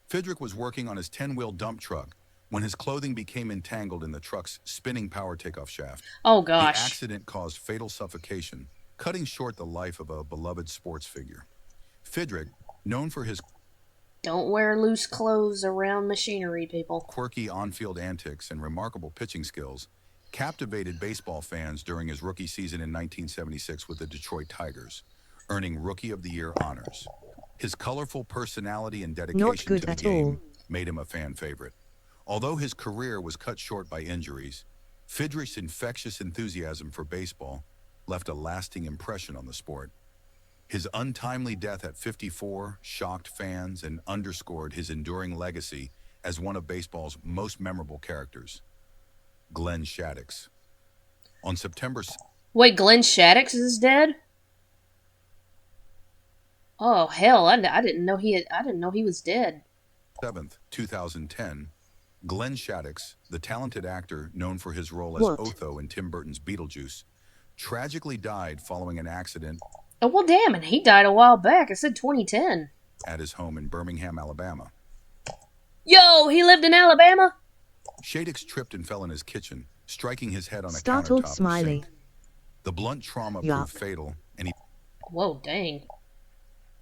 Fiedrich was working on his 10-wheel dump truck when his clothing became entangled in the truck's spinning power takeoff shaft. Oh, The gosh. accident caused fatal suffocation, cutting short the life of a beloved sports figure. Fiedrich, known for his Don't wear loose clothes around machinery, people. Quirky on-field antics and remarkable pitching skills captivated baseball fans during his rookie season in 1976 with the Detroit Tigers, earning Rookie of the Year honors. His colorful personality and dedication to the game made him a fan favorite. Although his career was cut short by injuries, Friedrich's infectious enthusiasm for baseball left a lasting impression on the sport. His untimely death at 54 shocked fans and underscored his enduring legacy as one of baseball's most memorable characters. Glenn Shaddix. On September... Wait, Glenn Shaddix is dead? Oh hell! I didn't know he was dead. 7th, 2010, Glenn Shaddix, the talented actor known for his role as What? Otho in Tim Burton's Beetlejuice, tragically died following an accident Oh well, damn, and he died a while back. I said 2010. at his home in Birmingham, Alabama. Yo, he lived in Alabama. Shaddix tripped and fell in his kitchen, striking his head on a Startled countertop of smiley. sink. The blunt trauma Yuck. proved fatal, and he Whoa, dang.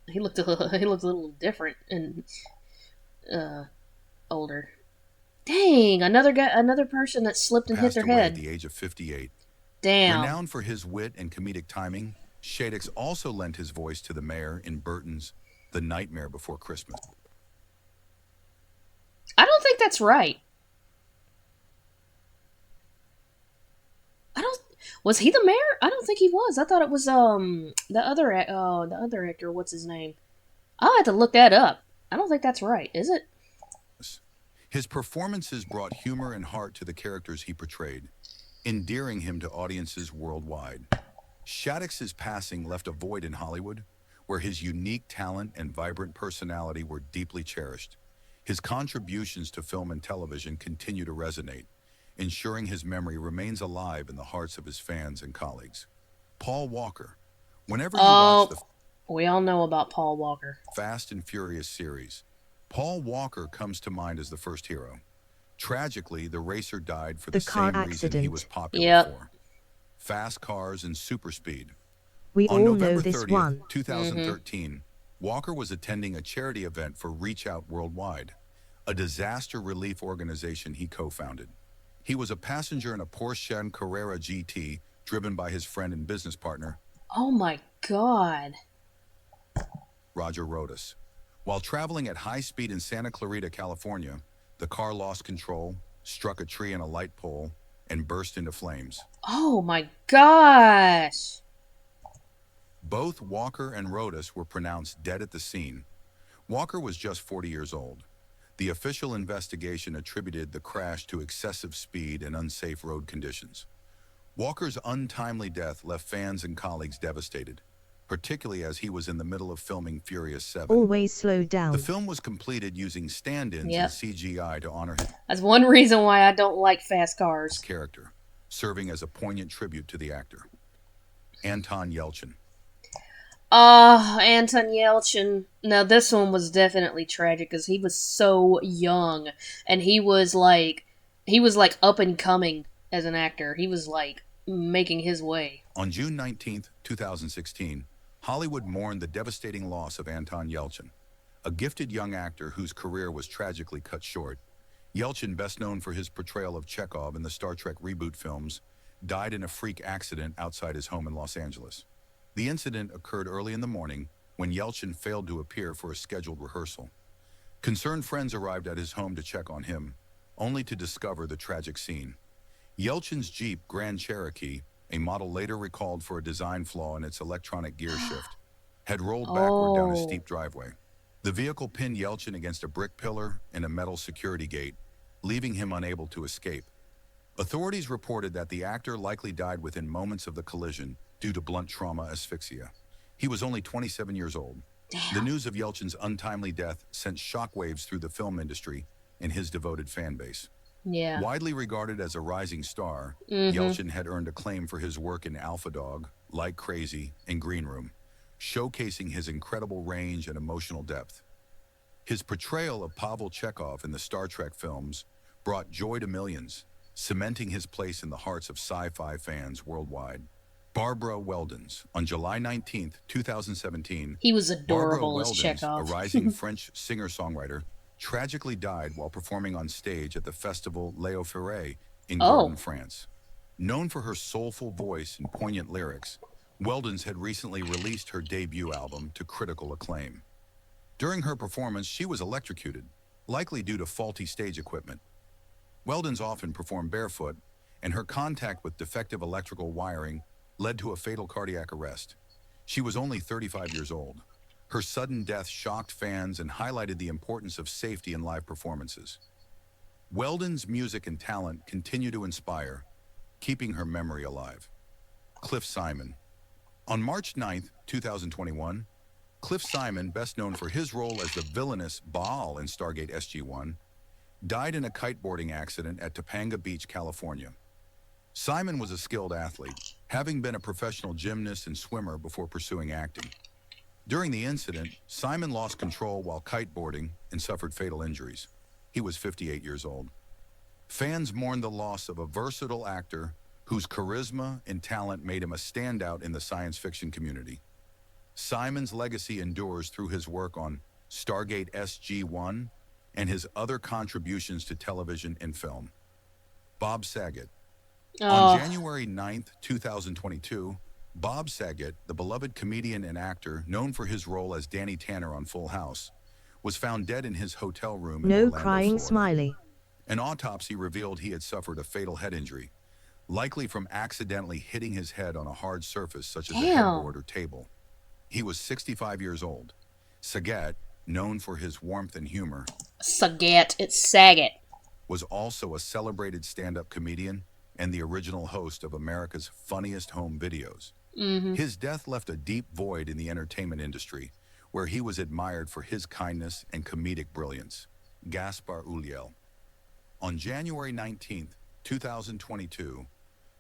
He looked a little different and older. Dang, another person that slipped and hit passed their away head. at the age of 58. Damn. Renowned for his wit and comedic timing, Shaddix also lent his voice to the mayor in Burton's The Nightmare Before Christmas. I don't think that's right. Was he the mayor? I don't think he was. I thought it was the other actor. What's his name? I'll have to look that up. I don't think that's right. Is it? His performances brought humor and heart to the characters he portrayed, endearing him to audiences worldwide. Shaddix's passing left a void in Hollywood, where his unique talent and vibrant personality were deeply cherished. His contributions to film and television continue to resonate, ensuring his memory remains alive in the hearts of his fans and colleagues. Paul Walker. Whenever you watch the We all know about Paul Walker. Fast and Furious series, Paul Walker comes to mind as the first hero. Tragically, the racer died for the The car same reason he accident. was popular Yep. for. Fast cars and super speed. We On all November know this 30th, one. 2013, Walker was attending a charity event for Reach Out Worldwide, a disaster relief organization he co-founded. He was a passenger in a Porsche Carrera GT driven by his friend and business partner, Oh my god. Roger Rodas. While traveling at high speed in Santa Clarita, California, the car lost control, struck a tree and a light pole, and burst into flames. Oh my gosh. Both Walker and Rodas were pronounced dead at the scene. Walker was just 40 years old. The official investigation attributed the crash to excessive speed and unsafe road conditions. Walker's untimely death left fans and colleagues devastated, particularly as he was in the middle of filming Furious 7. Always slow down. The film was completed using stand-ins Yep. and CGI to honor his That's one reason why I don't like fast cars. character, serving as a poignant tribute to the actor. Anton Yelchin. Anton Yelchin. Now this one was definitely tragic because he was so young, and he was like up and coming as an actor. He was like making his way. On June 19, 2016, Hollywood mourned the devastating loss of Anton Yelchin, a gifted young actor whose career was tragically cut short. Yelchin, best known for his portrayal of Chekhov in the Star Trek reboot films, died in a freak accident outside his home in Los Angeles. The incident occurred early in the morning when Yelchin failed to appear for a scheduled rehearsal. Concerned friends arrived at his home to check on him, only to discover the tragic scene. Yelchin's Jeep Grand Cherokee, a model later recalled for a design flaw in its electronic gear shift, had rolled backward down a Oh. steep driveway. The vehicle pinned Yelchin against a brick pillar and a metal security gate, leaving him unable to escape. Authorities reported that the actor likely died within moments of the collision due to blunt trauma asphyxia. He was only 27 years old. The news of Yelchin's untimely death sent shockwaves through the film industry and his devoted fan base. Yeah. Widely regarded as a rising star, Mhm. Yelchin had earned acclaim for his work in Alpha Dog, Like Crazy, and Green Room, showcasing his incredible range and emotional depth. His portrayal of Pavel Chekhov in the Star Trek films brought joy to millions, cementing his place in the hearts of sci-fi fans worldwide. Barbara Weldons. On July 19th, 2017, He was Barbara adorable as Weldons, Chekhov. a rising French singer-songwriter, tragically died while performing on stage at the festival Léo Ferré in Gordon, France. Known for her soulful voice and poignant lyrics, Weldons had recently released her debut album to critical acclaim. During her performance, she was electrocuted, likely due to faulty stage equipment. Weldons often performed barefoot, and her contact with defective electrical wiring led to a fatal cardiac arrest. She was only 35 years old. Her sudden death shocked fans and highlighted the importance of safety in live performances. Weldons' music and talent continue to inspire, keeping her memory alive. Cliff Simon. On March 9th, 2021, Cliff Simon, best known for his role as the villainous Baal in Stargate SG-1, died in a kiteboarding accident at Topanga Beach, California. Simon was a skilled athlete, having been a professional gymnast and swimmer before pursuing acting. During the incident, Simon lost control while kiteboarding and suffered fatal injuries. He was 58 years old. Fans mourned the loss of a versatile actor whose charisma and talent made him a standout in the science fiction community. Simon's legacy endures through his work on Stargate SG-1 and his other contributions to television and film. Bob Saget. On January 9th, 2022, Bob Saget, the beloved comedian and actor known for his role as Danny Tanner on Full House, was found dead in his hotel room in No Orlando, crying Florida. smiley. An autopsy revealed he had suffered a fatal head injury, likely from accidentally hitting his head on a hard surface such as a headboard or table. He was 65 years old. Saget, known for his warmth and humor, Saget, it's Saget, was also a celebrated stand-up comedian and the original host of America's Funniest Home Videos. His death left a deep void in the entertainment industry, where he was admired for his kindness and comedic brilliance. Gaspar Ulliel. On January 19th, 2022,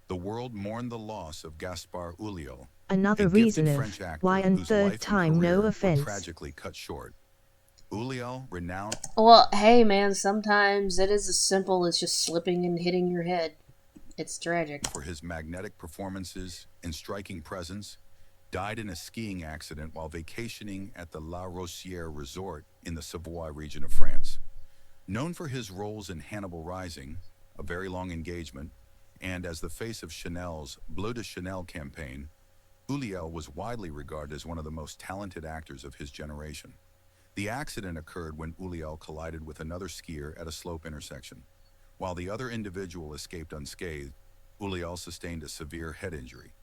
the world mourned the loss of Gaspar Ulliel, Another a gifted reason of French actor why and whose third life and time no career were offense. tragically cut short. Ulliel, renowned Well, hey man, sometimes it is as simple as just slipping and hitting your head. It's tragic. for his magnetic performances and striking presence, died in a skiing accident while vacationing at the La Rosière Resort in the Savoie region of France. Known for his roles in Hannibal Rising, A Very Long Engagement, and as the face of Chanel's Bleu de Chanel campaign, Ulliel was widely regarded as one of the most talented actors of his generation. The accident occurred when Ulliel collided with another skier at a slope intersection. While the other individual escaped unscathed, Ulliel sustained a severe head injury.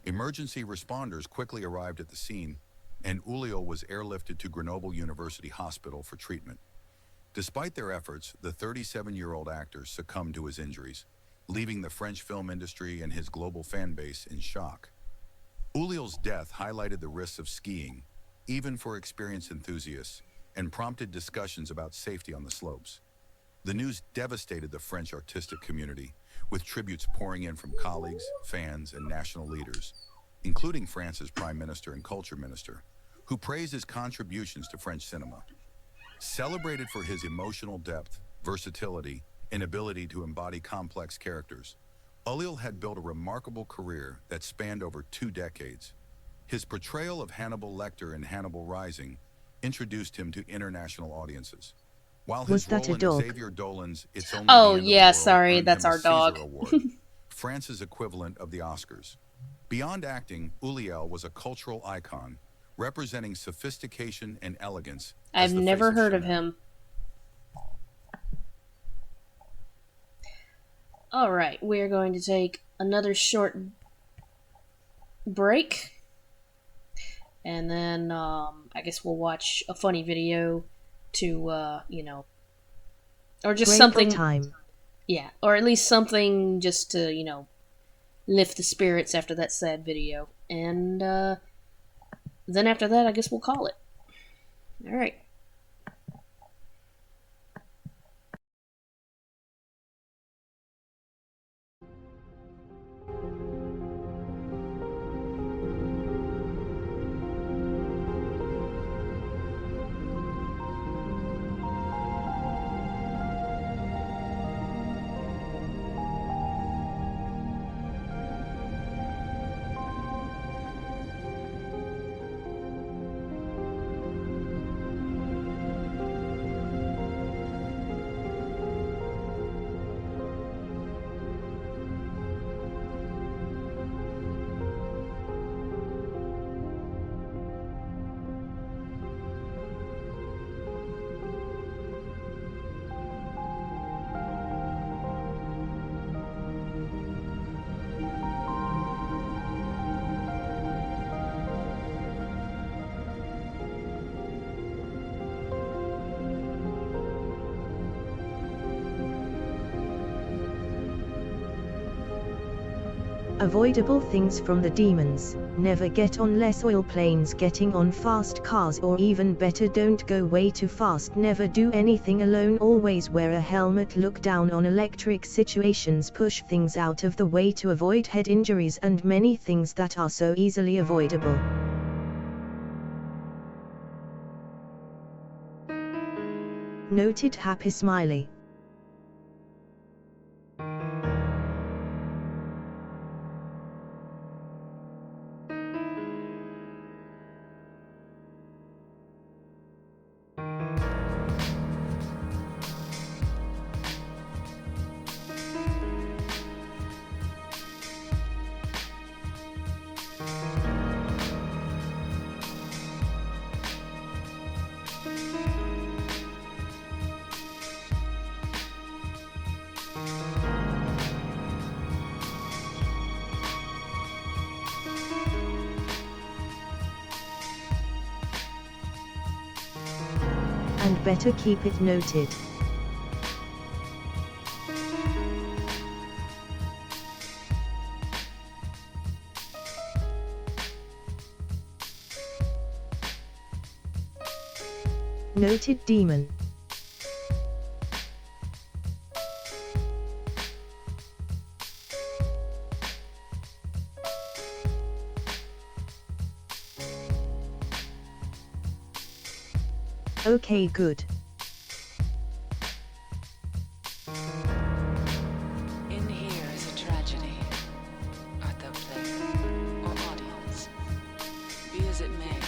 Emergency responders quickly arrived at the scene, and Ulliel was airlifted to Grenoble University Hospital for treatment. Despite their efforts, the 37-year-old actor succumbed to his injuries, leaving the French film industry and his global fan base in shock. Ulliel's death highlighted the risks of skiing, even for experienced enthusiasts, and prompted discussions about safety on the slopes. The news devastated the French artistic community, with tributes pouring in from colleagues, fans, and national leaders, including France's Prime Minister and Culture Minister, who praised his contributions to French cinema. Celebrated for his emotional depth, versatility, and ability to embody complex characters, Ulliel had built a remarkable career that spanned over 2 decades. His portrayal of Hannibal Lecter in Hannibal Rising introduced him to international audiences. While Was his role that a in dog? Xavier Dolan's It's Only Oh, the End of yeah, the World sorry, earned that's him a our dog. Caesar Award, France's equivalent of the Oscars. Beyond acting, Ulliel was a cultural icon, representing sophistication and elegance. as I've the never face of heard of Chanel. him. Alright, we're going to take another short break. And then, I guess we'll watch a funny video to, you know, or just Grateful something. time. Yeah, or at least something just to, you know, lift the spirits after that sad video. And, then after that, I guess we'll call it. Alright. Avoidable things from the demons: never get on less oil planes, getting on fast cars, or even better, don't go way too fast. Never do anything alone, always wear a helmet, look down on electric situations, push things out of the way to avoid head injuries, and many things that are so easily avoidable. Noted happy smiley. And better keep it noted. Noted demon. Okay, good. In here is a tragedy. Art thou player or audience? Be as it may,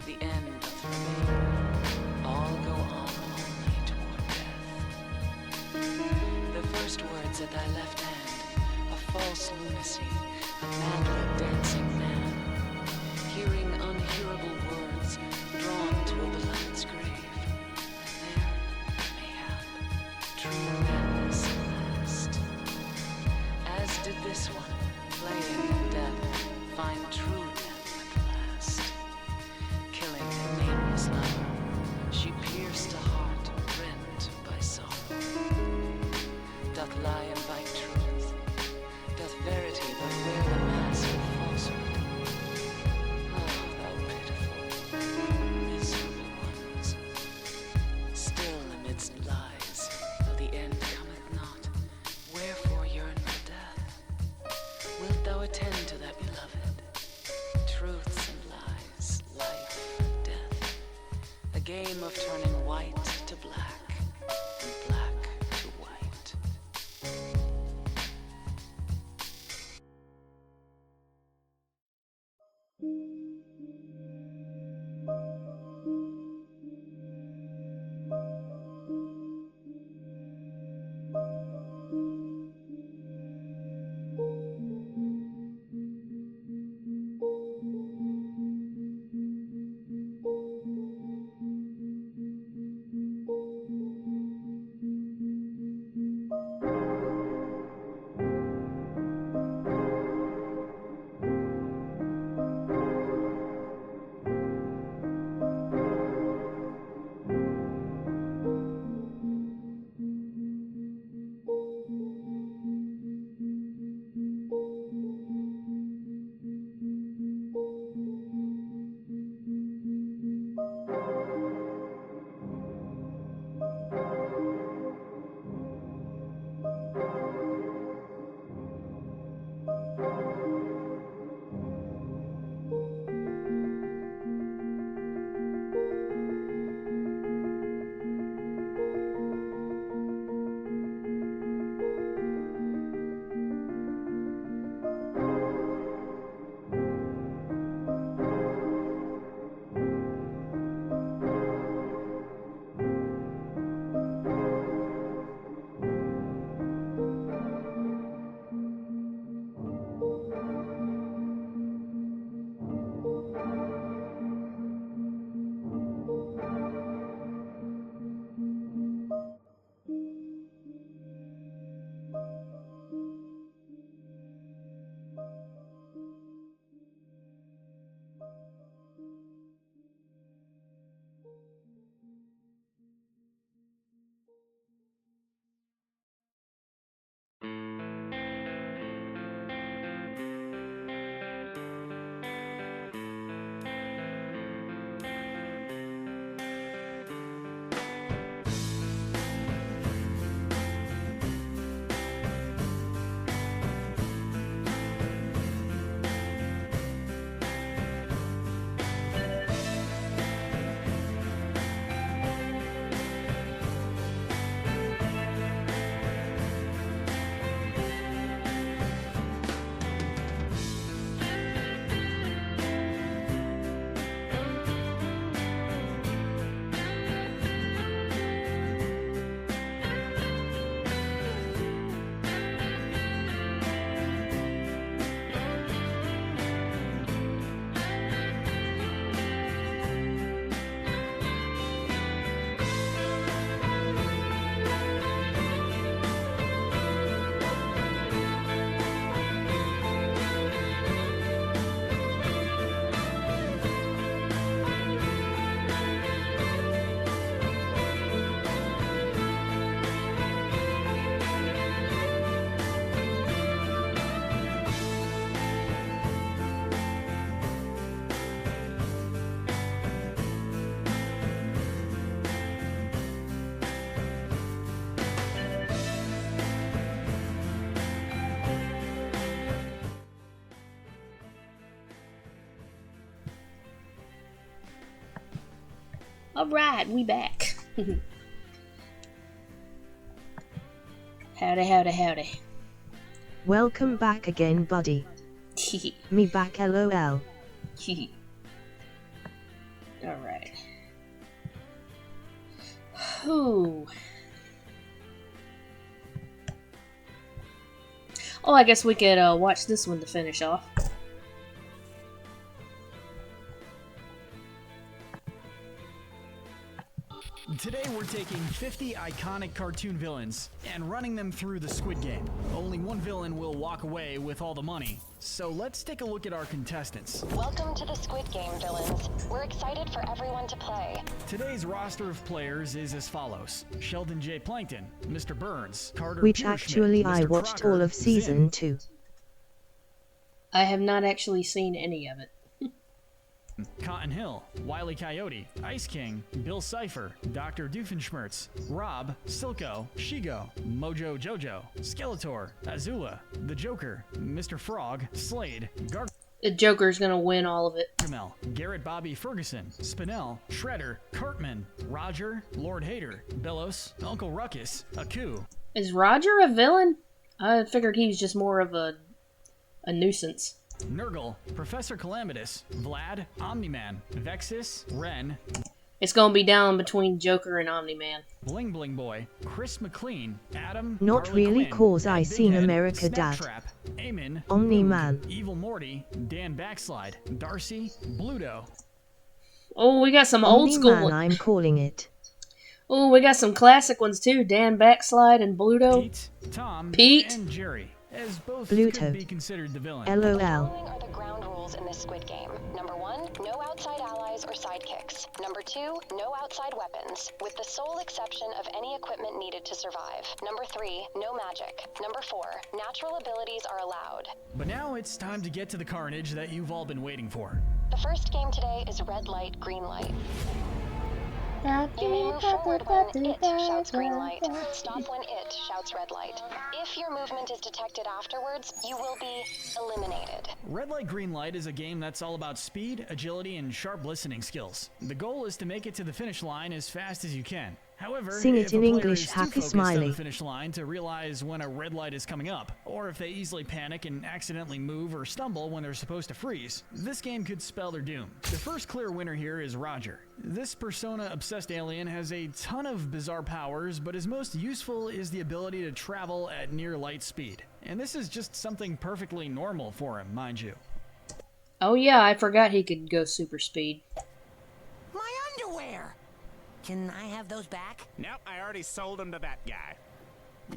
the end doth remain. All go on only toward death. The first words at thy left hand, a false lunacy, a madly dancing man, hearing unhearable words, drawn to a beloved's grave. True madness at last. As did this one, playing in death, find true death at the last. Killing a nameless lover, she pierced a heart rent by sorrow. Doth lie invite truth? Doth verity but wear the mask of falsehood? Oh, thou pitiful, miserable ones. Still amidst lies, the end cometh not, wherefore yearn for death? Wilt thou attend to that beloved? Truths and lies, life and death, a game of turning white to black, and black to white. Alright, we back. Howdy, howdy, howdy. Welcome back again, buddy. Me back, lol. Alright. Whew. Oh, I guess we could watch this one to finish off. Today we're taking 50 iconic cartoon villains and running them through the Squid Game. Only one villain will walk away with all the money. So let's take a look at our contestants. Welcome to the Squid Game, villains. We're excited for everyone to play. Today's roster of players is as follows. Sheldon J. Plankton, Mr. Burns, Carter Which Peterschmidt, actually Mr. I watched Crocker, all of season 2. I have not actually seen any of it. Cotton Hill, Wile E. Coyote, Ice King, Bill Cipher, Dr. Doofenshmirtz, Rob, Silco, Shigo, Mojo Jojo, Skeletor, Azula, The Joker, Mr. Frog, Slade, The Joker's gonna win all of it. Gargamel, Garrett Bobby Ferguson, Spinell, Shredder, Cartman, Roger, Lord Hater, Bellows, Uncle Ruckus, Aku. Is Roger a villain? I figured he was just more of a nuisance. Nurgle, Professor Calamitous, Vlad, Omni-Man, Vexus, Ren. It's gonna be down between Joker and Omni-Man. Bling Bling Boy, Chris McLean, Adam, Not Harley really, Quinn, cause I Big seen Head, America Dad. Snaptrap, Eamon, Omni-Man. Boog, Evil Morty, Dan Backslide, Darcy, Bluto. Oh, we got some old school Omni-Man, ones. I'm calling it. Oh, we got some classic ones too. Dan Backslide and Bluto. Pete, Tom, Pete. and Jerry, as both Bluto. could be considered the villain. LOL. Following are the ground rules in this Squid Game. Number 1, no outside allies or sidekicks. Number 2, no outside weapons, with the sole exception of any equipment needed to survive. Number 3, no magic. Number 4, natural abilities are allowed. But now it's time to get to the carnage that you've all been waiting for. The first game today is red light, green light. You may move forward when it shouts green light. Stop when it shouts red light. If your movement is detected afterwards, you will be eliminated. Red Light Green Light is a game that's all about speed, agility, and sharp listening skills. The goal is to make it to the finish line as fast as you can. However, Sing it if in a player English, is too happy focused on smiley. the finish line to realize when a red light is coming up, or if they easily panic and accidentally move or stumble when they're supposed to freeze, this game could spell their doom. The first clear winner here is Roger. This persona-obsessed alien has a ton of bizarre powers, but his most useful is the ability to travel at near light speed. And this is just something perfectly normal for him, mind you. Oh yeah, I forgot he could go super speed. My underwear! Can I have those back? Nope, I already sold them to that guy.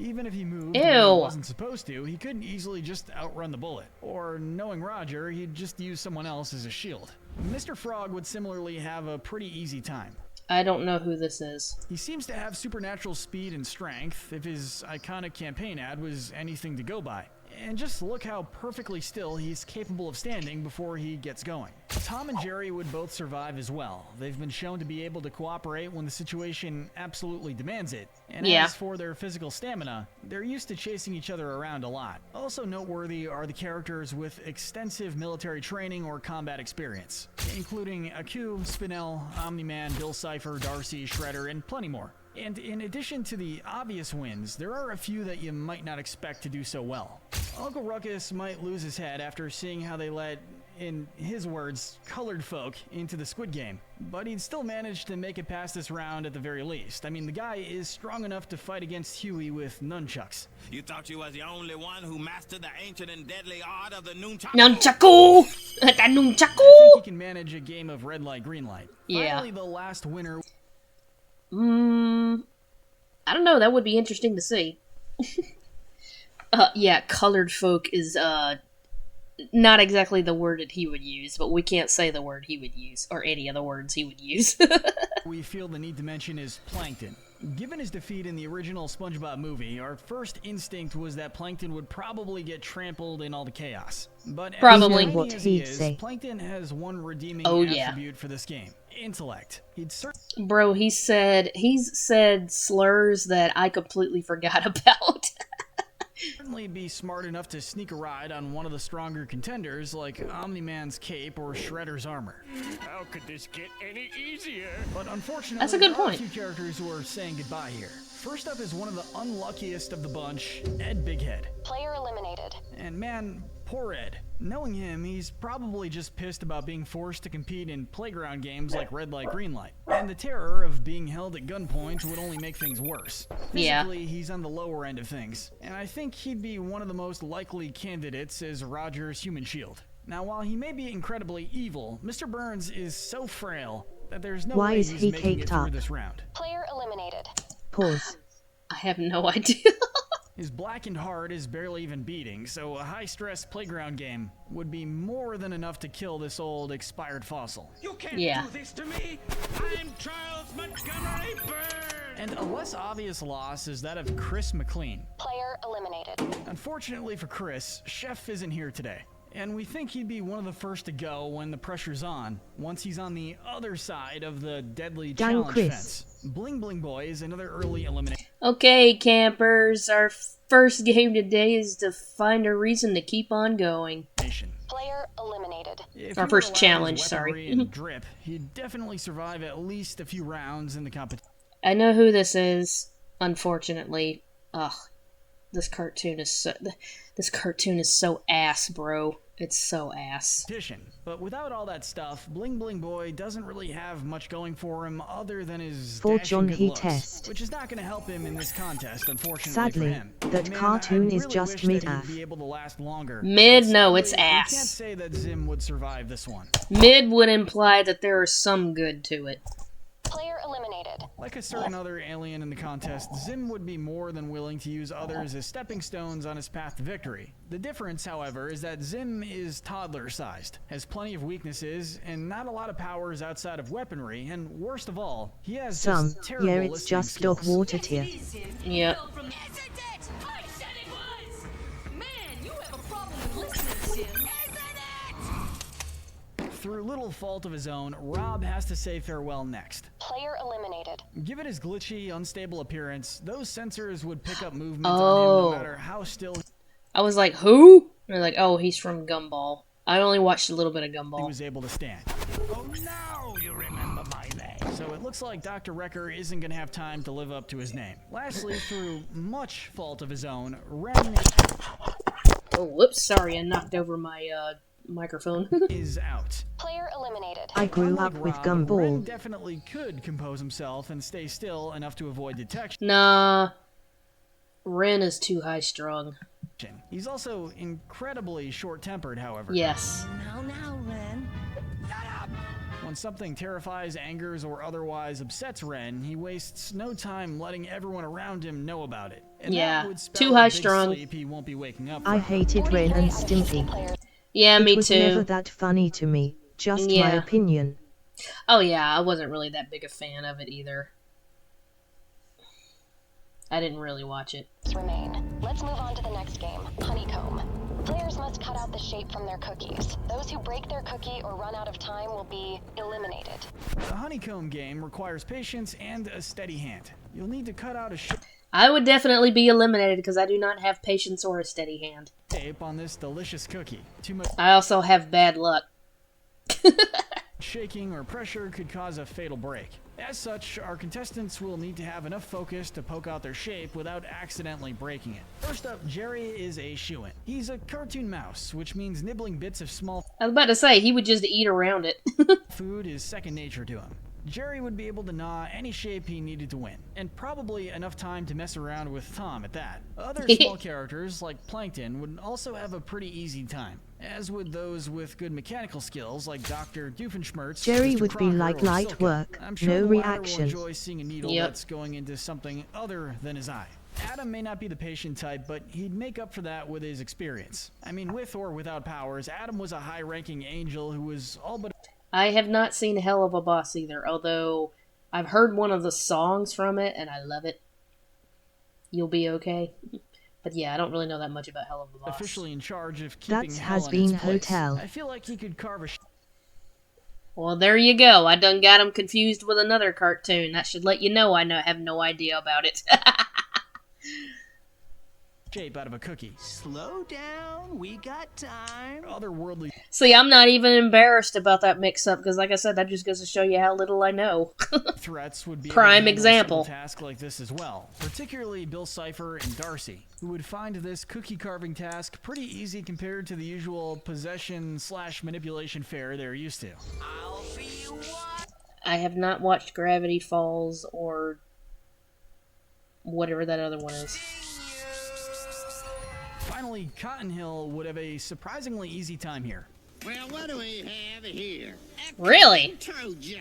Even if he moved Ew. when he wasn't supposed to, he couldn't easily just outrun the bullet. Or, knowing Roger, he'd just use someone else as a shield. Mr. Frog would similarly have a pretty easy time. I don't know who this is. He seems to have supernatural speed and strength, if his iconic campaign ad was anything to go by. And just look how perfectly still he's capable of standing before he gets going. Tom and Jerry would both survive as well. They've been shown to be able to cooperate when the situation absolutely demands it. And Yeah. as for their physical stamina, they're used to chasing each other around a lot. Also noteworthy are the characters with extensive military training or combat experience, including Aku, Spinell, Omni-Man, Bill Cipher, Darcy, Shredder, and plenty more. And in addition to the obvious wins, there are a few that you might not expect to do so well. Uncle Ruckus might lose his head after seeing how they let, in his words, colored folk into the Squid Game, but he'd still manage to make it past this round at the very least. I mean, the guy is strong enough to fight against Huey with nunchucks. You thought you was the only one who mastered the ancient and deadly art of the nunchaku? Nunchaku! The nunchaku! I think he can manage a game of red light, green light. Yeah. Finally, the last winner. I don't know, that would be interesting to see. Yeah, colored folk is, not exactly the word that he would use, but we can't say the word he would use, or any other words he would use. We feel the need to mention is Plankton. Given his defeat in the original SpongeBob movie, our first instinct was that Plankton would probably get trampled in all the chaos. But Probably. as What tiny as he he'd is, say. Plankton has one redeeming Oh, yeah. attribute for this game. Intellect. Bro, he's said slurs that I completely forgot about. certainly be smart enough to sneak a ride on one of the stronger contenders like Omni-Man's cape or Shredder's armor. How could this get any easier? But unfortunately, That's a good there are point. a few characters who are saying goodbye here. First up is one of the unluckiest of the bunch, Ed Bighead. Player eliminated. And man, poor Ed. Knowing him, he's probably just pissed about being forced to compete in playground games like Red Light, Green Light. And the terror of being held at gunpoint would only make things worse. Yeah. Physically, he's on the lower end of things. And I think he'd be one of the most likely candidates as Roger's human shield. Now, while he may be incredibly evil, Mr. Burns is so frail that there's no Why way is he's he making it caked through up? this round. Player eliminated. Pause. I have no idea. His blackened heart is barely even beating, so a high-stress playground game would be more than enough to kill this old expired fossil. You can't Yeah. do this to me! I'm Charles Montgomery Burns! And a less obvious loss is that of Chris McLean. Player eliminated. Unfortunately for Chris, Chef isn't here today. And we think he'd be one of the first to go when the pressure's on, once he's on the other side of the deadly Dang challenge Chris. fence. Bling Bling Boy is another early elimination. Okay, campers, our first game today is to find a reason to keep on going. Player eliminated. If Our he first were allowed challenge, his sorry. weaponry and drip, he'd definitely survive at least a few rounds in the competition. I know who this is, unfortunately. Ugh. This cartoon is so ass, bro. It's so ass. But without all that stuff, Bling Bling Boy doesn't really have much going for him other than his For dashing John good he looks, test. which is not going to help him in this contest, unfortunately Sadly, for him. that Man, cartoon I is really just wish that mid-af. he'd be able to last longer. Mid? But No, it's sadly, ass. We can't say that Zim would survive this one. Mid would imply that there is some good to it. Player eliminated. Like a certain other alien in the contest, Zim would be more than willing to use others as stepping stones on his path to victory. The difference, however, is that Zim is toddler-sized, has plenty of weaknesses, and not a lot of powers outside of weaponry, and worst of all, he has Some, just terrible yeah, it's listening just dog skills. water tier. Yeah. Through little fault of his own, Rob has to say farewell next. Player eliminated. Given his glitchy, unstable appearance, those sensors would pick up movement on Oh. him no matter how still I was like, who? And they're like, oh, he's from Gumball. I only watched a little bit of he Gumball. was able to stand. Oh, now you remember my name. So it looks like Dr. Wrecker isn't going to have time to live up to his name. Lastly, through much fault of his own, Ren Oh, whoops, sorry, I knocked over my microphone. is out. Player eliminated. I grew Unlike up with Rob, Ren Gumball. definitely could compose himself and stay still enough to avoid detection. Nah. Ren is too high-strung. He's also incredibly short-tempered, however. Yes. Now, Ren. When something terrifies, angers, or otherwise upsets Ren, he wastes no time letting everyone around him know about it. And Yeah, that would spell too a big high-strung. sleep he won't be waking up I from. hated Ren and Stimpy. Yeah, me It was too. never that funny to me. Just my Yeah. opinion. Oh yeah, I wasn't really that big a fan of it either. I didn't really watch it. Remain. Let's move on to the next game. Honeycomb. Players must cut out the shape from their cookies. Those who break their cookie or run out of time will be eliminated. The honeycomb game requires patience and a steady hand. You'll need to cut out a I would definitely be eliminated because I do not have patience or a steady hand. shape on this delicious cookie. Too much I also have bad luck. shaking or pressure could cause a fatal break. As such, our contestants will need to have enough focus to poke out their shape without accidentally breaking it. First up, Jerry is a shoo-in. He's a cartoon mouse, which means nibbling bits of small I was about to say, he would just eat around it. food is second nature to him. Jerry would be able to gnaw any shape he needed to win, and probably enough time to mess around with Tom at that. Other small characters, like Plankton, would also have a pretty easy time, as would those with good mechanical skills like Dr. Doofenshmirtz, Jerry Mr. would be Crocker, like or light Silka. work, I'm sure no the latter will reaction. enjoy seeing a needle Yep. that's going into something other than his eye. Adam may not be the patient type, but he'd make up for that with his experience. I mean, with or without powers, Adam was a high-ranking angel who was all but I have not seen Hell of a Boss either, although I've heard one of the songs from it and I love it. You'll Be Okay. But yeah, I don't really know that much about Hell of a Boss. officially in charge of keeping That's hell Has in Been its place. Hotel. I feel like he could carve a Well, there you go. I done got him confused with another cartoon. That should let you know I have no idea about it. shape out of a cookie. Slow down, we got time. Otherworldly See, I'm not even embarrassed about that mix-up, because like I said, that just goes to show you how little I know. threats would be Prime able to handle a example. simple task like this as well, particularly Bill Cipher and Darcy, who would find this cookie carving task pretty easy compared to the usual possession/manipulation fare they're used to. I have not watched Gravity Falls or whatever that other one is. Finally, Cotton Hill would have a surprisingly easy time here. Well, what do we have here? Really? Tojo.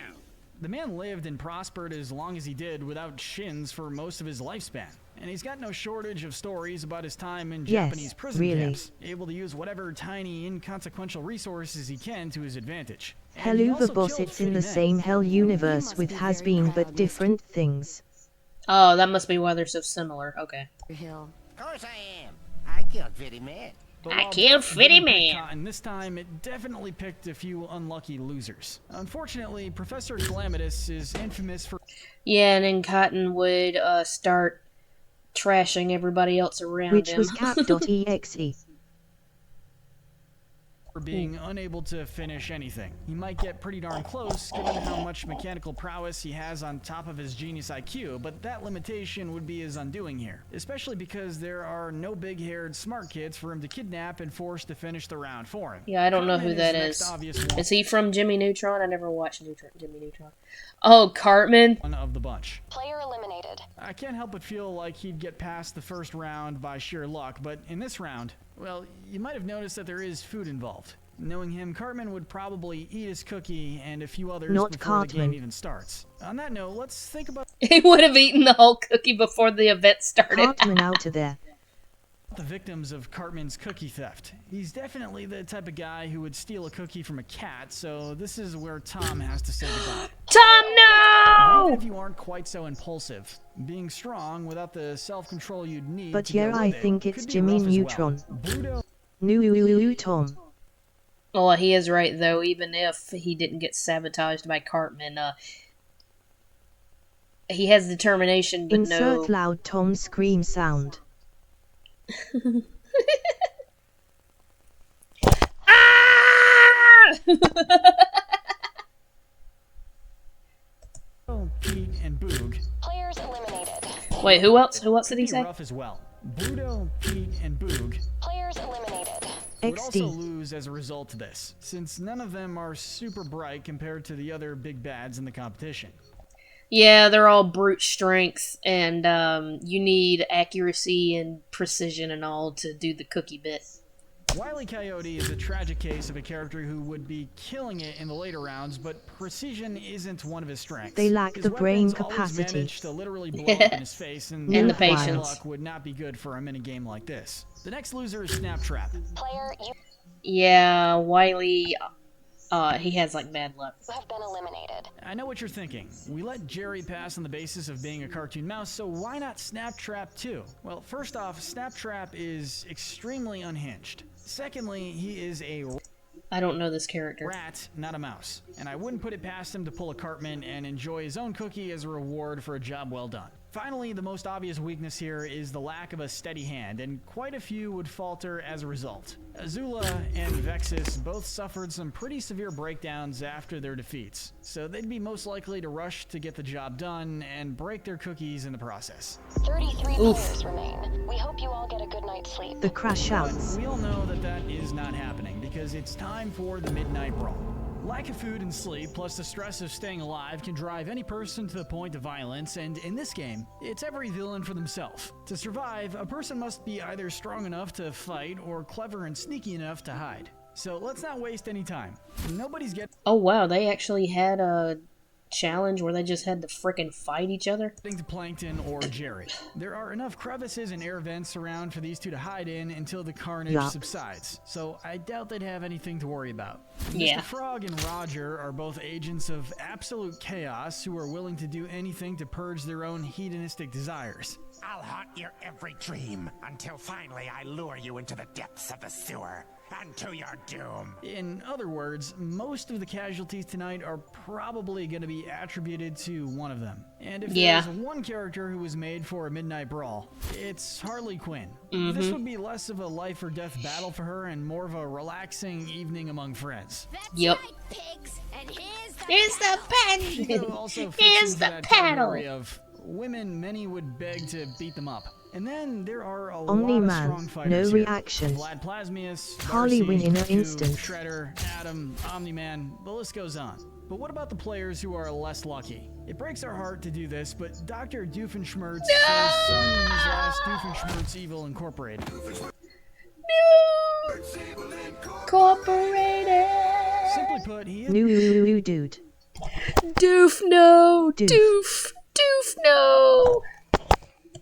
The man lived and prospered as long as he did without shins for most of his lifespan. And he's got no shortage of stories about his time in Yes, Japanese prison really. camps, able to use whatever tiny, inconsequential resources he can to his advantage. And he Hello the also boss, killed it's in the 50 men. same hell universe with has-been but different things. Oh, that must be why they're so similar. Okay. Hill. Of course I am. I killed 50 men. But I while killed it 50 didn't pick men. Cotton this time, it definitely picked a few unlucky losers. Unfortunately, Professor Calamitous is infamous for Yeah, and then Cotton would start trashing everybody else around Which him. was cat.exe. being unable to finish anything. He might get pretty darn close given how much mechanical prowess he has on top of his genius IQ, but that limitation would be his undoing here, especially because there are no big-haired smart kids for him to kidnap and force to finish the round for him. Yeah, I don't know Cartman who that the is. next obvious one. Is he from Jimmy Neutron? I never watched Jimmy Neutron. Oh, Cartman. One of the bunch. Player eliminated. I can't help but feel like he'd get past the first round by sheer luck, but in this round, well, you might have noticed that there is food involved. Knowing him, Cartman would probably eat his cookie and a few others Not before the game Cartman. even starts. On that note, let's think about He would have eaten the whole cookie before the event started. Cartman out of there. the victims of Cartman's cookie theft. He's definitely the type of guy who would steal a cookie from a cat, so this is where Tom has to say goodbye. Tom, But no! even if you aren't quite so impulsive, being strong without the self-control you'd need But to go yeah, with I it think it's could be Jimmy rough as well. Neutron. Bluto New Tom. Well, he is right, though. Even if he didn't get sabotaged by Cartman, he has determination, but Insert no... loud Tom scream sound. Pete and Boog. Players eliminated. Wait, who else? Who else did he Be say? rough as well. Bluto, Pete, and Boog Players eliminated. would also XD. lose as a result of this, since none of them are super bright compared to the other big bads in the competition. Yeah, they're all brute strength, and you need accuracy and precision and all to do the cookie bit. Wile E. Coyote is a tragic case of a character who would be killing it in the later rounds, but precision isn't one of his strengths. They lack His the brain weapons always capacity. manage to literally blow up in his face, and And the that kind of patience. luck would not be good for him in a game like this. The next loser is Snaptrap. Player, you Yeah, Wiley, he has, like, bad luck. have been eliminated. I know what you're thinking. We let Jerry pass on the basis of being a cartoon mouse, so why not Snaptrap too? Well, first off, Snaptrap is extremely unhinged. Secondly, he is a I don't know this character. rat, not a mouse. And I wouldn't put it past him to pull a Cartman and enjoy his own cookie as a reward for a job well done. Finally, the most obvious weakness here is the lack of a steady hand, and quite a few would falter as a result. Azula and Vexus both suffered some pretty severe breakdowns after their defeats, so they'd be most likely to rush to get the job done and break their cookies in the process. 33 Oof. players remain. We hope you all get a good night's sleep. The crash But outs. we all know that that is not happening because it's time for the Midnight Brawl. Lack of food and sleep, plus the stress of staying alive, can drive any person to the point of violence, and in this game, it's every villain for themselves. To survive, a person must be either strong enough to fight or clever and sneaky enough to hide. So let's not waste any time. Nobody's getting Oh, wow, they actually had a challenge where they just had to frickin' fight each other? to Plankton or Jerry. There are enough crevices and air vents around for these two to hide in until the carnage Yup. subsides, so I doubt they'd have anything to worry about. Yeah. Mr. Frog and Roger are both agents of absolute chaos who are willing to do anything to purge their own hedonistic desires. I'll haunt your every dream until finally I lure you into the depths of the sewer. and to your doom. In other words, most of the casualties tonight are probably going to be attributed to one of them. And if there's one character who was made for a midnight brawl, it's Harley Quinn. This would be less of a life or death battle for her and more of a relaxing evening among friends. Yep. Pigs, and Here's the pen. Also Here's the paddle. of women, many would beg to beat them up. And then there are a Omni-Man, lot of strong fighters no here. reaction. Vlad Plasmius, Harley Darcy, win in an Q, instant. Shredder, Adam, Omni-Man, the list goes on. But what about the players who are less lucky? It breaks our heart to do this, but Dr. Doofenshmirtz says some of his last Doofenshmirtz Evil Incorporated. Incorporated. Simply put, he is... New dude. Doof no. Doof no.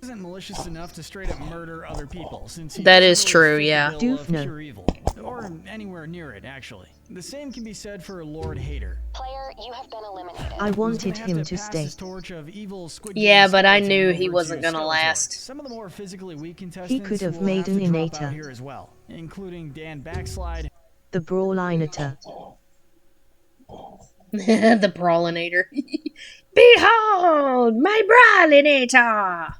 Isn't malicious enough to straight up murder other people, since he That is doesn't true, fit the yeah. bill of Doofno. pure evil, or anywhere near it, actually. The same can be said for Lord Hater. Player, you have been eliminated. I wanted Have him to to pass stay. his torch of evil Squid Yeah, Game but I skeleton knew over he to wasn't gonna Skeletor. last. Some of the more physically weak contestants He could have will made have an to drop Inator. out here as well, including Dan Backslide. The Brawlinator. The Brawlinator. Behold, my Brawlinator.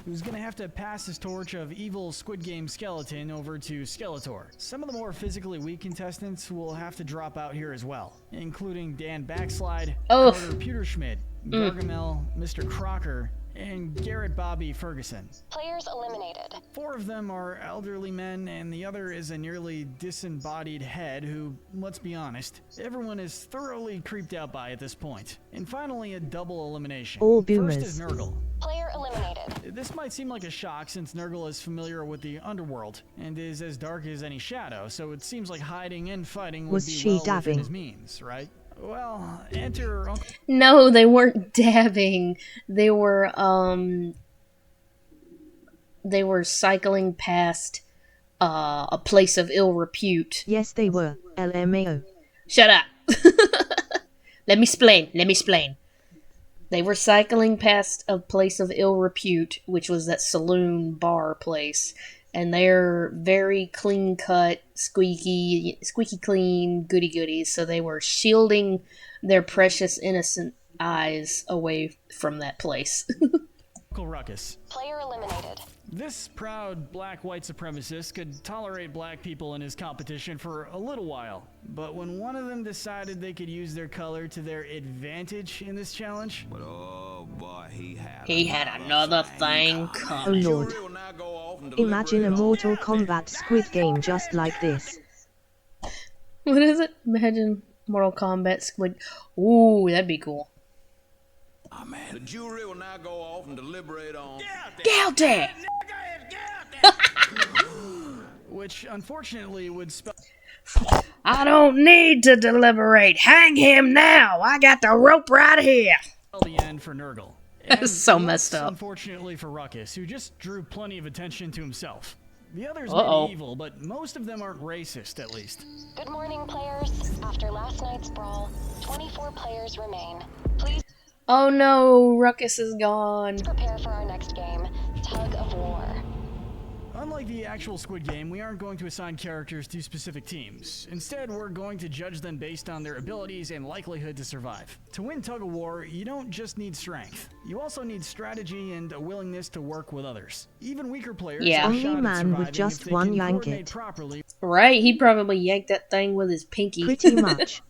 Who's gonna have to pass his torch of evil Squid Game skeleton over to Skeletor. Some of the more physically weak contestants will have to drop out here as well, including Dan Backslide, Oof. Carter Pewterschmidt, Gargamel, Mr. Crocker, and Garrett Bobby Ferguson. Players eliminated. 4 of them are elderly men, and the other is a nearly disembodied head who, let's be honest, everyone is thoroughly creeped out by at this point. And finally, a double elimination. All First boomers. is Nurgle. Player eliminated. This might seem like a shock since Nurgle is familiar with the underworld and is as dark as any shadow, so it seems like hiding and fighting would Was be she well within dabbing? his means, right? Well, enter Uncle... No, they weren't dabbing. They were cycling past a place of ill repute. Yes, they were. LMAO. Shut up. Let me explain. They were cycling past a place of ill repute, which was that saloon bar place. And they're very clean cut, squeaky clean, goody goodies. So they were shielding their precious innocent eyes away from that place. Uncle Ruckus. Player eliminated. This proud black white supremacist could tolerate black people in his competition for a little while, but when one of them decided they could use their color to their advantage in this challenge, But oh boy, he had another thing Oh coming. lord. Imagine a Mortal Kombat Squid Game just like this. What is it? Imagine Mortal Kombat Squid. Ooh, that'd be cool. The jury will now go off and deliberate on. Guilty! which unfortunately would spell... I don't need to deliberate. Hang him now. I got the rope right here. the end for Nurgle. That is so And messed less, up. Unfortunately for Ruckus, who just drew plenty of attention to himself. The others Uh-oh. may be evil, but most of them aren't racist, at least. Good morning, players. After last night's brawl, 24 players remain. Please Oh no, Ruckus is gone. prepare for our next game, Tug of War. Unlike the actual Squid Game, we aren't going to assign characters to specific teams. Instead, we're going to judge them based on their abilities and likelihood to survive. To win Tug of War, you don't just need strength. You also need strategy and a willingness to work with others. Even weaker players Yeah. have a shot Only at man surviving would if just they one can yank coordinate it. properly Right, he probably yanked that thing with his pinky. Pretty much.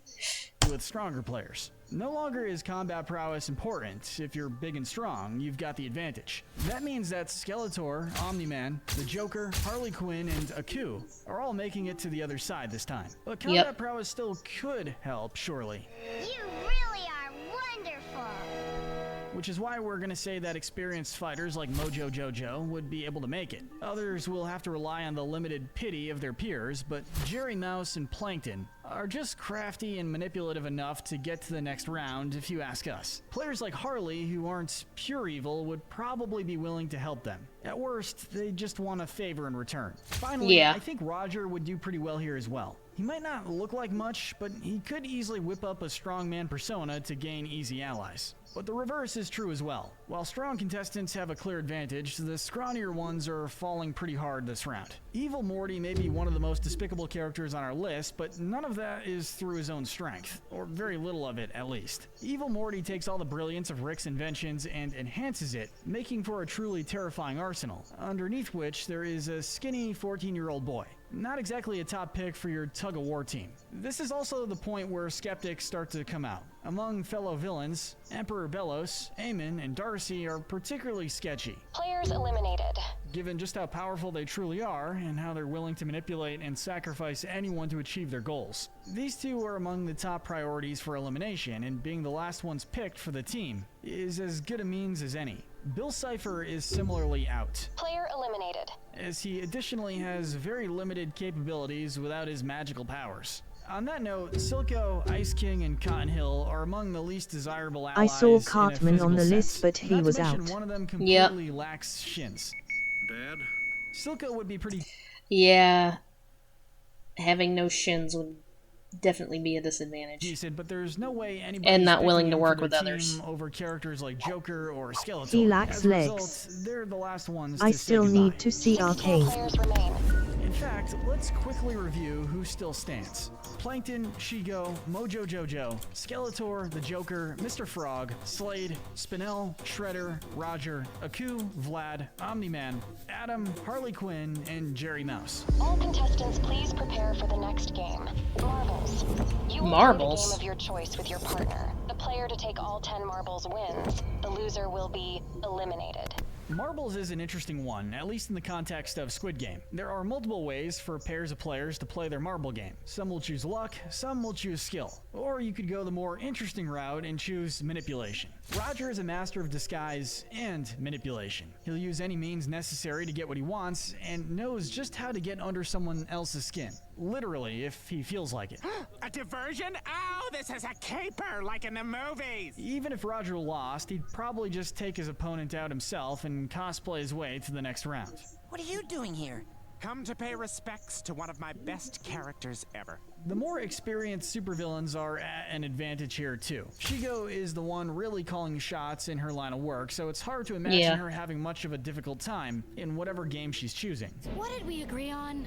with stronger players. No longer is combat prowess important. If you're big and strong, you've got the advantage. That means that Skeletor, Omni-Man, the Joker, Harley Quinn, and Aku are all making it to the other side this time. But combat prowess still could help, surely. You really are wonderful. Which is why we're gonna say that experienced fighters like Mojo Jojo would be able to make it. Others will have to rely on the limited pity of their peers, but Jerry Mouse and Plankton are just crafty and manipulative enough to get to the next round, if you ask us. Players like Harley, who aren't pure evil, would probably be willing to help them. At worst, they just want a favor in return. Finally, Yeah. I think Roger would do pretty well here as well. He might not look like much, but he could easily whip up a strongman persona to gain easy allies. But the reverse is true as well. While strong contestants have a clear advantage, the scrawnier ones are falling pretty hard this round. Evil Morty may be one of the most despicable characters on our list, but none of that is through his own strength, or very little of it at least. Evil Morty takes all the brilliance of Rick's inventions and enhances it, making for a truly terrifying arsenal, underneath which there is a skinny 14-year-old boy. Not exactly a top pick for your tug-of-war team. This is also the point where skeptics start to come out. Among fellow villains, Emperor Bellos, Eamon, and Darcy are particularly sketchy. Players eliminated. Given just how powerful they truly are, and how they're willing to manipulate and sacrifice anyone to achieve their goals. These two are among the top priorities for elimination, and being the last ones picked for the team is as good a means as any. Bill Cipher is similarly out. Player eliminated. As he additionally has very limited capabilities without his magical powers. On that note, Silco, Ice King, and Cotton Hill are among the least desirable allies. I saw in a Cartman on the physical list, sense. but he Not to was mention out. One of them completely lacks shins. Dad? Silco would be pretty. Yeah. Having no shins would definitely be a disadvantage. Decent, but there's no way anybody And not willing to work with others. Over characters like Joker or Skeletor. He lacks As a legs. result, they're the last ones I to say still goodbye. need to see Arcane. Players remain. In fact, let's quickly review who still stands. Plankton, Shigo, Mojo Jojo, Skeletor, the Joker, Mr. Frog, Slade, Spinel, Shredder, Roger, Aku, Vlad, Omni-Man, Adam, Harley Quinn, and Jerry Mouse. All contestants, please prepare for the next game. Marbles. You will Marbles? play the game of your choice with your partner. The player to take all 10 marbles wins. The loser will be eliminated. Marbles is an interesting one, at least in the context of Squid Game. There are multiple ways for pairs of players to play their marble game. Some will choose luck, some will choose skill. Or you could go the more interesting route and choose manipulation. Roger is a master of disguise and manipulation. He'll use any means necessary to get what he wants, and knows just how to get under someone else's skin. Literally, if he feels like it. A diversion? Oh, this is a caper, like in the movies! Even if Roger lost, he'd probably just take his opponent out himself and cosplay his way to the next round. What are you doing here? Come to pay respects to one of my best characters ever. The more experienced supervillains are at an advantage here too. Shigo is the one really calling shots in her line of work, so it's hard to imagine her having much of a difficult time in whatever game she's choosing. What did we agree on?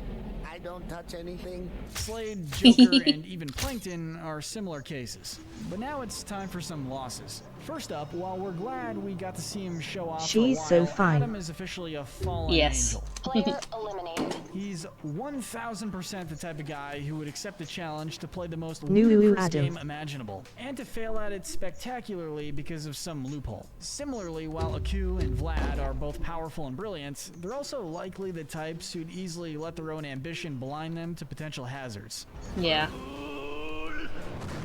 I don't touch anything. Slade, Joker, and even Plankton are similar cases. But now it's time for some losses. First up, while we're glad we got to see him show off She's for a while, so fine. Adam is officially a fallen angel. Player eliminated. He's 1000% the type of guy who would accept a challenge to play the most New ludicrous Adam. game imaginable, and to fail at it spectacularly because of some loophole. Similarly, while Aku and Vlad are both powerful and brilliant, they're also likely the types who'd easily let their own ambition blind them to potential hazards. Yeah.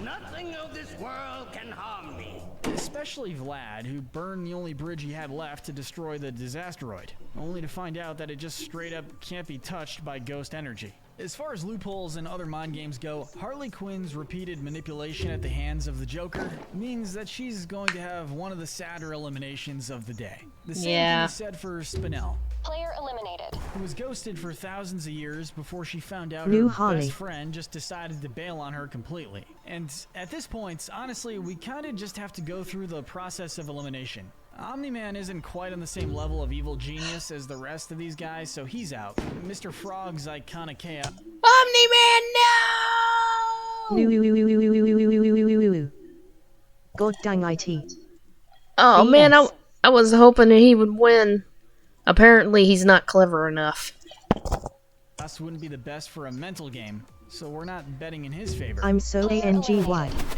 Nothing of this world can harm me. Especially Vlad, who burned the only bridge he had left to destroy the Disasteroid, only to find out that it just straight up can't be touched by ghost energy. As far as loopholes and other mind games go, Harley Quinn's repeated manipulation at the hands of the Joker means that she's going to have one of the sadder eliminations of the day. The same can be said for Spinel, Player eliminated. who was ghosted for thousands of years before she found out New her Harley. best friend just decided to bail on her completely. And at this point, honestly, we kind of just have to go through the process of elimination. Omni-Man isn't quite on the same level of evil genius as the rest of these guys, so he's out. Mr. Frog's iconic chaos. Omni-Man, no! God dang it. Oh man, I was hoping that he would win. Apparently he's not clever enough. Us wouldn't be the best for a mental game, so we're not betting in his favor. I'm so ANGY.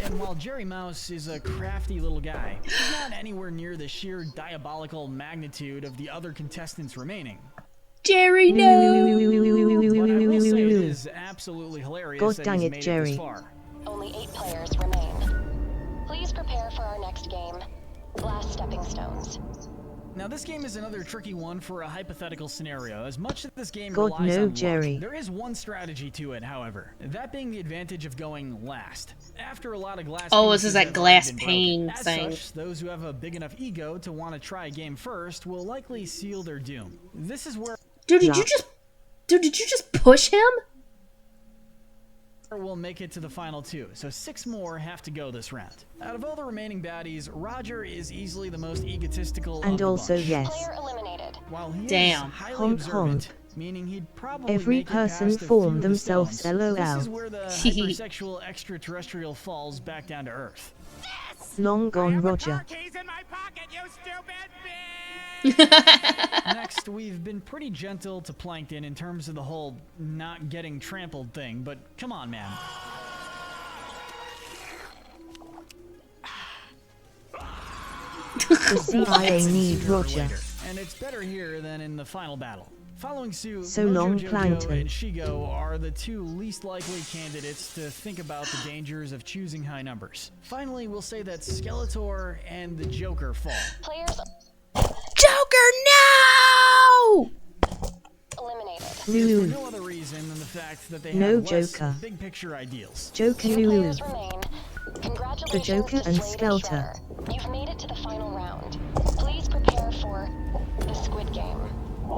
And while Jerry Mouse is a crafty little guy, he's not anywhere near the sheer diabolical magnitude of the other contestants remaining. Jerry, no! But I will say it is absolutely hilarious God that dang he's it, made Jerry. it this far. Only 8 players remain. Please prepare for our next game. Glass Stepping Stones. Now this game is another tricky one for a hypothetical scenario. As much as this game God, relies no, on luck, Jerry. there is one strategy to it, however. That being the advantage of going last. After a lot of glass Oh, this is pieces that have glass already been pane broken. As thing. such, those who have a big enough ego to want to try a game first will likely seal their doom. This is where Dude, did you just push him? will make it to the final 2, so 6 more have to go this round. Out of all the remaining baddies, Roger is easily the most egotistical And of the also, bunch. yes. Player eliminated. While he Damn. is highly Honk, observant, honk. meaning he'd probably Every make it person past a form few of the themselves, stones. LOL. This is where the hypersexual extraterrestrial falls back down to Earth. Long gone, Roger. Next, we've been pretty gentle to Plankton in terms of the whole not getting trampled thing, but come on, man. The CIA need Roger. And it's better here than in the final battle. Following suit, So Mojo long, Jojo Plankton. and Shigo are the 2 least likely candidates to think about the dangers of choosing high numbers. Finally, we'll say that Skeletor and the Joker fall. Players Joker, no! eliminated. For Lulu. no other reason than the fact that they No have less Joker. big picture ideals. Joker Two Lulu. players remain. Congratulations The Joker to and Slade Skelter. Shredder. You've made it to the final round. Please prepare for the Squid Game.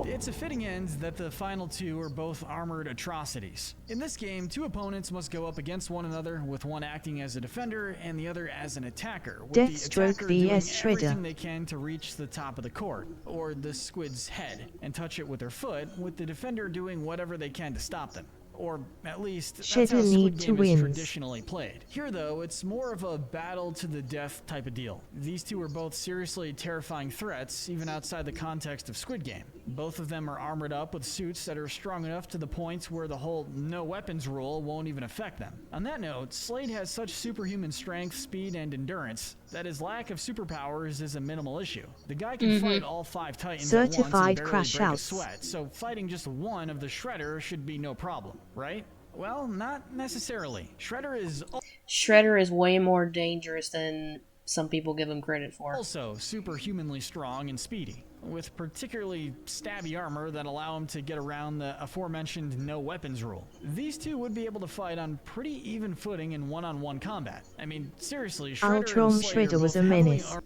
It's a fitting end that the final 2 are both armored atrocities. In this game, 2 opponents must go up against one another, with one acting as a defender and the other as an attacker, with Deathstroke the attacker doing vs. Shredder. everything they can to reach the top of the court, or the squid's head, and touch it with their foot, with the defender doing whatever they can to stop them. Or, at least, that's how Shredder Squid need to Game is wins. traditionally played. Here, though, it's more of a battle to the death type of deal. These 2 are both seriously terrifying threats, even outside the context of Squid Game. Both of them are armored up with suits that are strong enough to the point where the whole no weapons rule won't even affect them. On that note, Slade has such superhuman strength, speed, and endurance that his lack of superpowers is a minimal issue. The guy can fight all 5 Titans at once Certified and barely crash break a outs. sweat, so fighting just one of the Shredder should be no problem, right? Well, not necessarily. Shredder is way more dangerous than some people give him credit for. Also superhumanly strong and speedy, with particularly stabby armor that allow him to get around the aforementioned no weapons rule. These 2 would be able to fight on pretty even footing in one-on-one combat. I mean, seriously, Shredder Ultron and Slade Shredder are was both a heavily menace.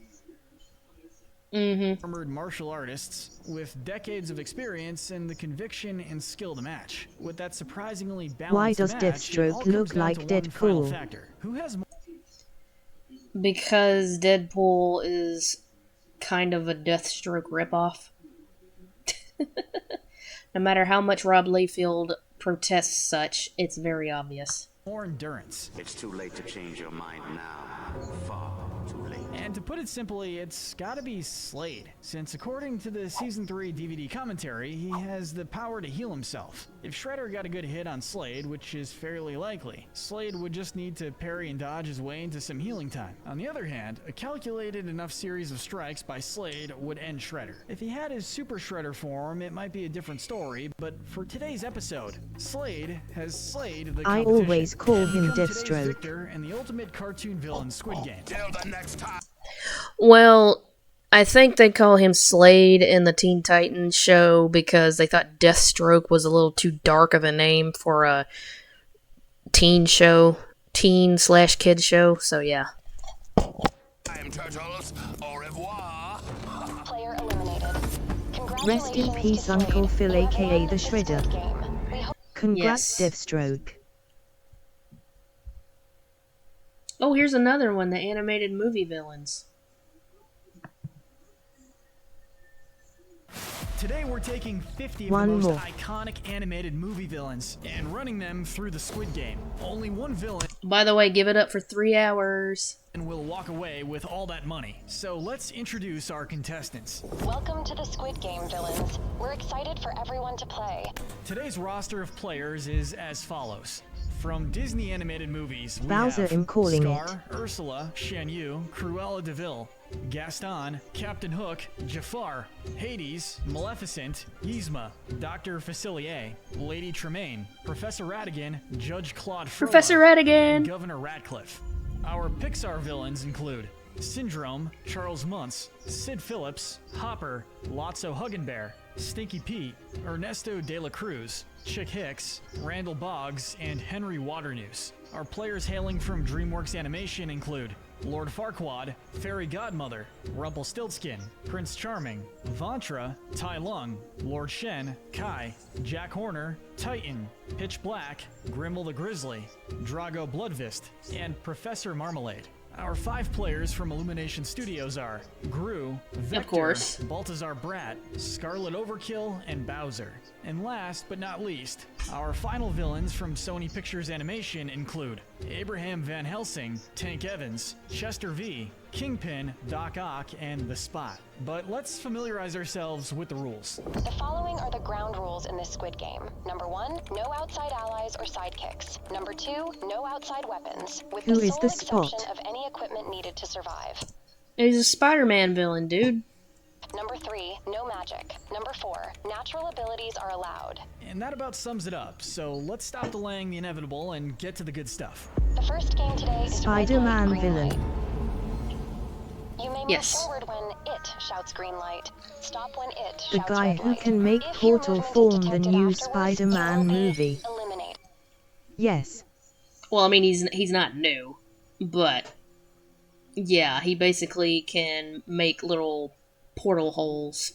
armored martial artists with decades of experience and the conviction and skill to match. With that surprisingly balanced Why does match, it Deathstroke all look comes down like to one final Deadpool? factor. Who has more Because Deadpool is kind of a Deathstroke ripoff. No matter how much Rob Liefeld protests such, it's very obvious. more endurance? It's too late to change your mind now. Far too late. And to put it simply, it's gotta be Slade, since according to the Season 3 DVD commentary, he has the power to heal himself. If Shredder got a good hit on Slade, which is fairly likely, Slade would just need to parry and dodge his way into some healing time. On the other hand, a calculated enough series of strikes by Slade would end Shredder. If he had his Super Shredder form, it might be a different story, but for today's episode, Slade has slayed the I competition. always call him Become today's Deathstroke. victor and the ultimate cartoon villain, Squid Game. Till the next time. Well, I think they call him Slade in the Teen Titans show because they thought Deathstroke was a little too dark of a name for a teen show, teen/kid show. So yeah. I'm Turtles. Au revoir. Player eliminated. Rest in peace, Uncle Phil, aka the Shredder. Congrats, Yes. Deathstroke. Oh, here's another one, the animated movie villains. Today we're taking 50 of One the most more. iconic animated movie villains and running them through the Squid Game. Only one villain By the way, give it up for 3 hours. and will walk away with all that money. So let's introduce our contestants. Welcome to the Squid Game, villains. We're excited for everyone to play. Today's roster of players is as follows. From Disney animated movies, we Bowser, have I'm calling Scar, Ursula, Shan Yu, Cruella de Vil, Gaston, Captain Hook, Jafar, Hades, Maleficent, Yzma, Dr. Facilier, Lady Tremaine, Professor Ratigan, Judge Claude Frollo, Professor Ratigan! and Governor Ratcliffe. Our Pixar villains include Syndrome, Charles Muntz, Sid Phillips, Hopper, Lotso Huggenbear, Stinky Pete, Ernesto De La Cruz, Chick Hicks, Randall Boggs, and Henry Waternoose. Our players hailing from DreamWorks Animation include Lord Farquaad, Fairy Godmother, Rumpelstiltskin, Prince Charming, Vantra, Tai Lung, Lord Shen, Kai, Jack Horner, Titan, Pitch Black, Grimmel the Grizzly, Drago Bloodfist, and Professor Marmalade. Our 5 players from Illumination Studios are Gru, Vector, of course, Baltazar Brat, Scarlet Overkill, and Bowser. And last but not least, our final villains from Sony Pictures Animation include Abraham Van Helsing, Tank Evans, Chester V, Kingpin, Doc Ock, and The Spot. But let's familiarize ourselves with the rules. The following are the ground rules in this Squid Game. Number 1, no outside allies or sidekicks. Number 2, no outside weapons, with Who the is sole the exception Spot? of any equipment needed to survive. He's a Spider-Man villain, dude. Number 3, no magic. Number 4, natural abilities are allowed. And that about sums it up, so let's stop delaying the inevitable and get to the good stuff. The first game today is Spider-Man Red Light, Green villain. Light. You may move Yes. forward when it shouts green light. Stop when it The shouts guy red who light. can make If your Portal movement is form the detected new afterwards, Spider-Man you will be movie. eliminated. Yes. Well, I mean, he's not new, but yeah, he basically can make little portal holes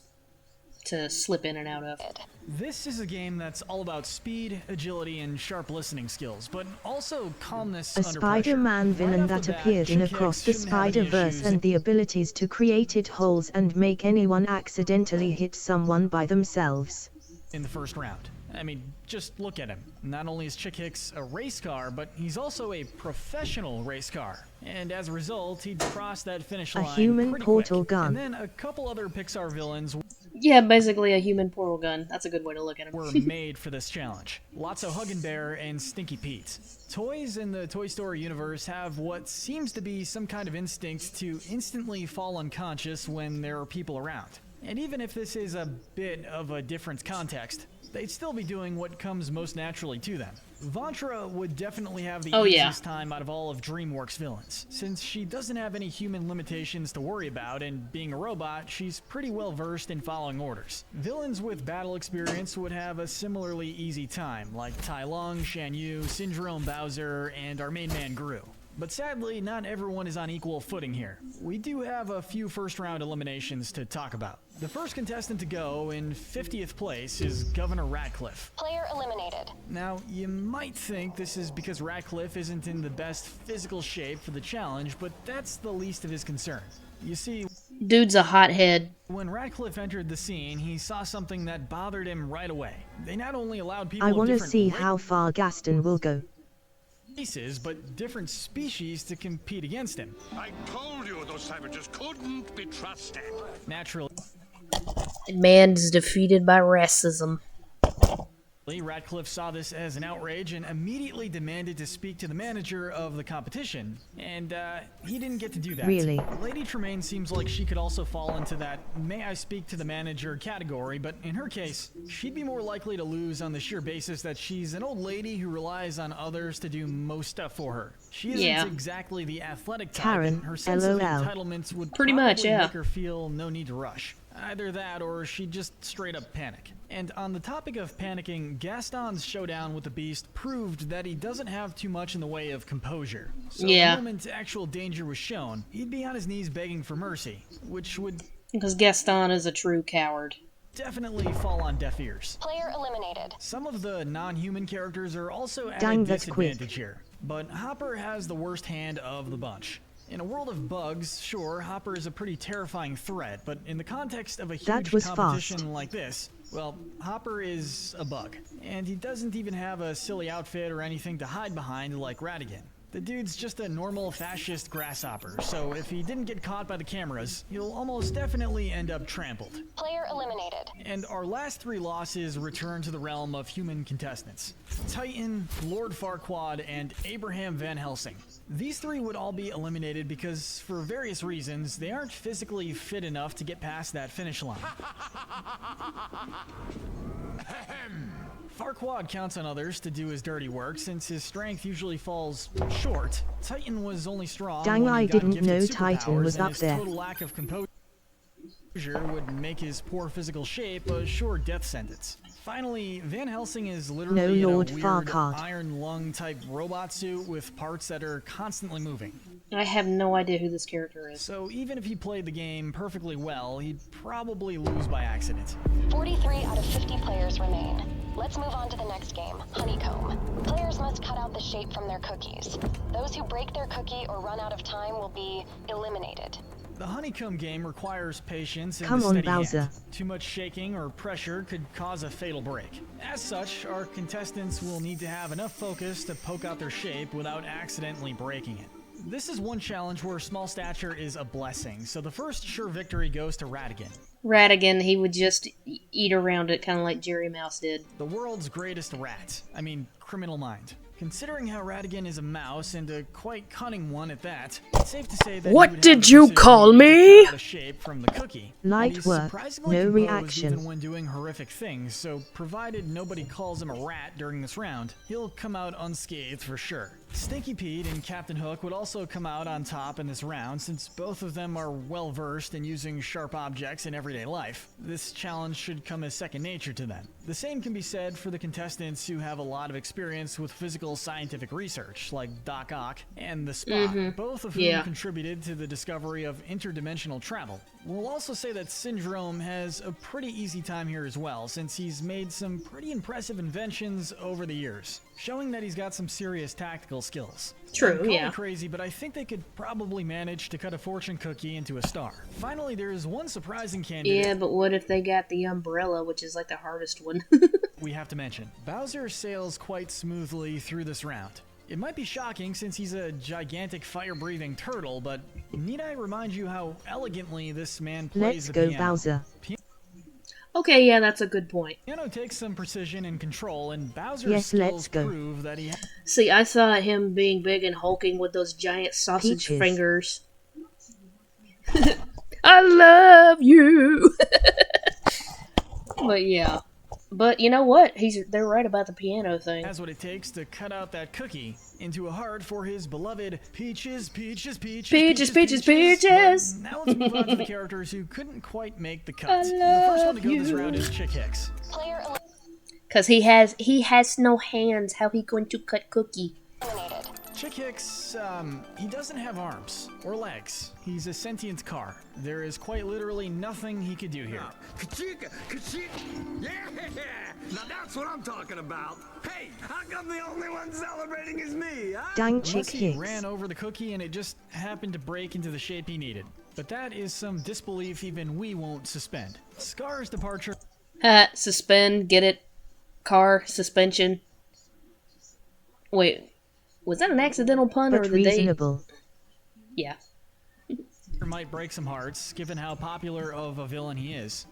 to slip in and out of. This is a game that's all about speed, agility, and sharp listening skills, but also calmness A under Spider-Man pressure. villain Right off that the bat, appeared in Chick Across the Hicks shouldn't have any Spider-Verse issues and the abilities to create it holes and make anyone accidentally hit someone by themselves. in the first round. I mean, just look at him. Not only is Chick Hicks a race car, but he's also a professional race car. And as a result, he'd cross that finish A line human pretty portal quick. gun. And then a couple other Pixar villains Yeah, basically a human portal gun. That's a good way to look at him. were made for this challenge. Lotso Huggenbear and Stinky Pete. Toys in the Toy Story universe have what seems to be some kind of instinct to instantly fall unconscious when there are people around. And even if this is a bit of a different context, they'd still be doing what comes most naturally to them. Vantra would definitely have the easiest time out of all of DreamWorks villains. Since she doesn't have any human limitations to worry about, and being a robot, she's pretty well versed in following orders. Villains with battle experience would have a similarly easy time, like Tai Lung, Shan Yu, Syndrome Bowser, and our main man Gru. But sadly, not everyone is on equal footing here. We do have a few first-round eliminations to talk about. The first contestant to go, in 50th place, is Governor Ratcliffe. Player eliminated. Now, you might think this is because Ratcliffe isn't in the best physical shape for the challenge, but that's the least of his concern. You see, dude's a hothead. When Ratcliffe entered the scene, he saw something that bothered him right away. They not only allowed people I of want to different see how far Gaston will go. races, but different species to compete against him. I told you those savages couldn't be trusted. Naturally, Man's defeated by racism. Ratcliffe saw this as an outrage and immediately demanded to speak to the manager of the competition, and he didn't get to do that. Really? Lady Tremaine seems like she could also fall into that "may I speak to the manager" category, but in her case, she'd be more likely to lose on the sheer basis that she's an old lady who relies on others to do most stuff for her. She isn't exactly the athletic type, Karen, and her sense of LOL. entitlements would Pretty much, probably yeah. make her feel no need to rush. Either that, or she'd just straight up panic. And on the topic of panicking, Gaston's showdown with the Beast proved that he doesn't have too much in the way of composure. So Yeah. the moment actual danger was shown, he'd be on his knees begging for mercy, which would Because Gaston is a true coward. definitely fall on deaf ears. Player eliminated. Some of the non-human characters are also at Dang, a that's quick. disadvantage here, but Hopper has the worst hand of the bunch. In a world of bugs, sure, Hopper is a pretty terrifying threat, but in the context of a That huge was competition fast. like this, well, Hopper is a bug. And he doesn't even have a silly outfit or anything to hide behind like Ratigan. The dude's just a normal fascist grasshopper, so if he didn't get caught by the cameras, he'll almost definitely end up trampled. Player eliminated. And our last three losses return to the realm of human contestants. Titan, Lord Farquaad, and Abraham Van Helsing. These three would all be eliminated because, for various reasons, they aren't physically fit enough to get past that finish line. Farquaad counts on others to do his dirty work since his strength usually falls short. Titan was only strong Dang, when he I got didn't gifted know Titan superpowers, was and up his there. total lack of composure would make his poor physical shape a sure death sentence. Finally, Van Helsing is literally No, Lord in a weird Farquaad. iron lung type robot suit with parts that are constantly moving. I have no idea who this character is. So even if he played the game perfectly well, he'd probably lose by accident. 43 out of 50 players remain. Let's move on to the next game, Honeycomb. Players must cut out the shape from their cookies. Those who break their cookie or run out of time will be eliminated. The Honeycomb game requires patience and Come a on, steady Bowser. hand. Too much shaking or pressure could cause a fatal break. As such, our contestants will need to have enough focus to poke out their shape without accidentally breaking it. This is one challenge where small stature is a blessing, so the first sure victory goes to Ratigan. Ratigan, he would just eat around it, kind of like Jerry Mouse did. The world's greatest rat. I mean, criminal mind. Considering how Ratigan is a mouse, and a quite cunning one at that, it's safe to say that What he would did have the you precision call needed to me? cut out a shape from the cookie. Light And he's work, surprisingly no composed reaction. even when doing horrific things, so provided nobody calls him a rat during this round, he'll come out unscathed for sure. Stinky Pete and Captain Hook would also come out on top in this round, since both of them are well versed in using sharp objects in everyday life. This challenge should come as second nature to them. The same can be said for the contestants who have a lot of experience with physical scientific research, like Doc Ock and the Spock, both of whom contributed to the discovery of interdimensional travel. We'll also say that Syndrome has a pretty easy time here as well, since he's made some pretty impressive inventions over the years, showing that he's got some serious tactical skills. True, Call me yeah. crazy, but I think they could probably manage to cut a fortune cookie into a star. Finally, there is one surprising candidate Yeah, but what if they got the umbrella, which is like the hardest one? we have to mention. Bowser sails quite smoothly through this round. It might be shocking since he's a gigantic fire-breathing turtle, but need I remind you how elegantly this man plays Let's the go, piano? Bowser. Okay, yeah, that's a good point. Piano takes some precision and control, and Bowser's Yes, skills let's go. prove that he See, I thought him being big and hulking with those giant sausage Peaches. fingers. I love you! But yeah. But you know what? They're right about the piano thing. has what it takes to cut out that cookie into a heart for his beloved Peaches, Peaches, Peaches, Peaches, Peaches, Peaches! But now let's move on to the characters who couldn't quite make the cut. I The first one to go love this you. round is Chick Hicks. Player Cause he has no hands. How he going to cut cookie? eliminated. Chick Hicks, he doesn't have arms or legs. He's a sentient car. There is quite literally nothing he could do here. Kachika, kachika. Yeah! Now that's what I'm talking about. Hey, how come the only one celebrating is me, huh? Dang Unless Chick he Hicks. ran over the cookie and it just happened to break into the shape he needed. But that is some disbelief even we won't suspend. Scar's departure Suspend, get it? Car, suspension. Wait, was that an accidental pun or But did they? reasonable. Yeah. might break some hearts, given how popular of a villain he is.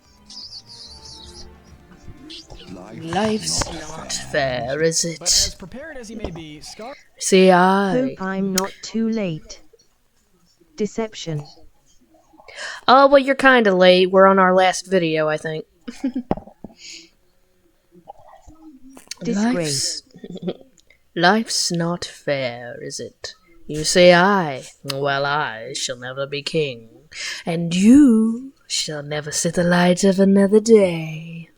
Life's not fair, is it? But as prepared as he may be, Scar... See, Hope I'm not too late. Deception. Oh, well, you're kind of late. We're on our last video, I think. Disgrace. Life's not fair, is it? You say well, I shall never be king, and you shall never see the light of another day.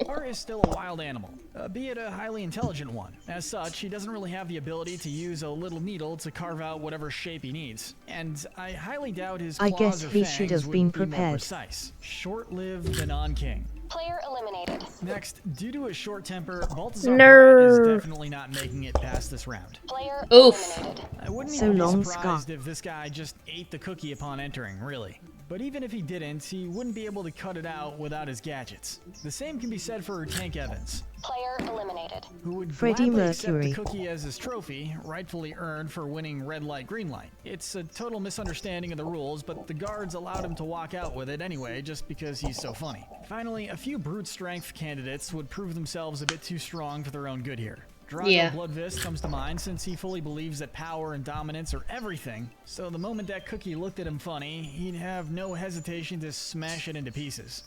Scar is still a wild animal, be it a highly intelligent one. As such, he doesn't really have the ability to use a little needle to carve out whatever shape he needs. And I highly doubt his I claws guess or he fangs should have would been be more prepared. precise. Short-lived the non-king. Player eliminated. Next, due to his short temper, Balthazar Nerd. is definitely not making it past this round. Player Oof. eliminated. I wouldn't So even long, be surprised Scott. if this guy just ate the cookie upon entering, really. But even if he didn't, he wouldn't be able to cut it out without his gadgets. The same can be said for Tank Evans, Player eliminated. who would Freddie gladly accept Mercury. the cookie as his trophy, rightfully earned for winning red light, green light. It's a total misunderstanding of the rules, but the guards allowed him to walk out with it anyway, just because he's so funny. Finally, a few brute strength candidates would prove themselves a bit too strong for their own good here. Drago Yeah. Bloodfist comes to mind since he fully believes that power and dominance are everything, so the moment that cookie looked at him funny, he'd have no hesitation to smash it into pieces.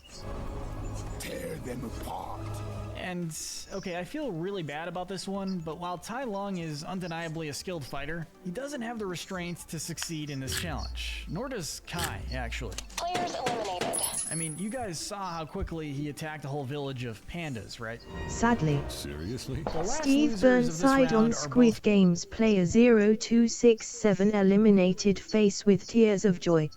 Tear them apart. And, okay, I feel really bad about this one, but while Tai Lung is undeniably a skilled fighter, he doesn't have the restraint to succeed in this challenge. Nor does Kai, actually. Players eliminated. I mean, you guys saw how quickly he attacked a whole village of pandas, right? Sadly. Seriously? Steve Burnside on Squid Games player 0267 eliminated face with tears of joy.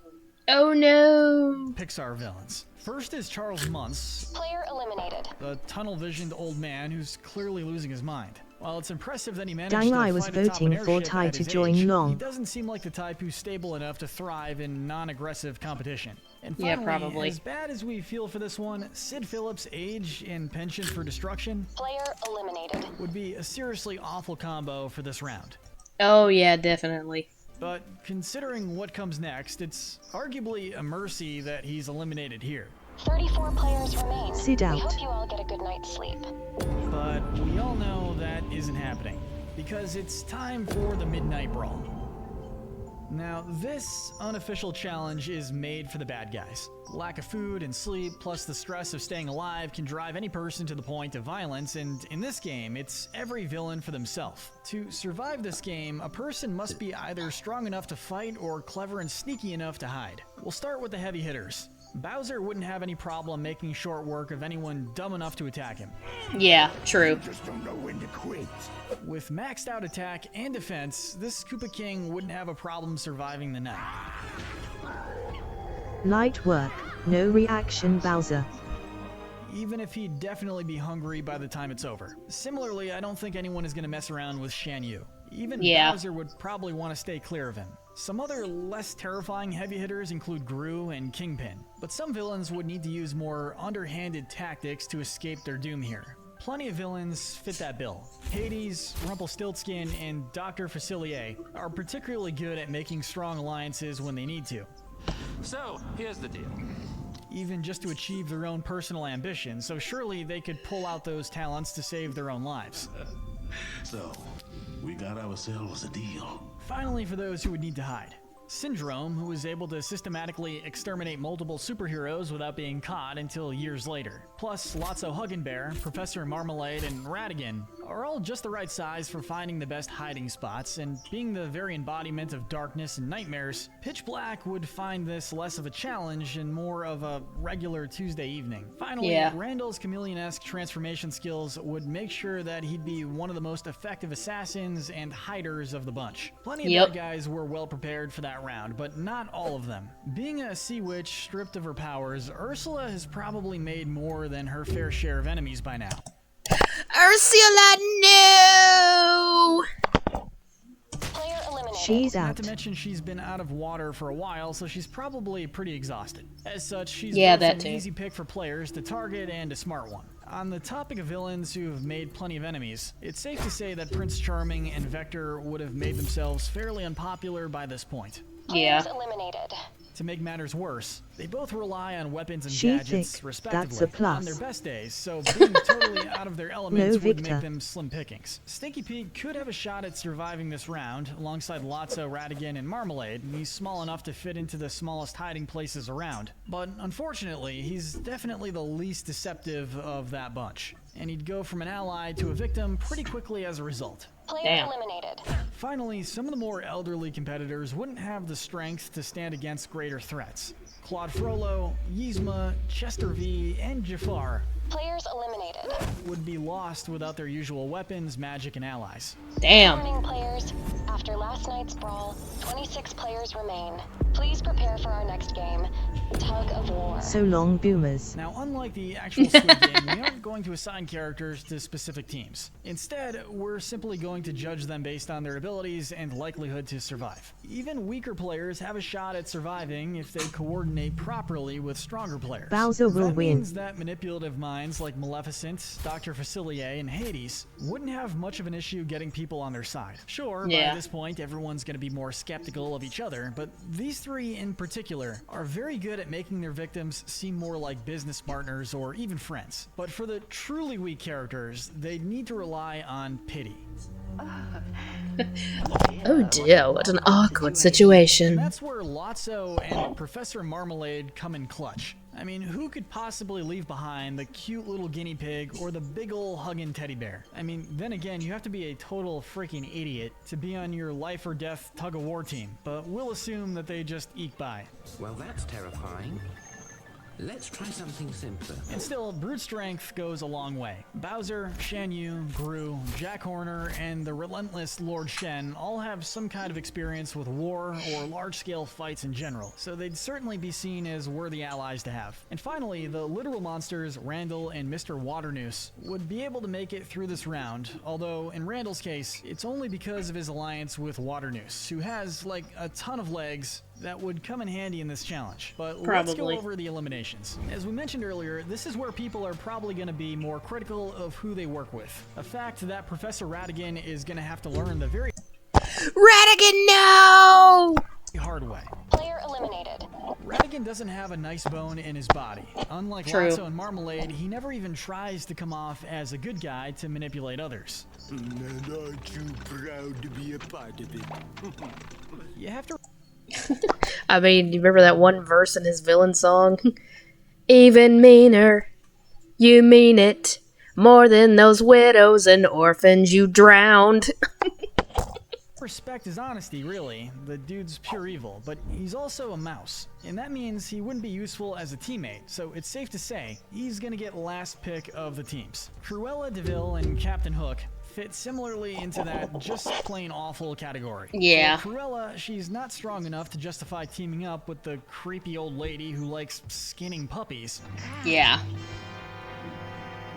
Oh no! Pixar villains. First is Charles Muntz, Player eliminated. the tunnel-visioned old man who's clearly losing his mind. While it's impressive that he managed Dang, to I was fight atop an voting for airship Tai at to his join age, Long. he doesn't seem like the type who's stable enough to thrive in non-aggressive competition. And Yeah, finally, probably. as bad as we feel for this one, Sid Phillips' age and penchant for destruction Player eliminated. would be a seriously awful combo for this round. Oh yeah, definitely. But considering what comes next, it's arguably a mercy that he's eliminated here. 34 players remain. Sit We out. hope you all get a good night's sleep. But we all know that isn't happening, because it's time for the Midnight Brawl. Now, this unofficial challenge is made for the bad guys. Lack of food and sleep, plus the stress of staying alive, can drive any person to the point of violence, and in this game, it's every villain for themselves. To survive this game, a person must be either strong enough to fight or clever and sneaky enough to hide. We'll start with the heavy hitters. Bowser wouldn't have any problem making short work of anyone dumb enough to attack him. Yeah, true. Just don't know when to quit. With maxed out attack and defense, this Koopa King wouldn't have a problem surviving the night. Light work, no reaction Bowser. Even if he'd definitely be hungry by the time it's over. Similarly, I don't think anyone is going to mess around with Shan Yu. Even Bowser would probably want to stay clear of him. Some other less terrifying heavy hitters include Gru and Kingpin, but some villains would need to use more underhanded tactics to escape their doom here. Plenty of villains fit that bill. Hades, Rumpelstiltskin, and Dr. Facilier are particularly good at making strong alliances when they need to. So, here's the deal. Even just to achieve their own personal ambitions, so surely they could pull out those talents to save their own lives. So, we got ourselves a deal. Finally, for those who would need to hide. Syndrome, who was able to systematically exterminate multiple superheroes without being caught until years later. Plus, Lotso Huggenbear, Professor Marmalade, and Ratigan are all just the right size for finding the best hiding spots, and being the very embodiment of darkness and nightmares, Pitch Black would find this less of a challenge and more of a regular Tuesday evening. Finally, Randall's chameleon-esque transformation skills would make sure that he'd be one of the most effective assassins and hiders of the bunch. Plenty of bad guys were well prepared for that round, but not all of them. Being a sea witch stripped of her powers, Ursula has probably made more than her fair share of enemies by now. Ursula, no! Player eliminated. She's out. Not to mention she's been out of water for a while, so she's probably pretty exhausted. As such, she's both an easy pick for players to target and a smart one. On the topic of villains who've made plenty of enemies, it's safe to say that Prince Charming and Vector would have made themselves fairly unpopular by this point. Players eliminated. To make matters worse, they both rely on weapons and She gadgets, thick, respectively, that's a plus. on their best days, so being totally out of their elements would Victor. make them slim pickings. Stinky Pete could have a shot at surviving this round, alongside Lotso, Ratigan, and Marmalade, and he's small enough to fit into the smallest hiding places around. But unfortunately, he's definitely the least deceptive of that bunch, and he'd go from an ally to a victim pretty quickly as a result. Player eliminated. Finally, some of the more elderly competitors wouldn't have the strength to stand against greater threats. Claude Frollo, Yzma, Chester V, and Jafar Players eliminated. would be lost without their usual weapons, magic, and allies. Warning players. After last night's brawl, 26 players remain. Please prepare for our next game, Tug of War. So long, boomers. Now, unlike the actual Squid Game, we aren't going to assign characters to specific teams. Instead, we're simply going to judge them based on their abilities and likelihood to survive. Even weaker players have a shot at surviving if they coordinate properly with stronger players. Bowser will that win. means that manipulative minds like Maleficent, Dr. Facilier, and Hades wouldn't have much of an issue getting people on their side. Sure, by this point, everyone's going to be more skeptical of each other, but these three in particular are very good at making their victims seem more like business partners or even friends. But for the truly weak characters, they need to rely on pity. Oh dear, what an awkward situation. That's where Lotso and Professor Marmalade come in clutch. I mean, who could possibly leave behind the cute little guinea pig or the big ol' hugging teddy bear? I mean, then again, you have to be a total freaking idiot to be on your life or death tug-of-war team, but we'll assume that they just eke by. Well, that's terrifying. Let's try something simpler. And still, brute strength goes a long way. Bowser, Shan Yu, Gru, Jack Horner, and the relentless Lord Shen all have some kind of experience with war or large-scale fights in general, so they'd certainly be seen as worthy allies to have. And finally, the literal monsters, Randall and Mr. Waternoose, would be able to make it through this round, although in Randall's case, it's only because of his alliance with Waternoose, who has, like, a ton of legs that would come in handy in this challenge. But let's go over the eliminations. As we mentioned earlier, this is where people are probably going to be more critical of who they work with. A fact that Professor Ratigan is going to have to learn the very Ratigan, no! hard way. Player eliminated. Ratigan doesn't have a nice bone in his body. Unlike Lotso and Marmalade, he never even tries to come off as a good guy to manipulate others. And aren't you proud to be a part of it? You have to... I mean, you remember that one verse in his villain song? Even meaner, you mean it, more than those widows and orphans you drowned. Respect his honesty, really. The dude's pure evil, but he's also a mouse. And that means he wouldn't be useful as a teammate, so it's safe to say he's gonna get last pick of the teams. Cruella de Vil and Captain Hook fit similarly into that just plain awful category. Yeah. For Cruella, she's not strong enough to justify teaming up with the creepy old lady who likes skinning puppies. Yeah.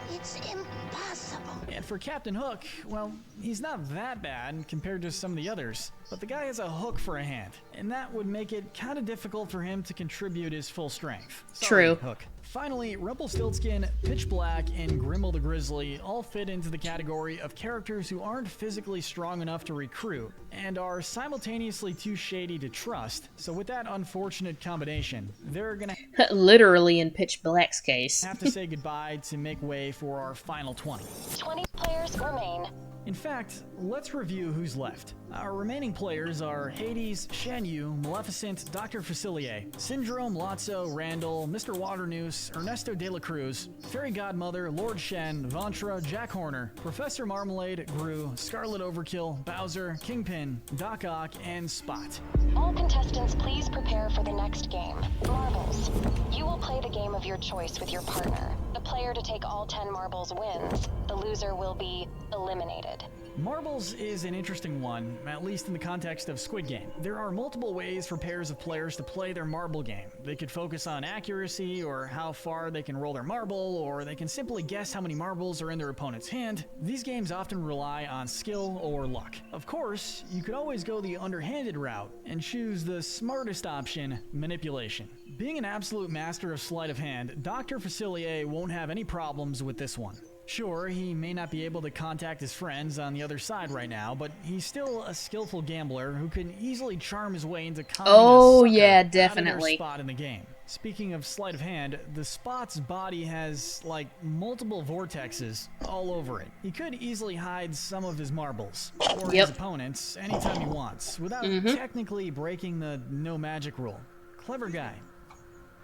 It's impossible. And for Captain Hook, well, he's not that bad compared to some of the others, but the guy has a hook for a hand, and that would make it kind of difficult for him to contribute his full strength. Sorry, True. Hook. Finally, Rumpelstiltskin, Pitch Black, and Grimmel the Grizzly all fit into the category of characters who aren't physically strong enough to recruit, and are simultaneously too shady to trust, so with that unfortunate combination, they're gonna Literally in Pitch Black's case. have to say goodbye to make way for our final 20. 20 players remain. In fact, let's review who's left. Our remaining players are Hades, Shan Yu, Maleficent, Dr. Facilier, Syndrome, Lotso, Randall, Mr. Waternoose, Ernesto de la Cruz, Fairy Godmother, Lord Shen, Ventra, Jack Horner, Professor Marmalade, Gru, Scarlet Overkill, Bowser, Kingpin, Doc Ock, and Spot. All contestants, please prepare for the next game. Marbles. You will play the game of your choice with your partner. The player to take all 10 marbles wins. The loser will be eliminated. Marbles is an interesting one, at least in the context of Squid Game. There are multiple ways for pairs of players to play their marble game. They could focus on accuracy, or how far they can roll their marble, or they can simply guess how many marbles are in their opponent's hand. These games often rely on skill or luck. Of course, you could always go the underhanded route and choose the smartest option, manipulation. Being an absolute master of sleight of hand, Dr. Facilier won't have any problems with this one. Sure, he may not be able to contact his friends on the other side right now, but he's still a skillful gambler who can easily charm his way into conning Oh, a sucker yeah, out of definitely. their spot in the game. Speaking of sleight of hand, the Spot's body has, like, multiple vortexes all over it. He could easily hide some of his marbles, or his opponents, anytime he wants, without technically breaking the no magic rule. Clever guy.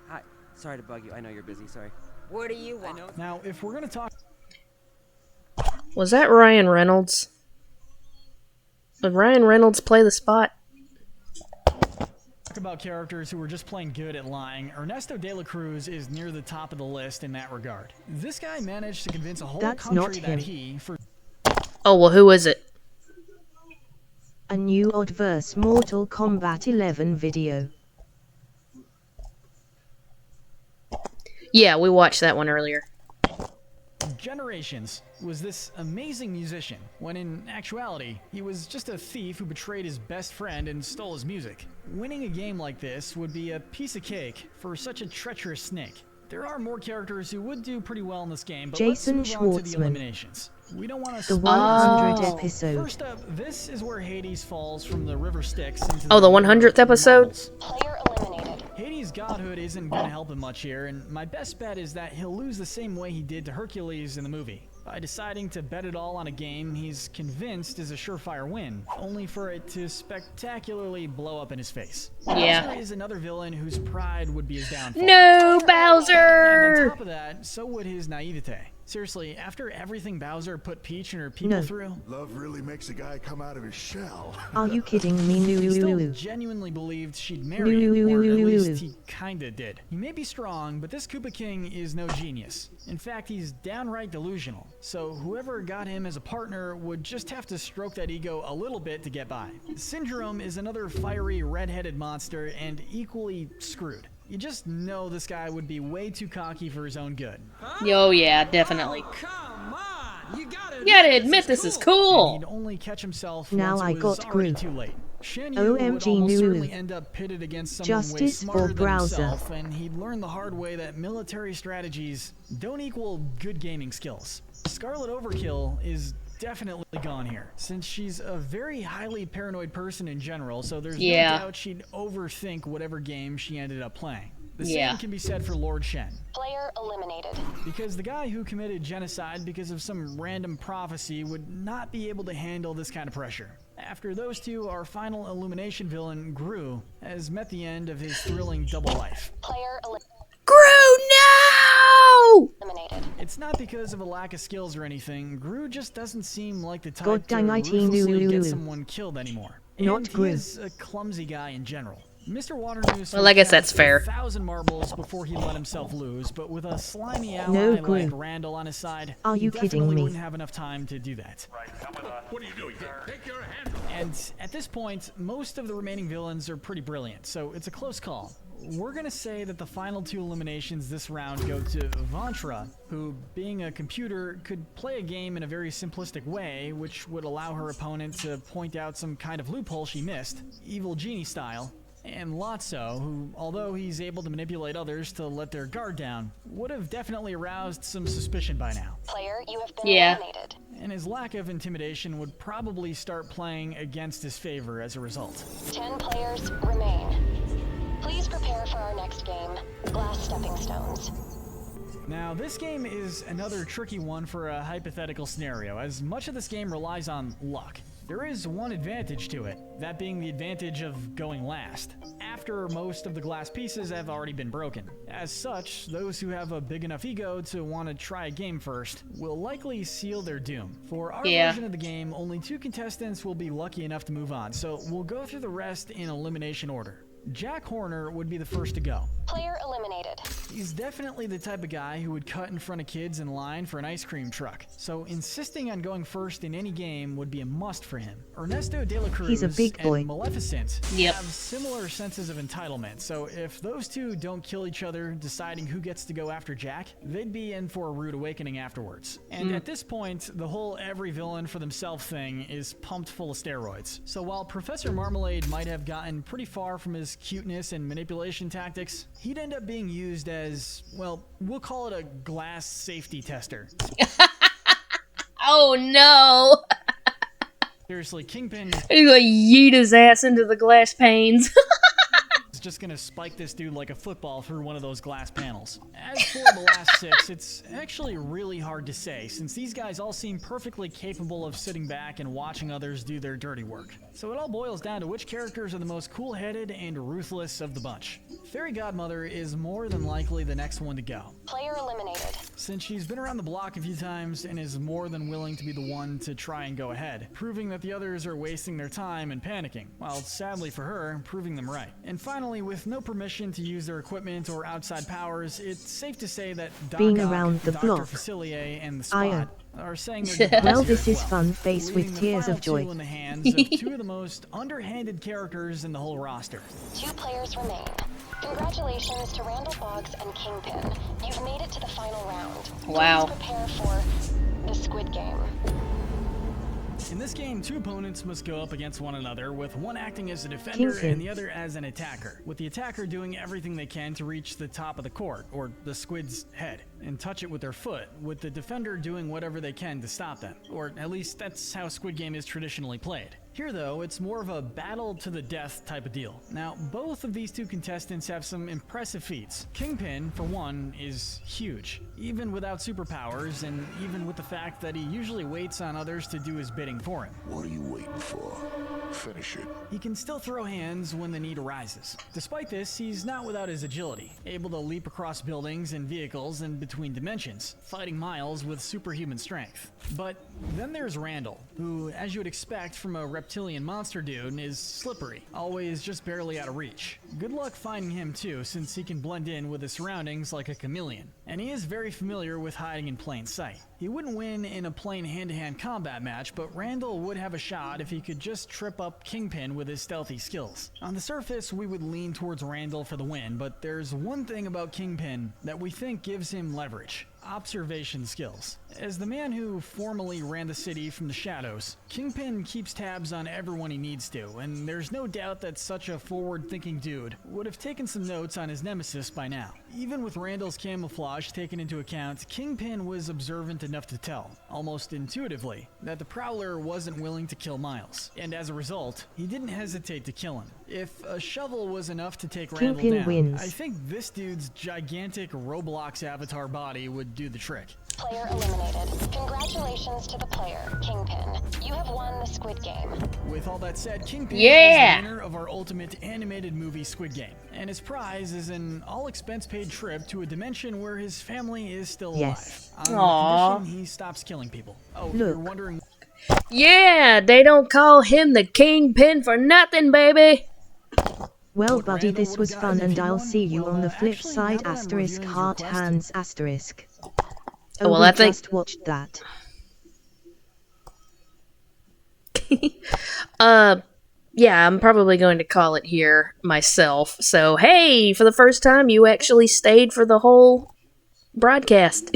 Hi. Sorry to bug you. I know you're busy. Sorry. What do you want? Now, if we're gonna talk... Was that Ryan Reynolds? Did Ryan Reynolds play the Spot? Talk about characters who are just plain good at lying, Ernesto de la Cruz is near the top of the list in that regard. This guy managed to convince a whole country that he, for... Oh, well, who is it? A new Oddverse Mortal Kombat 11 video. Yeah, we watched that one earlier. Generations was this amazing musician, when in actuality, he was just a thief who betrayed his best friend and stole his music. Winning a game like this would be a piece of cake for such a treacherous snake. There are more characters who would do pretty well in this game, but Jason let's move on to the Schwartzman. eliminations. We don't want to The 100th episode. First up, this is where Hades falls from the River Styx into Oh, the 100th episode? Player eliminated. Hades' godhood isn't going to help him much here, and my best bet is that he'll lose the same way he did to Hercules in the movie. by deciding to bet it all on a game he's convinced is a surefire win, only for it to spectacularly blow up in his face. Yeah. Bowser is another villain whose pride would be his downfall. No, And Bowser! on top of that, so would his naivete. Seriously, after everything Bowser put Peach and her people No. through, Love really makes a guy come out of his shell. Are you kidding me? he still No. genuinely believed she'd marry him, or at least he kinda did. He may be strong, but this Koopa King is no genius. In fact, he's downright delusional. So whoever got him as a partner would just have to stroke that ego a little bit to get by. Syndrome is another fiery, red-headed monster and equally screwed. You just know this guy would be way too cocky for his own good. Oh yeah, definitely. Come on! You gotta admit this is cool. And he'd only catch himself Now once I it was got already Groot. too late. Shan Yu would OMG almost Nulu. certainly end up pitted against someone way Justice smarter for than browser. himself, and he'd learn the hard way that military strategies don't equal good gaming skills. Scarlet Overkill is definitely gone here, since she's a very highly paranoid person in general, so there's no doubt she'd overthink whatever game she ended up playing. The same can be said for Lord Shen. Player eliminated. Because the guy who committed genocide because of some random prophecy would not be able to handle this kind of pressure. After those two, our final Illumination villain, Gru, has met the end of his thrilling double life. Player Gru, no! eliminated. It's not because of a lack of skills or anything. Gru just doesn't seem like the type God to dang it, ruthlessly get Nulu. someone killed anymore. Not And Gru. he's a clumsy guy in general. Mr. Waternoose Well, I guess that's fair. 1,000 marbles before he let himself lose, but with a slimy ally No, like Gru. Randall on his side, Are he you kidding definitely me? wouldn't have enough time to do that. What are you doing? Take your hand. And at this point, most of the remaining villains are pretty brilliant, so it's a close call. We're gonna say that the final two eliminations this round go to Vantra, who, being a computer, could play a game in a very simplistic way, which would allow her opponent to point out some kind of loophole she missed, evil genie style. And Lotso, who, although he's able to manipulate others to let their guard down, would have definitely aroused some suspicion by now. Player, you have been Yeah. eliminated. And his lack of intimidation would probably start playing against his favor as a result. 10 players remain. Please prepare for our next game, Glass Stepping Stones. Now, this game is another tricky one for a hypothetical scenario, as much of this game relies on luck. There is one advantage to it, that being the advantage of going last, after most of the glass pieces have already been broken. As such, those who have a big enough ego to want to try a game first will likely seal their doom. For our version of the game, only 2 contestants will be lucky enough to move on, so we'll go through the rest in elimination order. Jack Horner would be the first to go. Player eliminated. He's definitely the type of guy who would cut in front of kids in line for an ice cream truck, so insisting on going first in any game would be a must for him. Ernesto de la Cruz He's a big boy. and Maleficent Yep. have similar senses of entitlement, so if those two don't kill each other deciding who gets to go after Jack, they'd be in for a rude awakening afterwards. And at this point, the whole every villain for themselves thing is pumped full of steroids. So while Professor Marmalade might have gotten pretty far from his cuteness and manipulation tactics, he'd end up being used as, well, we'll call it a glass safety tester. Oh no! Seriously, Kingpin He's gonna yeet his ass into the glass panes. is just gonna spike this dude like a football through one of those glass panels. As for the last 6, it's actually really hard to say, since these guys all seem perfectly capable of sitting back and watching others do their dirty work. So it all boils down to which characters are the most cool-headed and ruthless of the bunch. Fairy Godmother is more than likely the next one to go, Player eliminated. since she's been around the block a few times and is more than willing to be the one to try and go ahead, proving that the others are wasting their time and panicking, while sadly for her, proving them right. And finally, with no permission to use their equipment or outside powers, it's safe to say that Doc Being Ock, around the Dr. block. Facilier, and the Iron. Spot are saying their goodbyes Well, here this as is fun face with leaving the tears final of joy. two in the hands of 2 of the most underhanded characters in the whole roster. 2 players remain. Congratulations to Randall Boggs and Kingpin. You've made it to the final round. Wow. Please prepare for the Squid Game. In this game, 2 opponents must go up against one another, with one acting as a defender Kingpin. and the other as an attacker, with the attacker doing everything they can to reach the top of the court, or the squid's head. and touch it with their foot, with the defender doing whatever they can to stop them. Or at least that's how Squid Game is traditionally played. Here though, it's more of a battle to the death type of deal. Now, both of these two contestants have some impressive feats. Kingpin, for one, is huge, even without superpowers, and even with the fact that he usually waits on others to do his bidding for him. What are you waiting for? Finish it. He can still throw hands when the need arises. Despite this, he's not without his agility, able to leap across buildings and vehicles and between dimensions, fighting Miles with superhuman strength. But then there's Randall, who, as you would expect from a reptilian monster dude, is slippery, always just barely out of reach. Good luck finding him too, since he can blend in with his surroundings like a chameleon. And he is very familiar with hiding in plain sight. He wouldn't win in a plain hand-to-hand combat match, but Randall would have a shot if he could just trip up Kingpin with his stealthy skills. On the surface, we would lean towards Randall for the win, but there's one thing about Kingpin that we think gives him leverage: observation skills. As the man who formerly ran the city from the shadows, Kingpin keeps tabs on everyone he needs to, and there's no doubt that such a forward-thinking dude would have taken some notes on his nemesis by now. Even with Randall's camouflage taken into account, Kingpin was observant enough to tell, almost intuitively, that the Prowler wasn't willing to kill Miles, and as a result, he didn't hesitate to kill him. If a shovel was enough to take Randall Kingpin down, wins. I think this dude's gigantic Roblox avatar body would do the trick. Player eliminated. Congratulations to the player, Kingpin. You have won the Squid Game. With all that said, Kingpin Yeah! is the winner of our ultimate animated movie Squid Game, and his prize is an all-expense-paid trip to a dimension where his family is still Yes. alive. On Aww. the condition he stops killing people. Oh, Look. you're wondering... Yeah, they don't call him the Kingpin for nothing, baby. Well, buddy, this was fun, and I'll see you on the flip side. Asterisk heart hands asterisk. Oh, well, we I think- just watched that. Yeah, I'm probably going to call it here myself. So, hey, for the first time, you actually stayed for the whole broadcast.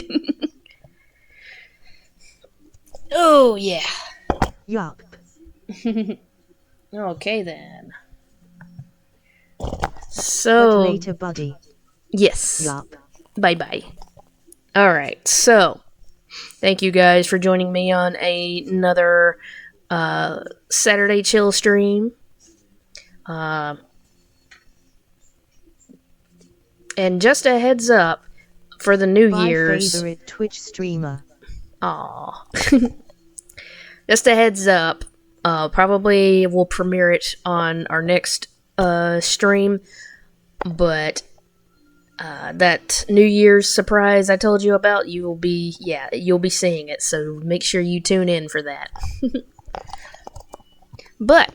Oh, yeah. Yup. Okay, then. But So, later, buddy. yes. Yup. Bye-bye. Alright, so, thank you guys for joining me on another Saturday chill stream. And just a heads up for the New My Year's. favorite Twitch streamer. Aw. Just a heads up. Probably we'll premiere it on our next stream. But that New Year's surprise I told you about, you'll be seeing it. So make sure you tune in for that. But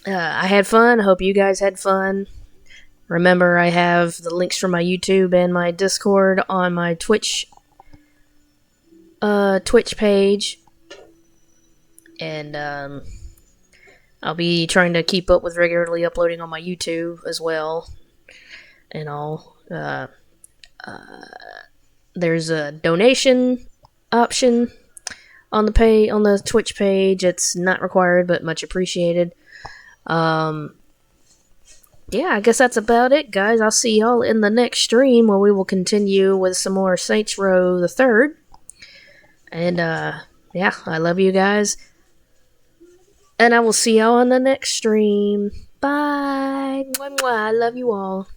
I had fun. I hope you guys had fun. Remember, I have the links for my YouTube and my Discord on my Twitch page, and I'll be trying to keep up with regularly uploading on my YouTube as well, and all. There's a donation option on the Twitch page. It's not required, but much appreciated. Yeah, I guess that's about it, guys. I'll see y'all in the next stream where we will continue with some more Saints Row the Third. And, yeah, I love you guys. And I will see y'all on the next stream. Bye. Mwah, mwah. I love you all.